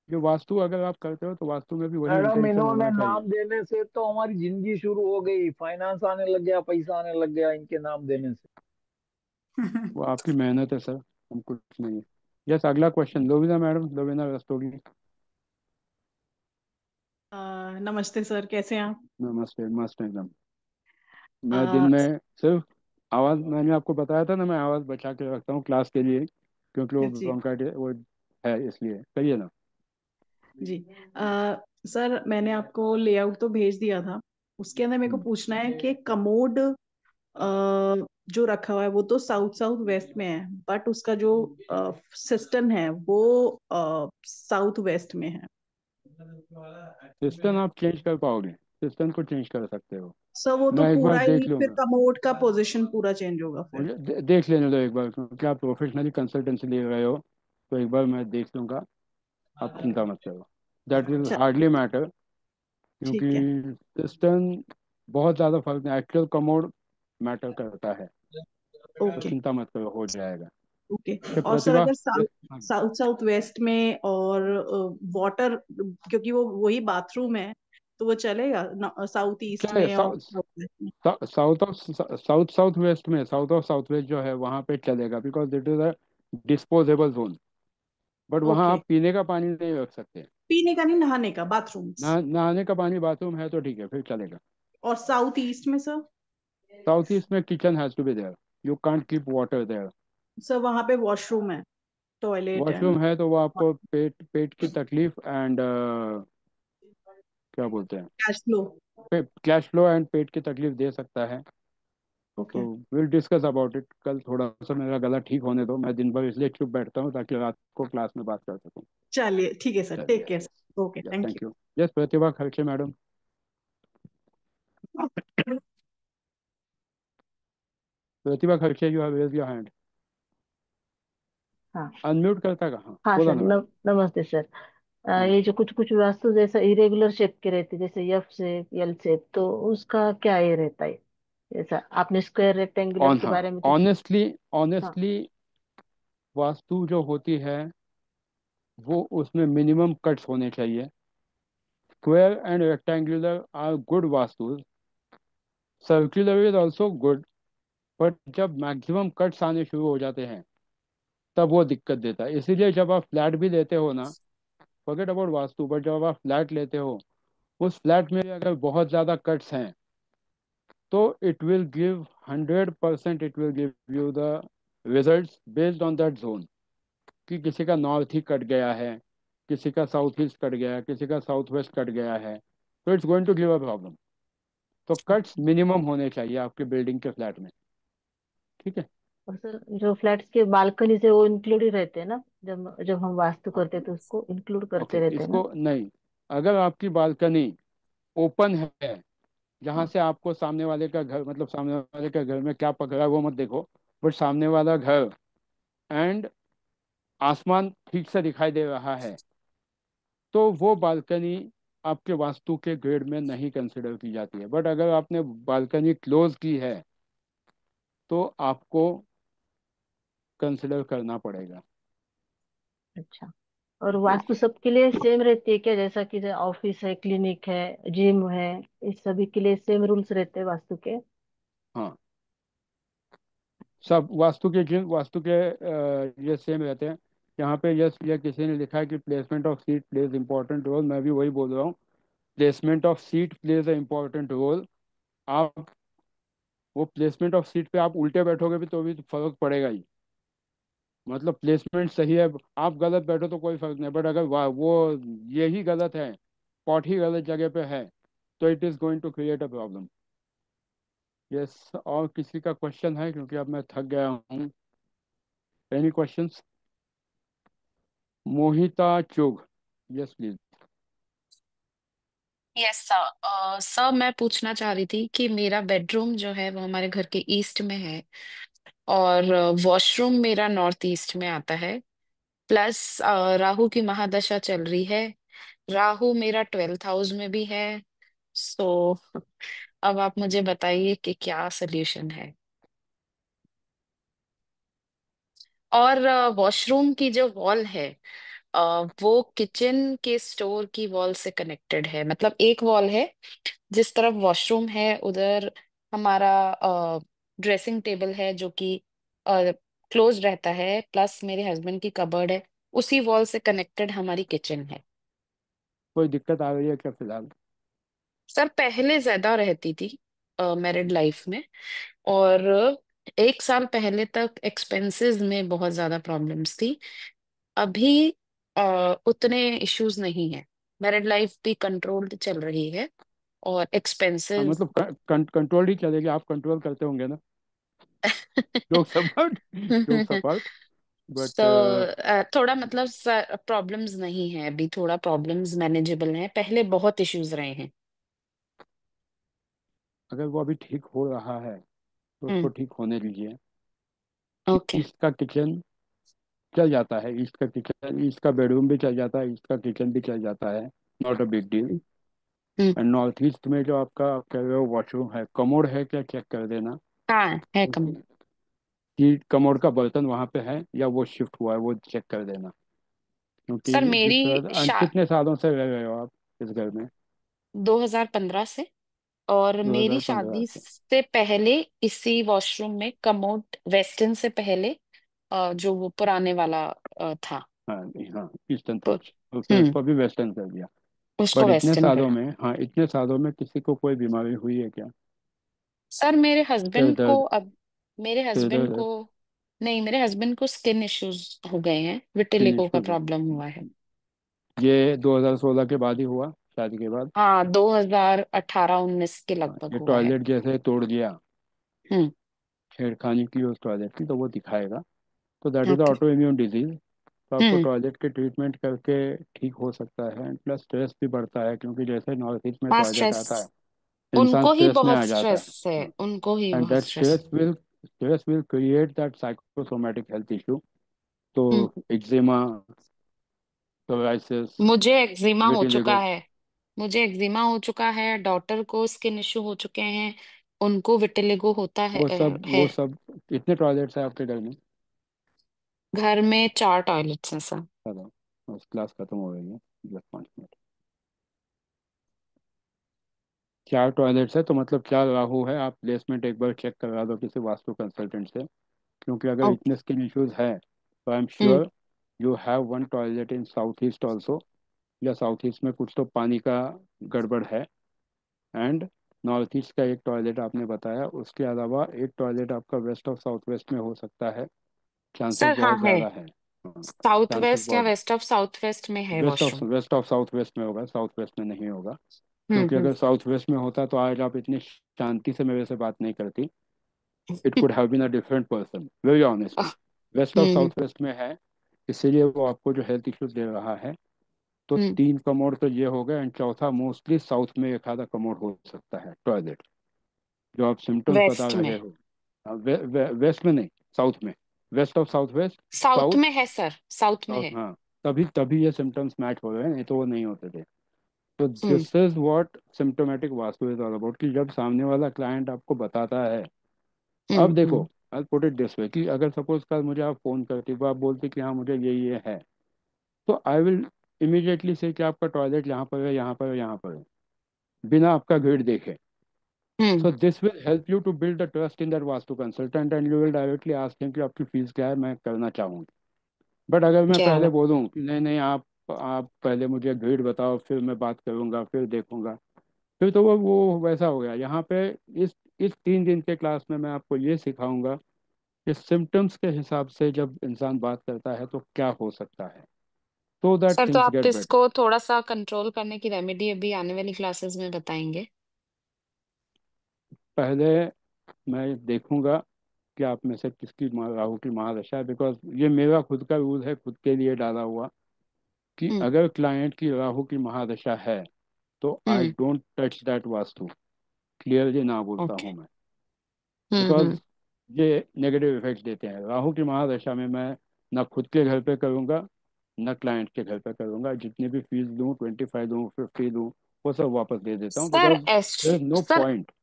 जो वास्तु अगर आप करते हो तो वास्तु में भी वही मैडम, इंटेंशन इन्होंने होना चाहिए। नाम देने से तो हमारी जिंदगी शुरू हो गई, फाइनेंस आने लग गया, पैसा आने लग गया इनके नाम देने से। वो आपकी मेहनत है सर, हम कुछ नहीं है। यस, अगला क्वेश्चन, लोविना मैडम, लोविना रस्तोगी। नमस्ते सर, कैसे हैं आप? नमस्ते, मस्त एकदम। मैं दिन अ, में सिर्फ आवाज़, मैंने आपको बताया था ना, मैं आवाज़ बचा के रखता हूँ क्लास के लिए, क्योंकि वो जी ब्रोंकाइटिस वो है, इसलिए कहिए ना। जी। सर मैंने आपको लेआउट तो भेज दिया था, उसके अंदर मेरे को हम्म, पूछना है कि कमोड जो रखा हुआ है वो तो साउथ साउथ वेस्ट में है, बट उसका जो सिस्टम है वो साउथ वेस्ट में है। सिस्टम आप चेंज कर पाओगे, सिस्टम को चेंज कर सकते हो। सर वो तो मैं एक बार पूरा ही देख फिर लूंगा, कमोड का पोजीशन पूरा चेंज होगा फिर। मुझे देख लेने दो एक बार, क्योंकि आप प्रोफेशनली कंसल्टेंसी ले रहे हो, तो एक बार मैं देख लूंगा। आप चिंता मत करो, दैट विल चल, हार्डली मैटर। ठीक है। क्योंकि सिस्टम बहुत ज़्यादा फर्क नहीं, एक्चुअल कमोड मैटर करता है। तो ओके। चिंता मत करो, हो जाएगा। ओके। क्या और सर प्रतिभा? अगर यस। साउथ साउथ वेस्ट में और वाटर, क्योंकि वो वही बाथरूम है, तो वो चलेगा साउथ ईस्ट चले में और साउथ वेस्ट में? साउथ ऑफ साउथ वेस्ट में, साउथ ऑफ साउथ वेस्ट जो है वहाँ पे चलेगा, because it is a disposable zone. But वहाँ ओके। आप पीने का पानी नहीं रख सकते। पीने का नहीं, नहाने का, बाथरूम्स। नहाने का पानी बाथरूम है तो ठीक है, फिर चलेगा। और साउथ ईस्ट में सर? साउथ ईस्ट में kitchen has to be there, you can't keep water there. Sir वहां पे वॉशरूम है, टॉयलेट है। वॉशरूम है तो वो आपको पेट पेट की तकलीफ एंड क्या बोलते हैं, cash flow. Cash flow and पेट की तकलीफ दे सकता है। तो okay. Will discuss about it कल। थोड़ा सा मेरा गला ठीक होने दो, मैं दिन भर इसलिए चुप बैठता हूँ ताकि रात को क्लास में बात कर सकूँ। चलिए ठीक है सर, चलिए, take yes care. Yes. Okay, yes, thank thank you. Yes, Pratibha Kharche madam. Pratibha Kharche, you have raise your hand. हाँ। अनम्यूट करता कहाँ, हाँ बोला सर, ना मैडम। नमस्ते सर। ये जो नमस्ते। कुछ कुछ वास्तु जैसा इरेगुलर शेप के रहते, जैसे एफ शेप, एल शेप, तो उसका क्या ये रहता है? जैसा आपने स्क्वायर रेक्टेंगुलर ऑन के हाँ, बारे में तो। ऑनेस्टली हाँ। ऑनेस्टली वास्तु जो होती है वो उसमें मिनिमम कट्स होने चाहिए। Square and rectangular are good vastu, circular is also good, but जब मैक्सिमम कट्स आने शुरू हो जाते हैं तब वो दिक्कत देता है। इसीलिए जब आप फ्लैट भी लेते हो ना, फॉरगेट अबाउट वास्तु, बट जब आप फ्लैट लेते हो, उस फ्लैट में अगर बहुत ज़्यादा कट्स हैं तो it will give 100%, it will give you the results based on that zone. कि किसी का नॉर्थ ही कट गया है, किसी का साउथ ईस्ट कट गया है, किसी का साउथ वेस्ट कट गया है, तो it's going to give a problem. तो कट्स मिनिमम होने चाहिए आपके बिल्डिंग के फ्लैट में, ठीक है। और सर जो फ्लैट्स के बालकनी से वो इंक्लूड ही रहते हैं ना, जब जब हम वास्तु करते हैं तो उसको इंक्लूड करते ओके, रहते हैं ना? इसको नहीं, अगर आपकी बालकनी ओपन है, जहाँ हाँ। से आपको सामने वाले का घर, मतलब सामने वाले का घर में क्या पकड़ा है वो मत देखो, बट सामने वाला घर एंड आसमान ठीक से दिखाई दे रहा है, तो वो बालकनी आपके वास्तु के ग्रेड में नहीं कंसिडर की जाती है। बट अगर आपने बालकनी क्लोज की है तो आपको कंसिडर करना पड़ेगा। अच्छा। और वास्तु सबके लिए सेम रहती है क्या, जैसा कि ऑफिस है, क्लिनिक है, जिम है, इस सभी के लिए सेम रूल्स रहते हैं वास्तु के? हाँ, सब वास्तु के ये सेम रहते हैं। यहाँ पे यस, ये किसी ने लिखा है कि placement of seat plays important role, मैं भी वही बोल रहा हूँ। Placement of seat plays a important role. आप वो प्लेसमेंट ऑफ सीट पे आप उल्टे बैठोगे भी तो भी फर्क पड़ेगा ही। मतलब प्लेसमेंट सही है, आप गलत बैठो तो कोई फर्क नहीं, बट अगर वो यही गलत है, पॉट ही गलत जगह पे है, तो it is going to create a problem. Yes, और किसी का क्वेश्चन है, क्योंकि अब मैं थक गया हूँ। Any questions? Mohita Chugh, yes please. Yes sir. Sir मैं पूछना चाह रही थी कि मेरा बेडरूम जो है वो हमारे घर के ईस्ट में है, और वॉशरूम मेरा नॉर्थ ईस्ट में आता है। प्लस राहु की महादशा चल रही है। राहु मेरा 12th हाउस में भी है। सो अब आप मुझे बताइए कि क्या सोल्यूशन है। और वॉशरूम की जो वॉल है, वो किचन के स्टोर की वॉल से कनेक्टेड है। मतलब एक वॉल है, जिस तरफ वॉशरूम है उधर हमारा ड्रेसिंग टेबल है जो कि क्लोज रहता है, प्लस मेरे हस्बैंड की कबर्ड है। उसी वॉल से कनेक्टेड हमारी किचन है। कोई दिक्कत आ रही है क्या फिलहाल? सर पहले ज्यादा रहती थी मैरिड लाइफ में, और 1 साल पहले तक एक्सपेंसेस में बहुत ज्यादा प्रॉब्लम्स थी। अभी उतने इश्यूज नहीं है। मैरिड लाइफ भी कंट्रोल्ड चल रही है, और हाँ, एक्सपेंसेस मतलब कंट्रोल ही चलेगी, आप कंट्रोल करते होंगे ना। जोक सपाट, जोक सपाट। तो बट थोड़ा मतलब प्रॉब्लम्स नहीं है अभी, थोड़ा प्रॉब्लम्स मैनेजेबल हैं, पहले बहुत इश्यूज रहे हैं। अगर वो अभी ठीक हो रहा है तो उसको हम्म। ठीक होने दीजिए। ओके। ईस्ट का किचन चल जाता है, ईस्ट का किचन, ईस्ट का बेडरूम भी चल जाता है, ईस्ट का किचन भी चल जाता है, not a big deal. Hmm. And north east में जो आपका आप कह रहे हो वॉशरूम है, कमोड है क्या, चेक कर देना। हाँ है कम। कि कमोड का बर्तन वहाँ पे है या वो शिफ्ट हुआ है, वो चेक कर देना। क्योंकि सर जिस मेरी तरह कितने सालों से रह रहे हो आप इस घर में? 2015 से, और मेरी 2015 शादी से। से पहले इसी वॉशरूम में कमोड, वेस्टर्न से पहले जो वो पुराने वाला था। हाँ हाँ, ईस्टर्न था। प- तो फिर हम्म। उसको भी वेस्टर्न कर दिया। उसको बट इतने वेस्टर्न सालों करा। में, हाँ इतने सालों में किसी को कोई बीमारी हुई है क्या? सर सिर दर्द, मेरे सिर हस्बैंड को दर्द, नहीं, मेरे हस्बैंड को स्किन इश्यूज हो गए हैं, स्किन विटिलिगो का इश्यूज? प्रॉब्लम हुआ है। ये 2016 के बाद ही हुआ, शादी के बाद? हाँ 2018-19 के हाँ, लगभग ये हुआ है। टॉयलेट जैसे तोड़ दिया, हम्म। छेड़खानी की उस टॉयलेट की, तो वो दिखाएगा। तो that is okay. Auto immune disease. तो आपको हम्म। टॉयलेट के ट्रीटमेंट करके ठीक हो सकता है। प्लस स्ट्रेस भी बढ़ता है, क्योंकि जैसे नॉर्थ ईस्ट में हाँ टॉयलेट स्ट्रेस, आता है, इंसान उनको ही स्ट्रेस में बहुत आ जाता है। स्ट्रेस है, उनको ही एंड बहुत that stress. Stress will create that psychosomatic health issue. तो हम्म। एक्जिमा, सोराइसिस, मुझे एक्जिमा हो चुका विटिलिगो, है। मुझे एक्जिमा हो चुका है, डॉटर को स्किन इश्यू हो चुके हैं, उनको विटिलिगो होता है। वो सब इतने टॉयलेट्स है आपके घर में? घर में 4 टॉयलेट्स हैं सर। चलो, बस क्लास खत्म हो गई है, बस 5 मिनट। 4 टॉयलेट्स है तो मतलब 4 राहु है। आप प्लेसमेंट एक बार चेक करवा दो किसी वास्तु कंसल्टेंट से। क्योंकि अगर ओके। इतने स्किन इश्यूज है तो I M hmm. Sure you have one toilet in south east also, या साउथ ईस्ट में कुछ तो पानी का गड़बड़ है। एंड नॉर्थ ईस्ट का एक टॉयलेट आपने बताया, उसके अलावा एक टॉयलेट आपका वेस्ट और साउथ वेस्ट में हो सकता है। चांसेस सर हाँ बहुत है, ज़्यादा है। हाँ, साउथ चांसेस वेस्ट या बहुत, वेस्ट ऑफ साउथ वेस्ट में है washroom. West of south west में होगा, साउथ वेस्ट में नहीं होगा। क्योंकि हम्म। अगर साउथ वेस्ट में होता तो आज आप इतनी शांति से मेरे से बात नहीं करती। It could have been a different person, very honestly. West of hmm. South west में है, इसीलिए वो आपको जो हेल्थ इश्यूज दे रहा है। तो हम्म। 3 कमोड तो ये हो गए, एंड चौथा मोस्टली साउथ में एक आधा कमोड हो सकता है टॉयलेट, जो आप सिम्टम्स बता वेस्ट में, रहे हो। वेस्ट में नहीं, साउथ में। West of south west, south south, में है सर, साउथ में साउथ, है। हाँ। तभी तभी ये सिम्टम्स मैच हो रहे हैं, नहीं तो वो नहीं होते थे। तो हम्म this is what symptomatic vastu is all about, कि जब सामने वाला क्लाइंट आपको बताता है। अब देखो, hmm. I put it this way, कि अगर सपोज कल मुझे आप फोन करती तो आप बोलती कि हाँ मुझे ये है, तो आई विल इमीडिएटली से कि आपका टॉयलेट यहाँ पर है, यहाँ पर है, यहाँ पर है, बिना आपका ग्रिड देखे। Hmm. So this will help you to build the trust in that vastu consultant, and you will directly ask him कि आपकी फीस क्या है, मैं करना चाहूँगी। बट अगर मैं क्या पहले बात। बोलूँ कि नहीं नहीं, आप पहले मुझे ग्रिड बताओ, फिर मैं बात करूँगा, फिर देखूंगा, फिर तो वो वैसा हो गया। यहाँ पे इस 3 दिन के क्लास में मैं आपको ये सिखाऊंगा कि सिम्टम्स के हिसाब से जब इंसान बात करता है तो क्या हो सकता है, so that सर तो things आप get better. इसको थोड़ा सा कंट्रोल करने की रेमेडी अभी आने वाली क्लासेस में बताएंगे? पहले मैं देखूंगा कि आप में से किसकी राहु की महादशा है, बिकॉज ये मेरा खुद का रूल है, खुद के लिए डाला हुआ, कि हम्म अगर क्लाइंट की राहु की महादशा है तो I hmm. Don't touch that vastu, clearly ना बोलता ओके। हूँ मैं। Because hmm. ये नेगेटिव इफेक्ट्स देते हैं। राहु की महादशा में मैं ना खुद के घर पे करूँगा, ना क्लाइंट के घर पे करूँगा। जितनी भी फीस दूँ, 25 दूँ, 50 दूँ, वो सब वापस दे देता हूँ, sir because there is no sir point. हाँ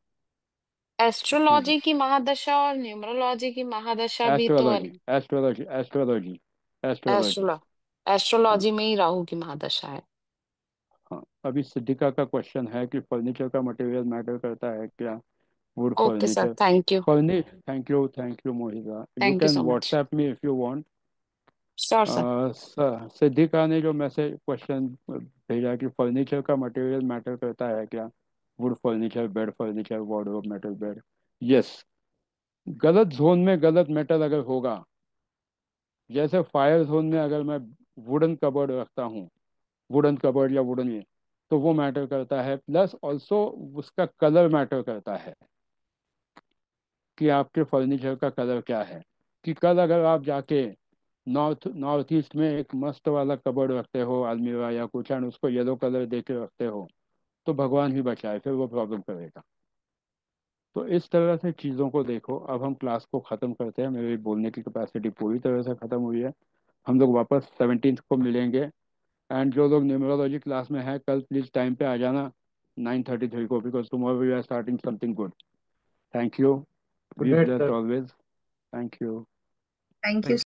जी। एस्ट्रोलॉजी की महादशा और न्यूमरोलॉजी की महादशा भी तो एस्ट्रोलॉजी, एस्ट्रोलॉजी, एस्ट्रोलॉजी, एस्ट्रोलॉजी। एस्ट्रोलॉ हाँ एस्ट्रोलॉजी में ही राहु की महादशा है। हाँ। अभी सिद्धिका का क्वेश्चन है कि फर्नीचर का मटेरियल मैटर करता है क्या, wood okay sir, furniture. Thank you. फर्नी thank you Mohita, you thank you can so much. WhatsApp me if you want. Sure sir. Siddhika ने जो मैसेज क्वेश्चन भेजा कि फर्नीचर का मटेरियल मैटर करता है क्या, would furniture, bed furniture, wardrobe, metal bed. Yes. गलत जोन में गलत मेटल अगर होगा, जैसे फायर जोन में अगर मैं वुडन कबर्ड रखता हूँ, वुडन कबर्ड या वुडन ये, तो वो मैटर करता है। प्लस ऑल्सो उसका कलर मैटर करता है, कि आपके फर्नीचर का कलर क्या है। कि कल अगर आप जाके नॉर्थ ईस्ट में एक मस्त वाला कबर्ड रखते हो, अलमीरा या कुछ, एंड उसको येलो कलर दे के रखते हो, तो भगवान ही बचाए, फिर वो प्रॉब्लम करेगा। तो इस तरह से चीज़ों को देखो। अब हम क्लास को ख़त्म करते हैं, मेरी बोलने की कैपेसिटी पूरी तरह से ख़त्म हुई है। हम लोग वापस 17 को मिलेंगे। एंड जो लोग न्यूमरोलॉजी क्लास में हैं, कल प्लीज़ टाइम पे आ जाना 9:33 को, because tomorrow we are starting something good. Thank you. Good be night blessed sir. Always. Thank you. Thank you. Thank